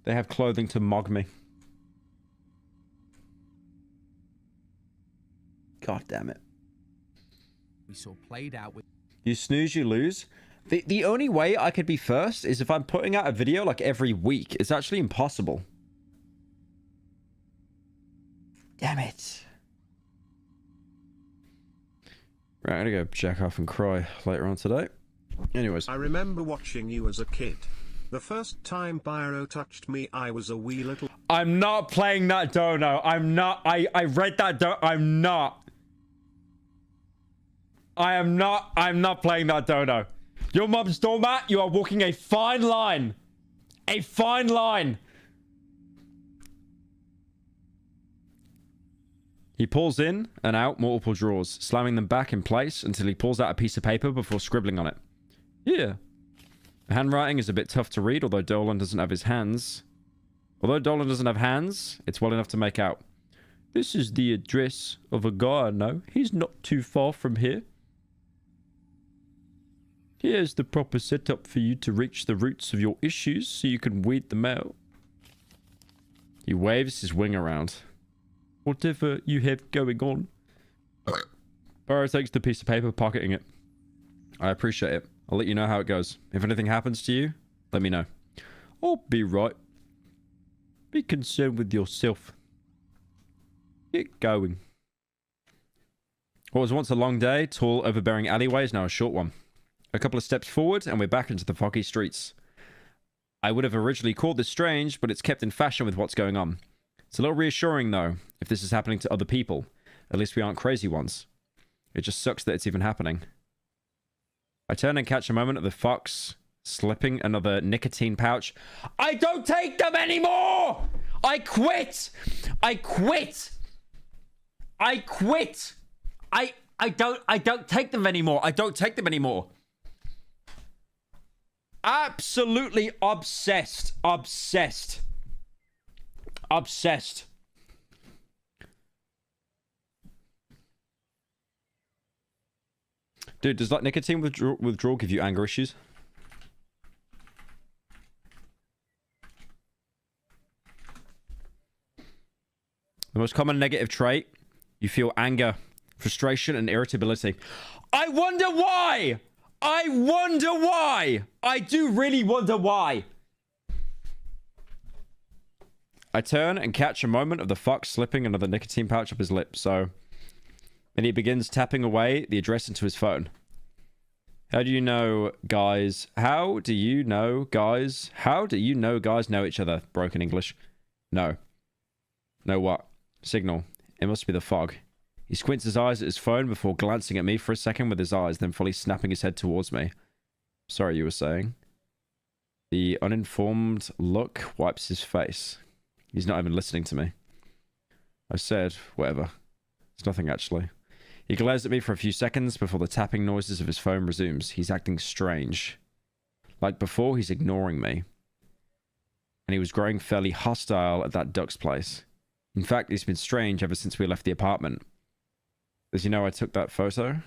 They have clothing to mog me. God damn it. We saw played out with. You snooze, you lose. The only way I could be first is if I'm putting out a video like every week. It's actually impossible. Damn it. Right, I'm gonna go jack off and cry later on today. Anyways. I remember watching you as a kid. The first time Pyro touched me, I was a wee little... I'm not playing that dono. I'm not. I read that dono. I'm not playing that dono. Your mum's doormat, you are walking a fine line. A fine line. He pulls in and out multiple drawers, slamming them back in place until he pulls out a piece of paper before scribbling on it. Yeah. The handwriting is a bit tough to read, although Dolan doesn't have his hands. Although Dolan doesn't have hands, it's well enough to make out. This is the address of a guy I know. He's not too far from here. Here's the proper setup for you to reach the roots of your issues so you can weed them out. He waves his wing around. Whatever you have going on. Burrow takes the piece of paper, pocketing it. I appreciate it. I'll let you know how it goes. If anything happens to you, let me know. I'll be right. Be concerned with yourself. Get going. What was once a long day, tall, overbearing alleyway is now a short one. A couple of steps forward, and we're back into the foggy streets. I would have originally called this strange, but it's kept in fashion with what's going on. It's a little reassuring, though, if this is happening to other people. At least we aren't crazy ones. It just sucks that it's even happening. I turn and catch a moment of the fox slipping another nicotine pouch. I don't take them anymore! I quit! I quit! I quit! I don't take them anymore. I don't take them anymore. Absolutely obsessed. Obsessed. Obsessed. Dude, does like nicotine withdrawal give you anger issues? The most common negative trait, you feel anger, frustration, and irritability. I wonder why! I wonder why! I do really wonder why. I turn and catch a moment of the fox slipping another nicotine pouch up his lip, so... And he begins tapping away the address into his phone. How do you know, guys? How do you know, guys? How do you know guys know each other? Broken English. No. No what? Signal. It must be the fog. He squints his eyes at his phone before glancing at me for a second with his eyes, then fully snapping his head towards me. Sorry, you were saying? The uninformed look wipes his face. He's not even listening to me. I said, whatever. It's nothing, actually. He glares at me for a few seconds before the tapping noises of his phone resumes. He's acting strange. Like before, he's ignoring me. And he was growing fairly hostile at that duck's place. In fact, he's been strange ever since we left the apartment. As you know, I took that photo.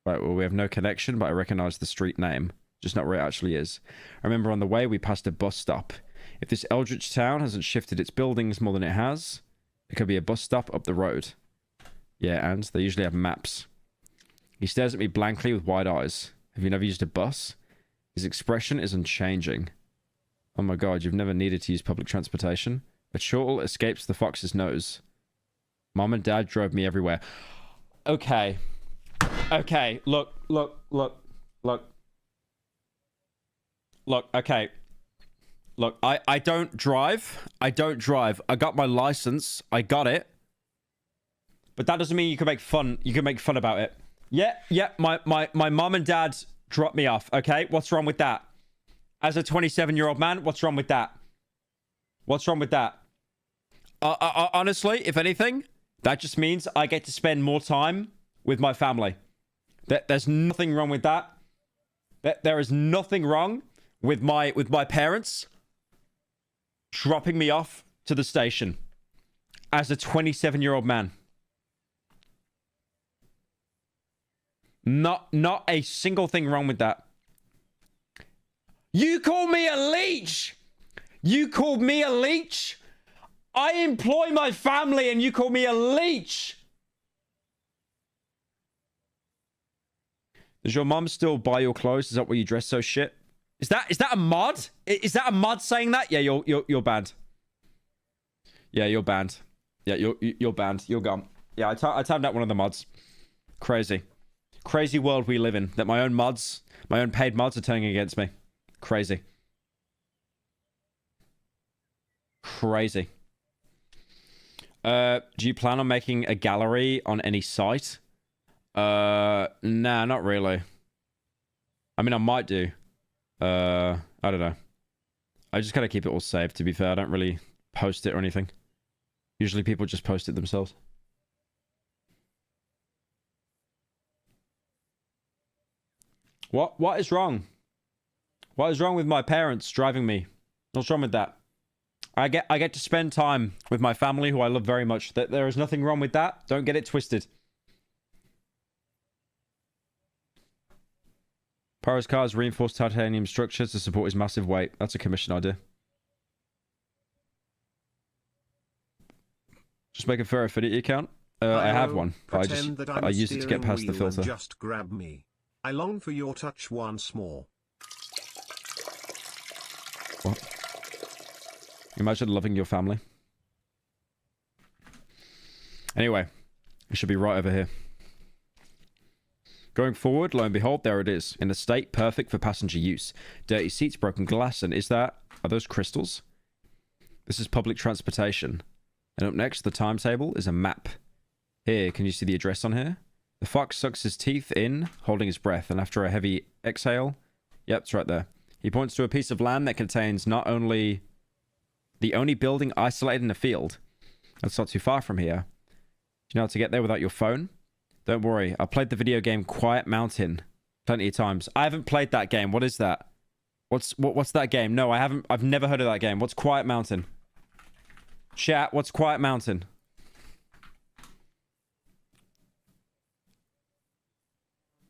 Right, well, we have no connection, but I recognize the street name. Just not where it actually is. I remember on the way, we passed a bus stop. If this eldritch town hasn't shifted its buildings more than it has, it could be a bus stop up the road. Yeah, and they usually have maps. He stares at me blankly with wide eyes. Have you never used a bus? His expression is unchanging. Oh my god, you've never needed to use public transportation? A chortle escapes the fox's nose. Mom and Dad drove me everywhere. Okay. Okay, look. Look, okay. Look, I don't drive. I got my license. I got it. But that doesn't mean you can make fun. You can make fun about it. Yeah, my mom and dad dropped me off, okay? What's wrong with that? As a 27-year-old man, what's wrong with that? What's wrong with that? Honestly, if anything, that just means I get to spend more time with my family. There's nothing wrong with that. There is nothing wrong with my parents dropping me off to the station as a 27-year-old man. Not a single thing wrong with that. You call me a leech? You called me a leech? I employ my family and you call me a leech? Does your mom still buy your clothes? Is that why you dress so shit? Is that a mod? Is that a mod saying that? Yeah, you're banned. Yeah, you're banned. Yeah, you're banned. You're gone. Yeah, I timed out one of the mods. Crazy. Crazy world we live in. That my own mods, my own paid mods are turning against me. Crazy. Crazy. Do you plan on making a gallery on any site? Nah, not really. I mean, I might do. I don't know. I just gotta keep it all saved, to be fair. I don't really post it or anything. Usually people just post it themselves. What is wrong? What is wrong with my parents driving me? What's wrong with that? I get to spend time with my family, who I love very much. There is nothing wrong with that. Don't get it twisted. Pyro's car's reinforced titanium structures to support his massive weight. That's a commission idea. Just make a Fur Affinity account. I have one. I used it to get past the filter. Just grab me. I long for your touch once more. What? Imagine loving your family. Anyway, it should be right over here. Going forward, lo and behold, there it is. In a state perfect for passenger use. Dirty seats, broken glass, and are those crystals? This is public transportation. And up next, the timetable is a map. Here, can you see the address on here? The fox sucks his teeth in, holding his breath, and after a heavy exhale... Yep, it's right there. He points to a piece of land that contains not only... the only building isolated in a field. That's not too far from here. Do you know how to get there without your phone? Don't worry, I played the video game Quiet Mountain plenty of times. I haven't played that game. What is that? What's that game? No, I haven't. I've never heard of that game. What's Quiet Mountain? Chat, what's Quiet Mountain?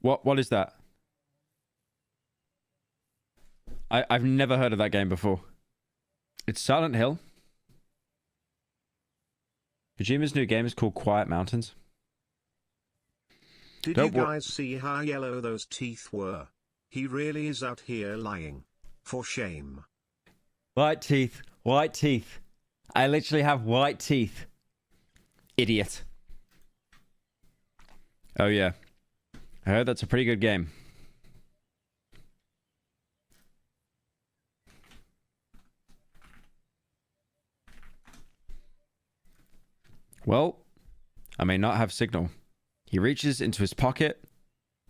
What is that? I've never heard of that game before. It's Silent Hill. Kojima's new game is called Quiet Mountains. Did you guys see how yellow those teeth were? He really is out here lying. For shame. White teeth. White teeth. I literally have white teeth. Idiot. Oh yeah. I heard that's a pretty good game. Well, I may not have signal. He reaches into his pocket,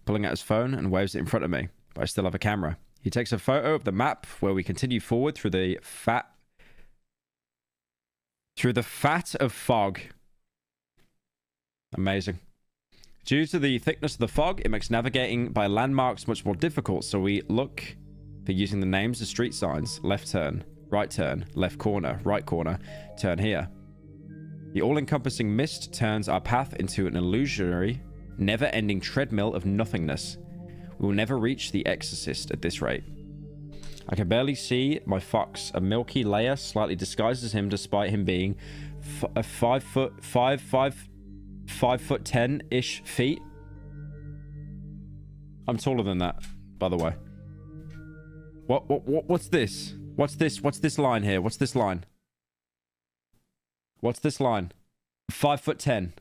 pulling out his phone and waves it in front of me, but I still have a camera. He takes a photo of the map where we continue forward through the fat of fog. Amazing. Due to the thickness of the fog, it makes navigating by landmarks much more difficult, so we look for using the names of street signs. Left turn, left corner, right corner, turn here. The all-encompassing mist turns our path into an illusory, never-ending treadmill of nothingness. We will never reach the exorcist at this rate. I can barely see my fox. A milky layer slightly disguises him despite him being 5 foot 10-ish feet. I'm taller than that, by the way. What's this? What's this line here? What's this line? What's this line? 5 foot 10.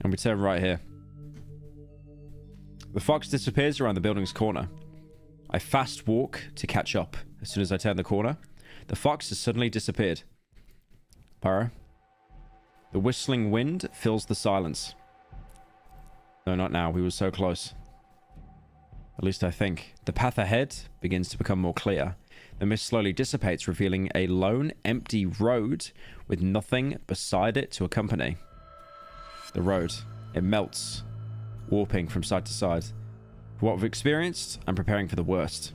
And we turn right here. The fox disappears around the building's corner. I fast walk to catch up. As soon as I turn the corner, the fox has suddenly disappeared. Pyro. The whistling wind fills the silence. No, not now. We were so close. At least I think. The path ahead begins to become more clear. The mist slowly dissipates, revealing a lone, empty road with nothing beside it to accompany. The road. It melts, warping from side to side. For what we've experienced, I'm preparing for the worst.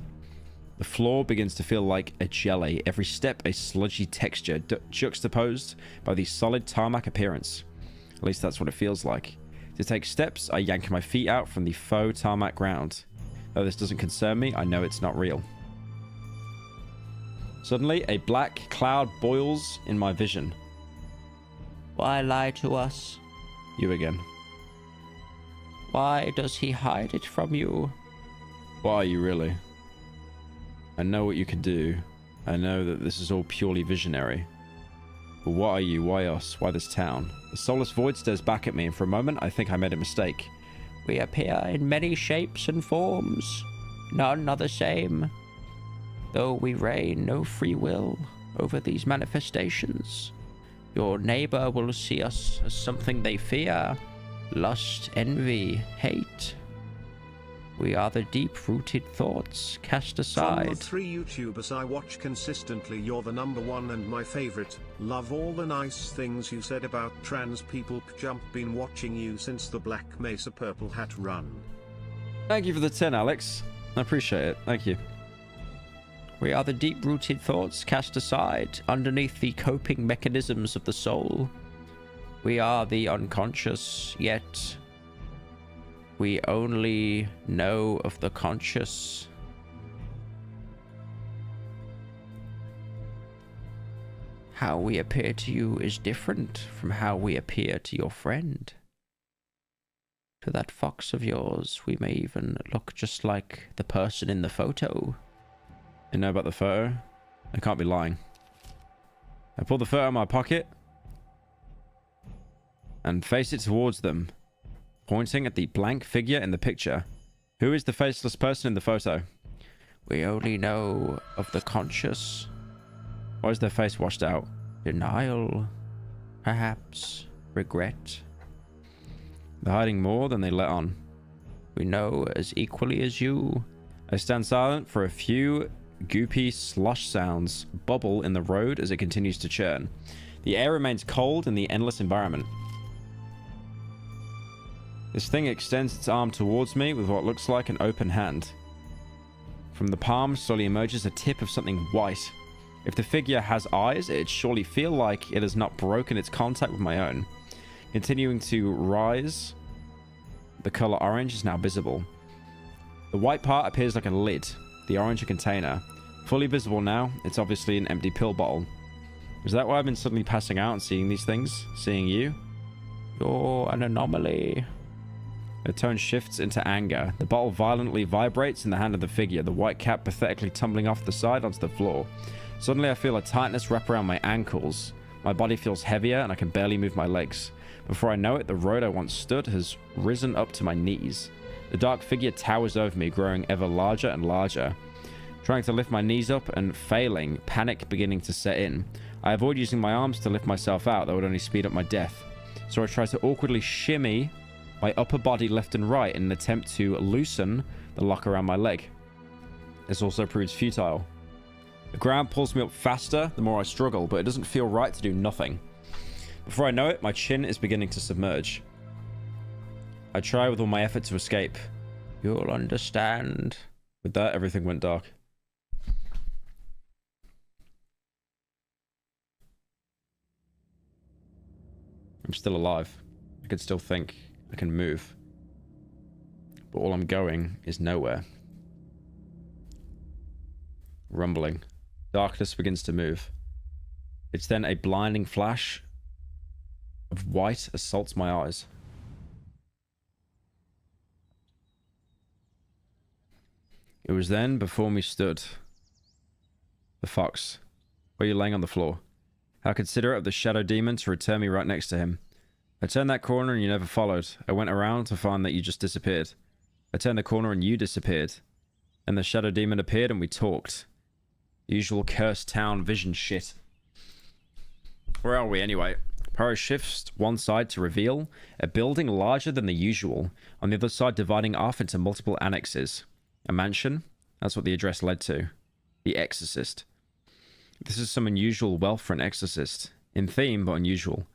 The floor begins to feel like a jelly, every step a sludgy texture juxtaposed by the solid tarmac appearance. At least that's what it feels like. To take steps, I yank my feet out from the faux tarmac ground. Though this doesn't concern me, I know it's not real. Suddenly, a black cloud boils in my vision. Why lie to us? You again. Why does he hide it from you? What are you really? I know what you can do. I know that this is all purely visionary. But what are you? Why us? Why this town? The soulless void stares back at me, and for a moment I think I made a mistake. We appear in many shapes and forms. None are the same. Though we reign no free will over these manifestations. Your neighbor will see us as something they fear. Lust, envy, hate. We are the deep-rooted thoughts cast aside. From the 3 YouTubers I watch consistently, you're the #1 and my favorite. Love all the nice things you said about trans people. Jump, been watching you since the Black Mesa Purple Hat run. Thank you for the 10, Alex. I appreciate it. Thank you. We are the deep-rooted thoughts cast aside underneath the coping mechanisms of the soul. We are the unconscious, yet we only know of the conscious. How we appear to you is different from how we appear to your friend. To that fox of yours, we may even look just like the person in the photo. You know about the photo? I can't be lying. I pull the photo out of my pocket and face it towards them, pointing at the blank figure in the picture. Who is the faceless person in the photo? We only know of the conscious. Why is their face washed out? Denial. Perhaps. Regret. They're hiding more than they let on. We know as equally as you. I stand silent for a few goopy slush sounds bubble in the road as it continues to churn. The air remains cold in the endless environment. This thing extends its arm towards me with what looks like an open hand. From the palm slowly emerges a tip of something white. If the figure has eyes, it'd surely feel like it has not broken its contact with my own. Continuing to rise, the color orange is now visible. The white part appears like a lid, the orange a container. Fully visible now, it's obviously an empty pill bottle. Is that why I've been suddenly passing out and seeing these things? Seeing you? You're an anomaly. The tone shifts into anger. The bottle violently vibrates in the hand of the figure, the white cap pathetically tumbling off the side onto the floor. Suddenly I feel a tightness wrap around my ankles. My body feels heavier and I can barely move my legs. Before I know it, the road I once stood has risen up to my knees. The dark figure towers over me, growing ever larger and larger. Trying to lift my knees up and failing, panic beginning to set in. I avoid using my arms to lift myself out, that would only speed up my death. So I try to awkwardly shimmy my upper body left and right in an attempt to loosen the lock around my leg. This also proves futile. The ground pulls me up faster the more I struggle, but it doesn't feel right to do nothing. Before I know it, my chin is beginning to submerge. I try with all my effort to escape. You'll understand. With that, everything went dark. I'm still alive. I can still think. I can move. But all I'm going is nowhere. Rumbling. Darkness begins to move. It's then a blinding flash of white assaults my eyes. It was then before me stood the fox. Were you laying on the floor? How considerate of the shadow demon to return me right next to him. I turned that corner and you never followed. I went around to find that you just disappeared. I turned the corner and you disappeared. And the shadow demon appeared and we talked. Usual cursed town vision shit. Where are we anyway? Pyro shifts one side to reveal a building larger than the usual, on the other side dividing off into multiple annexes. A mansion? That's what the address led to. The Exorcist. This is some unusual wealth for an exorcist. In theme, but unusual.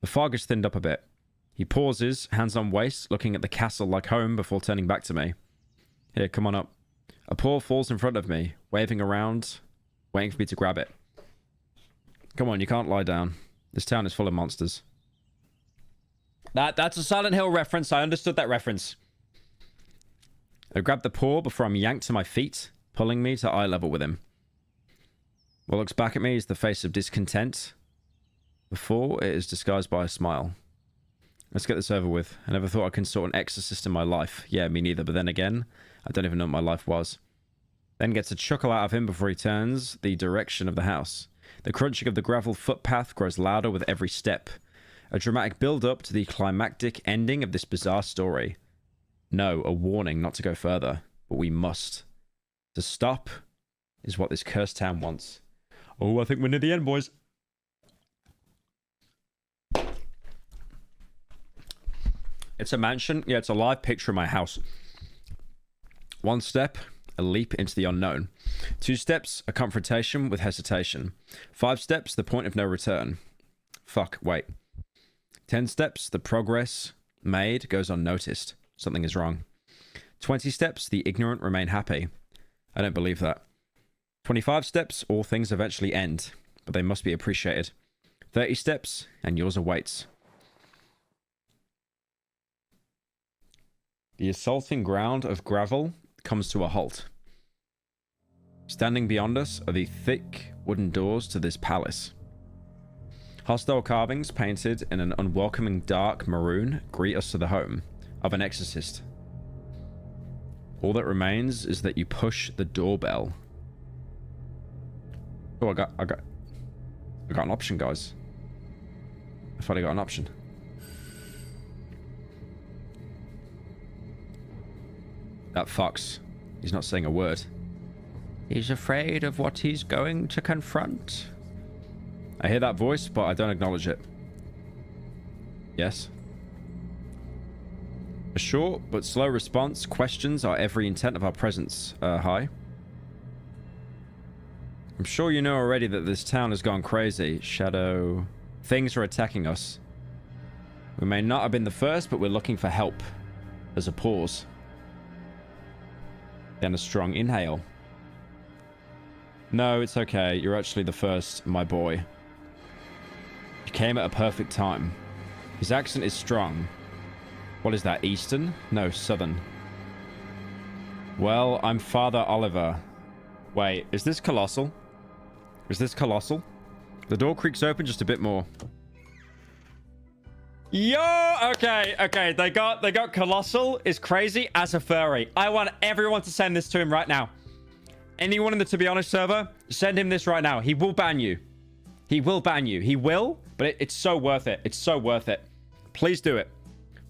The fog is thinned up a bit. He pauses, hands on waist, looking at the castle like home before turning back to me. Here, come on up. A paw falls in front of me, waving around, waiting for me to grab it. Come on, you can't lie down. This town is full of monsters. That's a Silent Hill reference. I understood that reference. I grab the paw before I'm yanked to my feet, pulling me to eye level with him. What looks back at me is the face of discontent. Before, it is disguised by a smile. Let's get this over with. I never thought I'd consort an exorcist in my life. Yeah, me neither. But then again, I don't even know what my life was. Then gets a chuckle out of him before he turns the direction of the house. The crunching of the gravel footpath grows louder with every step. A dramatic build-up to the climactic ending of this bizarre story. No, a warning not to go further. But we must. To stop is what this cursed town wants. Oh, I think we're near the end, boys. It's a mansion. Yeah, it's a live picture of my house. One step, a leap into the unknown. 2 steps, a confrontation with hesitation. 5 steps, the point of no return. Fuck, wait. 10 steps, the progress made goes unnoticed. Something is wrong. 20 steps, the ignorant remain happy. I don't believe that. 25 steps, all things eventually end, but they must be appreciated. 30 steps, and yours awaits. The assaulting ground of gravel comes to a halt. Standing beyond us are the thick wooden doors to this palace. Hostile carvings painted in an unwelcoming dark maroon greet us to the home of an exorcist. All that remains is that you push the doorbell. Oh, I got an option, guys. I thought I got an option. That fox. He's not saying a word. He's afraid of what he's going to confront. I hear that voice, but I don't acknowledge it. Yes? A short but slow response questions our every intent of our presence. Hi? I'm sure you know already that this town has gone crazy. Shadow. Things are attacking us. We may not have been the first, but we're looking for help. There's a pause. Then a strong inhale. No, it's okay. You're actually the first, my boy. You came at a perfect time. His accent is strong. What is that, Eastern? No, Southern. Well, I'm Father Oliver. Wait, is this colossal? Is this colossal? The door creaks open just a bit more. Yo, okay. They got colossal is crazy as a furry. I want everyone to send this to him right now. Anyone in the To Be Honest server, send him this right now. He will ban you. He will ban you. He will, but it's so worth it. It's so worth it. Please do it.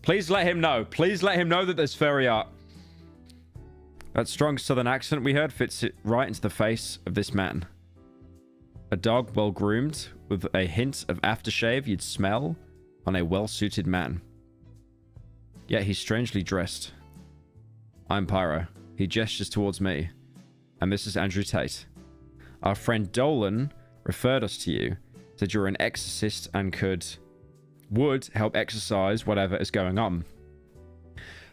Please let him know. Please let him know that there's furry art. That strong southern accent we heard fits it right into the face of this man. A dog well groomed with a hint of aftershave you'd smell on a well-suited man. Yet he's strangely dressed. I'm Pyro. He gestures towards me. And this is Andrew Tate. Our friend Dolan referred us to you. Said you're an exorcist and would help exorcise whatever is going on.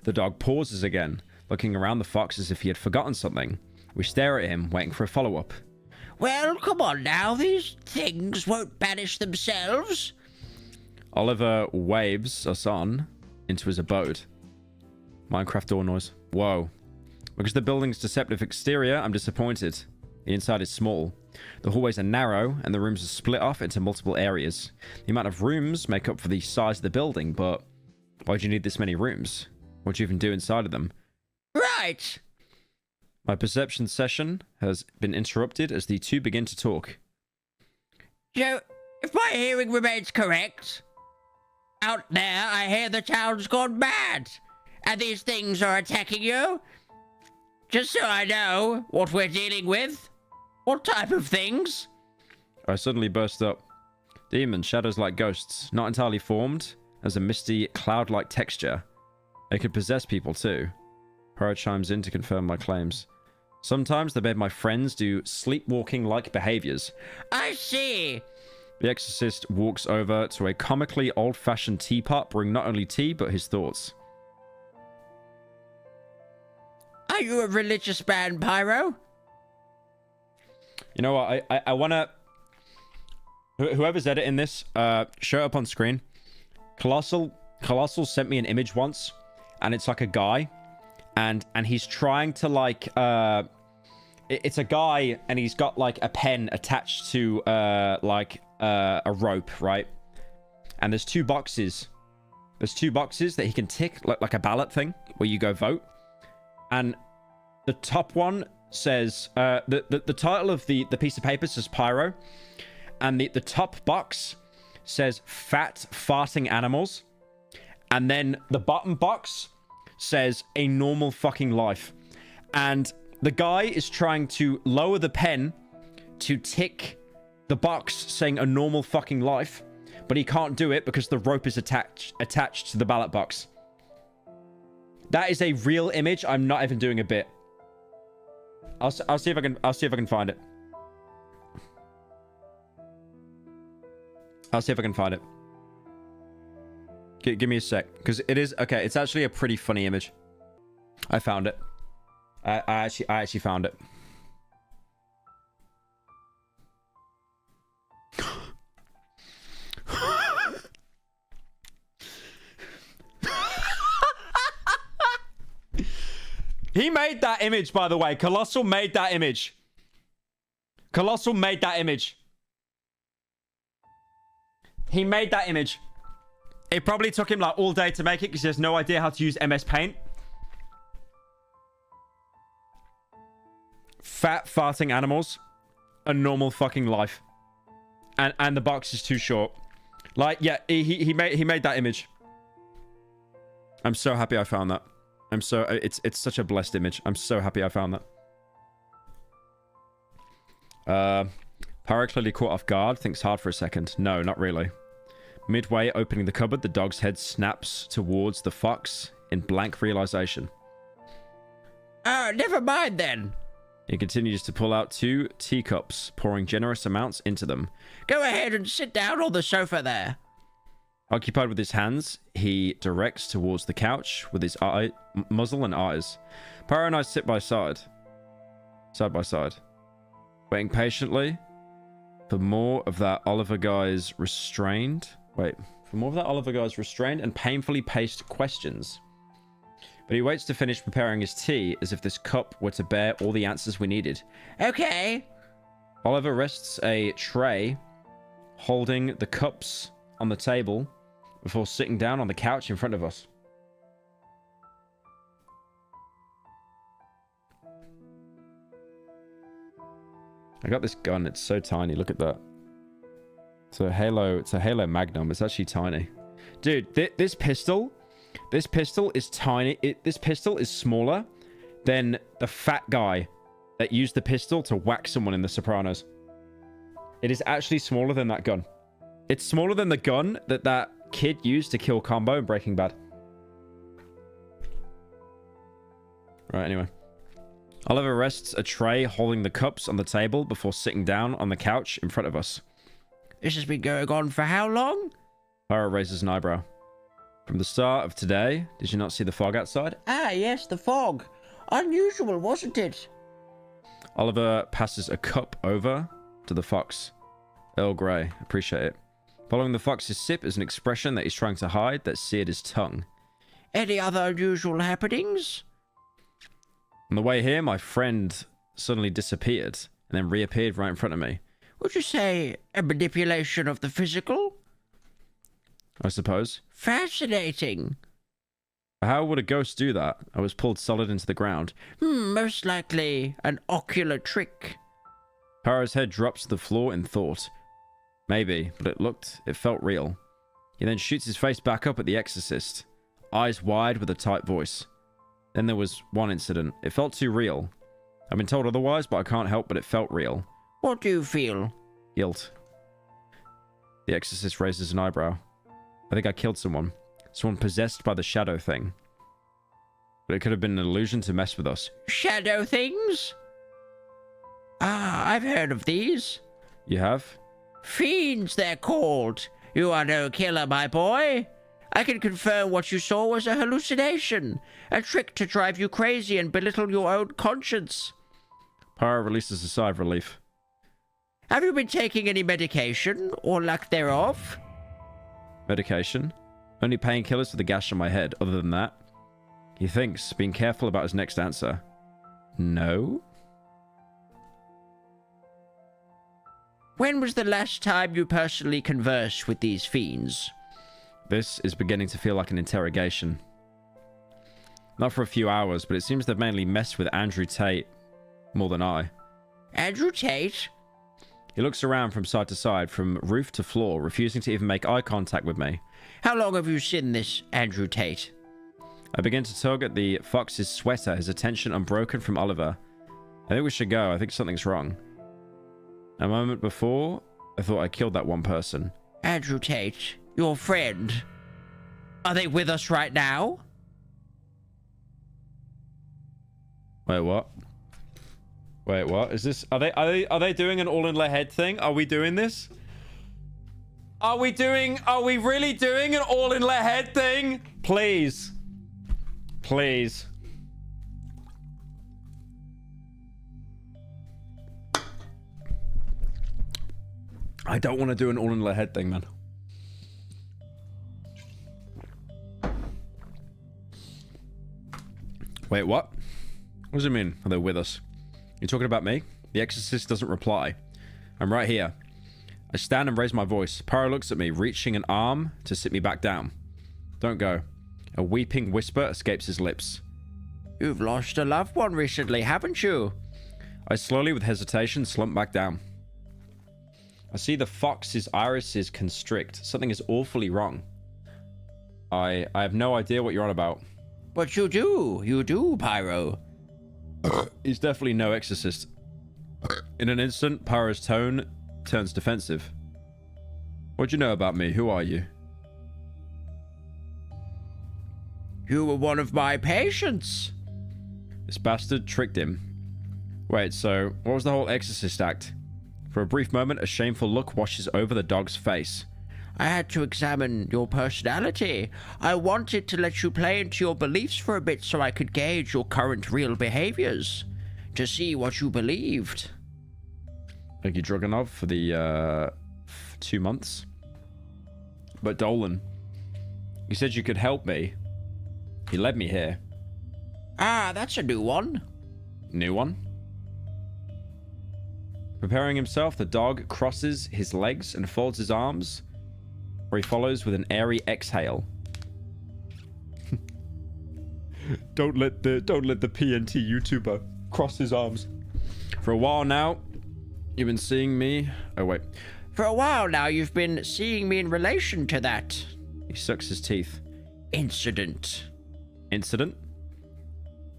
The dog pauses again, looking around the fox as if he had forgotten something. We stare at him, waiting for a follow-up. Well, come on now. These things won't banish themselves. Oliver waves us on into his abode. Minecraft door noise. Whoa. Because the building's deceptive exterior, I'm disappointed. The inside is small. The hallways are narrow, and the rooms are split off into multiple areas. The amount of rooms make up for the size of the building, but why do you need this many rooms? What do you even do inside of them? Right. My perception session has been interrupted as the two begin to talk. So, if my hearing remains correct, out there I hear the town's gone mad, and these things are attacking you. Just so I know what we're dealing with. What type of things? I suddenly burst up. Demons, shadows like ghosts, not entirely formed, as a misty, cloud-like texture. They could possess people too. Pyro chimes in to confirm my claims. Sometimes they made my friends do sleepwalking-like behaviors. I see. The exorcist walks over to a comically old-fashioned teapot, brewing not only tea, but his thoughts. Are you a religious man, Pyro? You know what? I want to... Whoever's editing this, show it up on screen. Colossal sent me an image once, and it's like a guy, and he's trying to like... it's a guy, and he's got like a pen attached to a rope, right? And there's two boxes. There's two boxes that he can tick, like a ballot thing, where you go vote. And the top one says, the title of the piece of paper says Pyro. And the top box says fat farting animals. And then the bottom box says a normal fucking life. And the guy is trying to lower the pen to tick the box saying a normal fucking life. But he can't do it because the rope is attached to the ballot box. That is a real image. I'm not even doing a bit. I'll see if I can find it. I'll see if I can find it. Give me a sec, because it is okay. It's actually a pretty funny image. I found it. I actually found it. He made that image, by the way. Colossal made that image. Colossal made that image. He made that image. It probably took him like all day to make it because he has no idea how to use MS Paint. Fat farting animals. A normal fucking life. And the box is too short. Like, yeah, he made that image. I'm so happy I found that. It's such a blessed image. I'm so happy I found that. Pyro clearly caught off guard, thinks hard for a second. No, not really. Midway opening the cupboard, the dog's head snaps towards the fox in blank realization. Never mind then. He continues to pull out 2 teacups, pouring generous amounts into them. Go ahead and sit down on the sofa there. Occupied with his hands, he directs towards the couch with his muzzle and eyes. Pyro and I sit side by side, waiting patiently for more of that Oliver guy's restrained and painfully paced questions. But he waits to finish preparing his tea as if this cup were to bear all the answers we needed. Okay. Oliver rests a tray holding the cups on the table before sitting down on the couch in front of us. I got this gun. It's so tiny. Look at that. It's a Halo Magnum. It's actually tiny. Dude, this pistol is tiny. This pistol is smaller than the fat guy that used the pistol to whack someone in The Sopranos. It is actually smaller than that gun. It's smaller than the gun that kid used to kill Combo in Breaking Bad. Right, anyway. Oliver rests a tray holding the cups on the table before sitting down on the couch in front of us. This has been going on for how long? Pyro raises an eyebrow. From the start of today, did you not see the fog outside? Ah, yes, the fog. Unusual, wasn't it? Oliver passes a cup over to the fox. Earl Grey, appreciate it. Following the fox's sip is an expression that he's trying to hide that seared his tongue. Any other unusual happenings? On the way here, my friend suddenly disappeared and then reappeared right in front of me. Would you say a manipulation of the physical? I suppose. Fascinating. How would a ghost do that? I was pulled solid into the ground. Most likely an ocular trick. Pyro's head drops to the floor in thought. Maybe, but it felt real. He then shoots his face back up at the exorcist, eyes wide with a tight voice. Then there was one incident. It felt too real. I've been told otherwise, but I can't help but it felt real. What do you feel? Guilt. The exorcist raises an eyebrow. I think I killed someone. Someone possessed by the shadow thing. But it could have been an illusion to mess with us. Shadow things? Ah, I've heard of these. You have? Fiends, they're called. You are no killer, my boy. I can confirm what you saw was a hallucination. A trick to drive you crazy and belittle your own conscience. Pyro releases a sigh of relief. Have you been taking any medication, or lack thereof? Medication? Only painkillers for the gash on my head. Other than that, he thinks, being careful about his next answer. No? When was the last time you personally conversed with these fiends? This is beginning to feel like an interrogation. Not for a few hours, but it seems they've mainly messed with Andrew Tate more than I. Andrew Tate? He looks around from side to side, from roof to floor, refusing to even make eye contact with me. How long have you seen this Andrew Tate? I begin to tug at the fox's sweater, his attention unbroken from Oliver. I think we should go. I think something's wrong. A moment before, I thought I killed that one person. Andrew Tate, your friend. Are they with us right now? Wait, what? Wait, what? Is this... Are they doing an all in their head thing? Are we doing this? Are we really doing an all in their head thing? Please. Please. I don't want to do an all in their head thing, man. Wait, what? What does it mean? Are they with us? You talking about me? The exorcist doesn't reply. I'm right here. I stand and raise my voice. Pyro looks at me, reaching an arm to sit me back down. Don't go. A weeping whisper escapes his lips. You've lost a loved one recently, haven't you? I slowly, with hesitation, slump back down. I see the fox's irises constrict. Something is awfully wrong. I have no idea what you're on about. But you do, Pyro. He's definitely no exorcist. In an instant, Pyro's tone turns defensive. What do you know about me? Who are you? You were one of my patients. This bastard tricked him. Wait, so what was the whole exorcist act? For a brief moment, a shameful look washes over the dog's face. I had to examine your personality. I wanted to let you play into your beliefs for a bit so I could gauge your current real behaviors. To see what you believed. Thank you, Dragunov, for the 2 months. But Dolan, you said you could help me. He led me here. Ah, that's a new one. New one? Preparing himself, the dog crosses his legs and folds his arms, where he follows with an airy exhale. Don't let the PNT YouTuber cross his arms. For a while now, you've been seeing me. Oh wait. For a while now, you've been seeing me in relation to that. He sucks his teeth. Incident. Incident?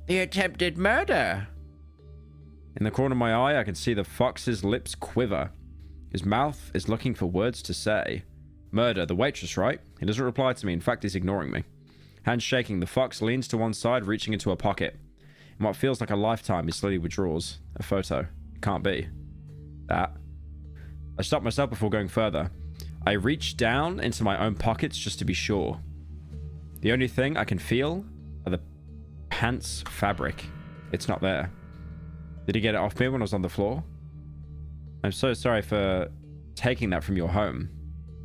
The attempted murder. In the corner of my eye, I can see the fox's lips quiver. His mouth is looking for words to say. Murder, the waitress, right? He doesn't reply to me. In fact, he's ignoring me. Hands shaking, the fox leans to one side, reaching into a pocket. And what feels like a lifetime, he slowly withdraws a photo. It can't be that. I stopped myself before going further. I reached down into my own pockets just to be sure. The only thing I can feel are the pants fabric. It's not there. Did he get it off me when I was on the floor? I'm so sorry for taking that from your home.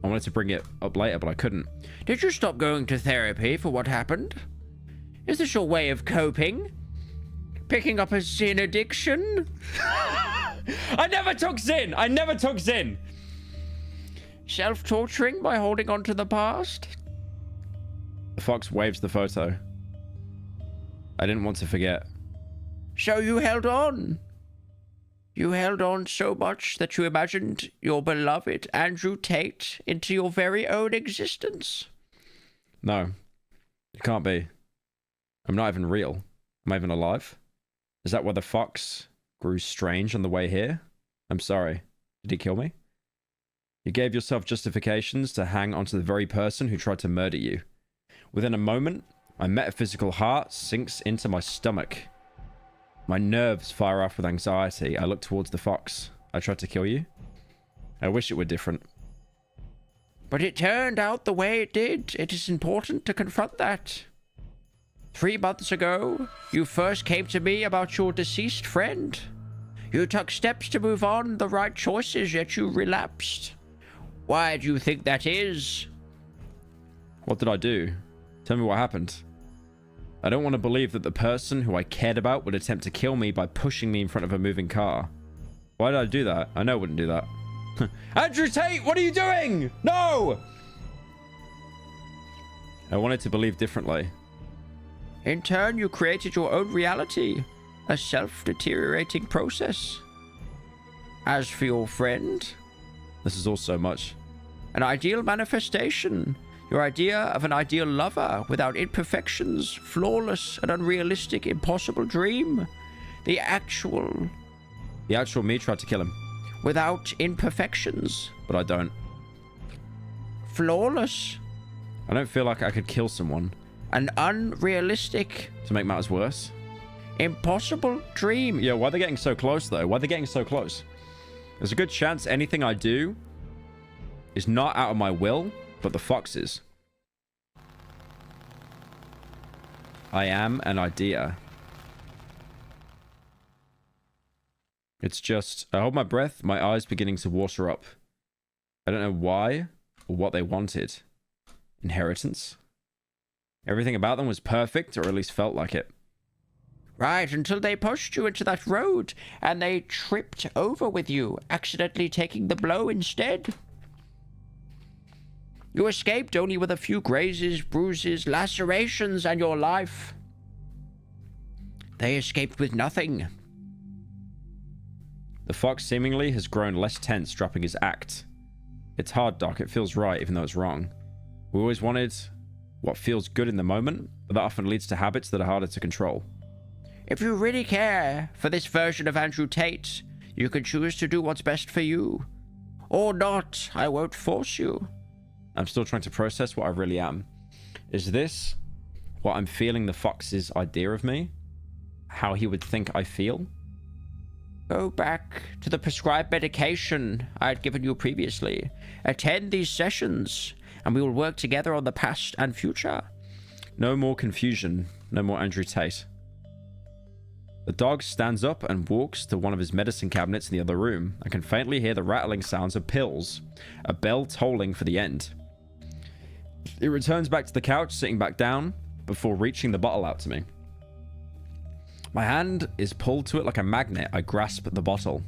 I wanted to bring it up later, but I couldn't. Did you stop going to therapy for what happened? Is this your way of coping? Picking up a sin addiction? I never took Zin! I never took Zin! Self-torturing by holding on to the past? The fox waves the photo. I didn't want to forget. So you held on. You held on so much that you imagined your beloved Andrew Tate into your very own existence. No. It can't be. I'm not even real. Am I even alive? Is that why the fox grew strange on the way here? I'm sorry. Did he kill me? You gave yourself justifications to hang onto the very person who tried to murder you. Within a moment, my metaphysical heart sinks into my stomach. My nerves fire off with anxiety. I look towards the fox. I tried to kill you? I wish it were different. But it turned out the way it did. It is important to confront that. 3 months ago, you first came to me about your deceased friend. You took steps to move on, the right choices, yet you relapsed. Why do you think that is? What did I do? Tell me what happened. I don't want to believe that the person who I cared about would attempt to kill me by pushing me in front of a moving car. Why did I do that? I know I wouldn't do that. Andrew Tate, what are you doing? No! I wanted to believe differently. In turn, you created your own reality, a self-deteriorating process. As for your friend, this is all so much. An ideal manifestation. Your idea of an ideal lover without imperfections, flawless and unrealistic, impossible dream. The actual me tried to kill him. Without imperfections. But I don't. Flawless. I don't feel like I could kill someone. An unrealistic. To make matters worse. Impossible dream. Yeah, why are they getting so close though? Why are they getting so close? There's a good chance anything I do is not out of my will, but the fox's. I am an idea. It's just, I hold my breath, my eyes beginning to water up. I don't know why or what they wanted. Inheritance? Everything about them was perfect, or at least felt like it. Right, until they pushed you into that road, and they tripped over with you, accidentally taking the blow instead. You escaped only with a few grazes, bruises, lacerations, and your life. They escaped with nothing. The fox seemingly has grown less tense, dropping his act. It's hard, Doc. It feels right, even though it's wrong. We always wanted what feels good in the moment, but that often leads to habits that are harder to control. If you really care for this version of Andrew Tate, you can choose to do what's best for you. Or not. I won't force you. I'm still trying to process what I really am. Is this what I'm feeling the fox's idea of me? How he would think I feel? Go back to the prescribed medication I had given you previously. Attend these sessions, and we will work together on the past and future. No more confusion. No more Andrew Tate. The dog stands up and walks to one of his medicine cabinets in the other room. I can faintly hear the rattling sounds of pills. A bell tolling for the end. It returns back to the couch, sitting back down, before reaching the bottle out to me. My hand is pulled to it like a magnet. I grasp the bottle.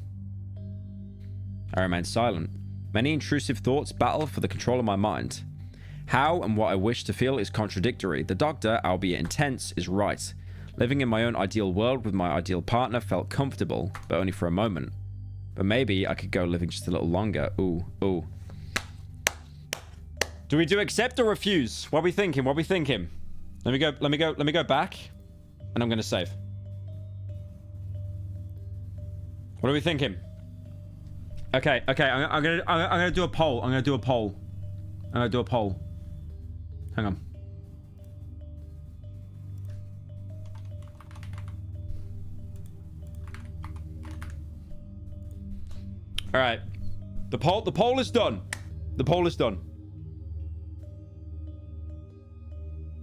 I remain silent. Many intrusive thoughts battle for the control of my mind. How and what I wish to feel is contradictory. The doctor, albeit intense, is right. Living in my own ideal world with my ideal partner felt comfortable, but only for a moment. But maybe I could go living just a little longer. Ooh, ooh. Do we do accept or refuse? What are we thinking? What are we thinking? Let me go back, and I'm gonna save. What are we thinking? Okay. I'm gonna do a poll. I'm gonna do a poll. Hang on. All right. The poll is done. The poll is done.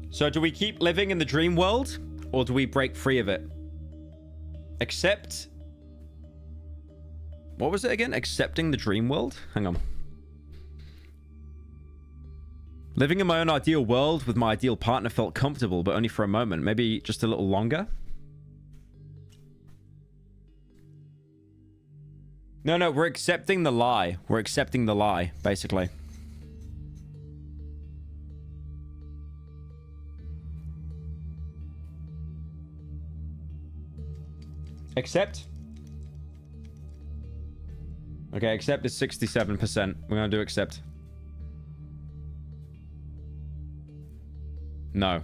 So do we keep living in the dream world or do we break free of it? Accept. What was it again? Accepting the dream world? Hang on. Living in my own ideal world with my ideal partner felt comfortable, but only for a moment. Maybe just a little longer? No, we're accepting the lie. We're accepting the lie, basically. Accept. Okay, accept is 67%. We're gonna do accept. No.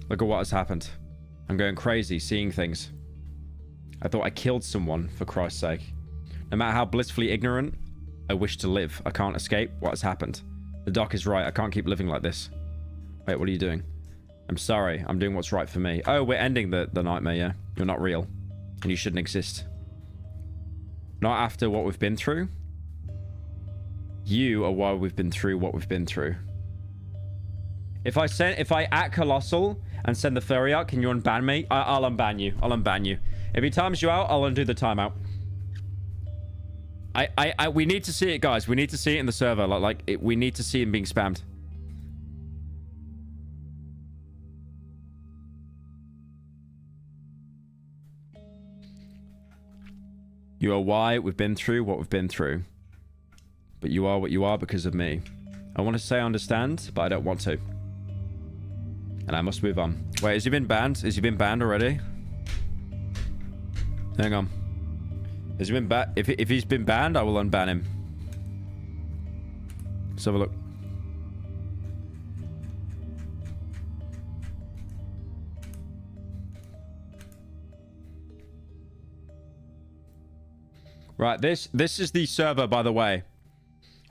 Look at what has happened. I'm going crazy, seeing things. I thought I killed someone, for Christ's sake. No matter how blissfully ignorant I wish to live, I can't escape what has happened. The doc is right, I can't keep living like this. Wait, what are you doing? I'm sorry, I'm doing what's right for me. Oh, we're ending the nightmare, yeah? You're not real. And you shouldn't exist. Not after what we've been through. You are why we've been through what we've been through. If I act colossal and send the furry out, can you unban me? I'll unban you. I'll unban you. If he times you out, I'll undo the timeout. We need to see it, guys. We need to see it in the server. We need to see him being spammed. You are why we've been through what we've been through. But you are what you are because of me. I want to say I understand, but I don't want to. And I must move on. Wait, has he been banned? Has he been banned already? Hang on. Has he been banned? If he's been banned, I will unban him. Let's have a look. Right, this is the server, by the way.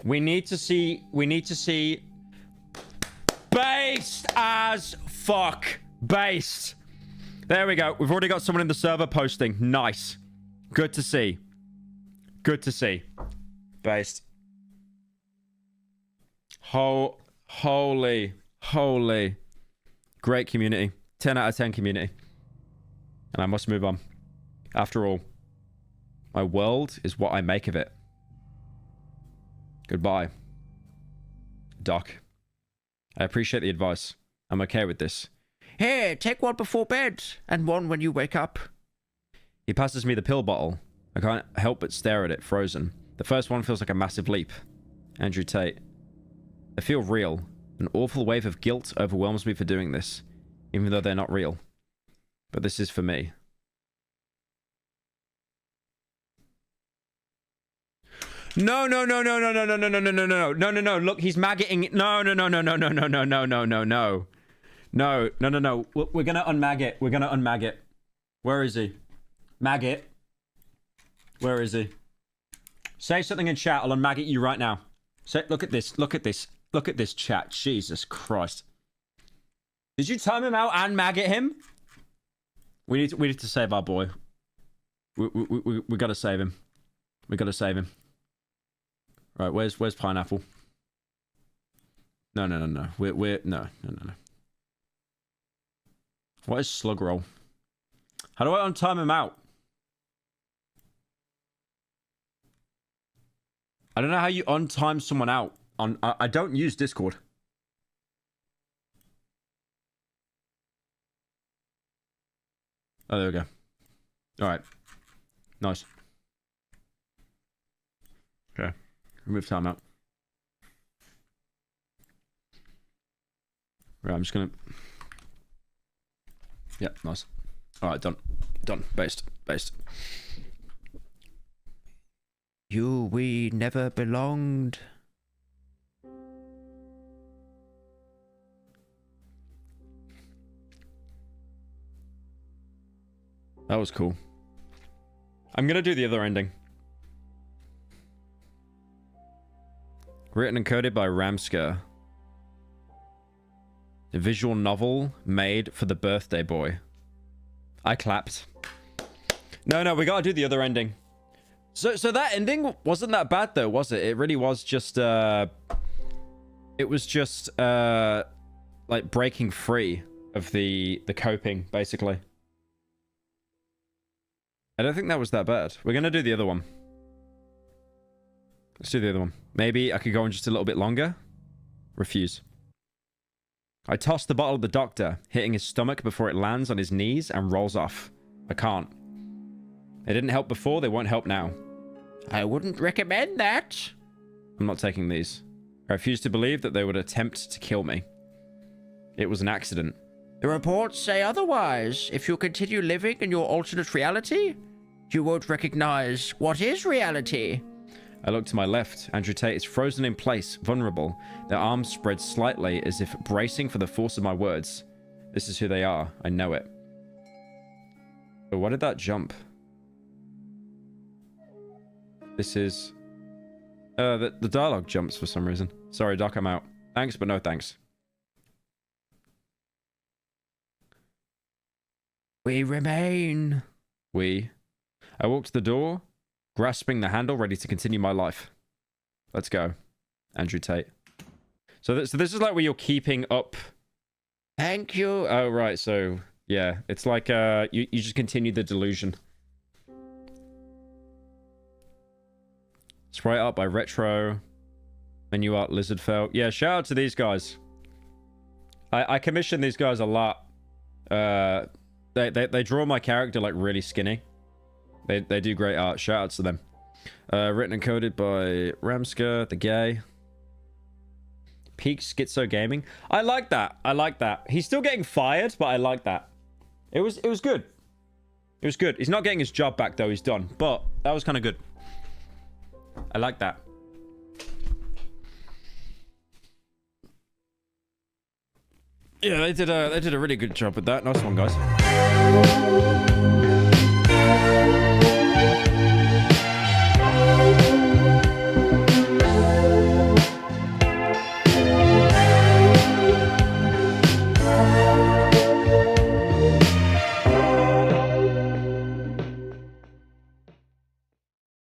We need to see based as fuck. Based. There we go. We've already got someone in the server posting. Nice. Good to see. Good to see. Based. Holy. Great community. 10 out of 10 community. And I must move on. After all, my world is what I make of it. Goodbye. Doc. I appreciate the advice. I'm okay with this. Here, take one before bed, and one when you wake up. He passes me the pill bottle. I can't help but stare at it, frozen. The first one feels like a massive leap. Andrew Tate. I feel real. An awful wave of guilt overwhelms me for doing this, even though they're not real. But this is for me. No. Look, he's maggoting. No. We're gonna unmaggot. We're gonna unmaggot. Where is he? Maggot. Where is he? Say something in chat. I'll unmaggot you right now. Say, look at this. Look at this. Look at this chat. Jesus Christ. Did you time him out and maggot him? We need to save our boy. We gotta save him. We gotta save him. Right, where's Pineapple? No. We're no. What is Slug Roll? How do I untime him out? I don't know how you untime someone out. I don't use Discord. Oh, there we go. Alright. Nice. Okay. Remove timeout. Right, I'm just gonna... Yeah, nice. Alright, done. Done. Based. We never belonged. That was cool. I'm gonna do the other ending. Written and coded by Ramska. A visual novel made for the birthday boy. I clapped. No, we gotta do the other ending. So that ending wasn't that bad though, was it? It really was just it was just like breaking free of the coping, basically. I don't think that was that bad. We're gonna do the other one. Let's do the other one. Maybe I could go on just a little bit longer. Refuse. I toss the bottle at the doctor, hitting his stomach before it lands on his knees and rolls off. I can't. They didn't help before, they won't help now. I wouldn't recommend that. I'm not taking these. I refuse to believe that they would attempt to kill me. It was an accident. The reports say otherwise. If you continue living in your alternate reality, you won't recognize what is reality. I look to my left. Andrew Tate is frozen in place, vulnerable. Their arms spread slightly as if bracing for the force of my words. This is who they are. I know it. But why did that jump? This is... the dialogue jumps for some reason. Sorry, Doc, I'm out. Thanks, but no thanks. We remain. We. I walk to the door, grasping the handle, ready to continue my life. Let's go. Andrew Tate. So this is like where you're keeping up. Thank you. Oh, right. So, yeah. It's like you just continue the delusion. Sprite art by Retro. Menu art Lizardfell. Yeah, shout out to these guys. I commission these guys a lot. They draw my character like really skinny. They do great art. Shout outs to them. Written and coded by Ramska, the gay. Peak Schizo Gaming. I like that. I like that. He's still getting fired, but I like that. It was good. It was good. He's not getting his job back though. He's done. But that was kind of good. I like that. Yeah, they did a really good job with that. Nice one, guys.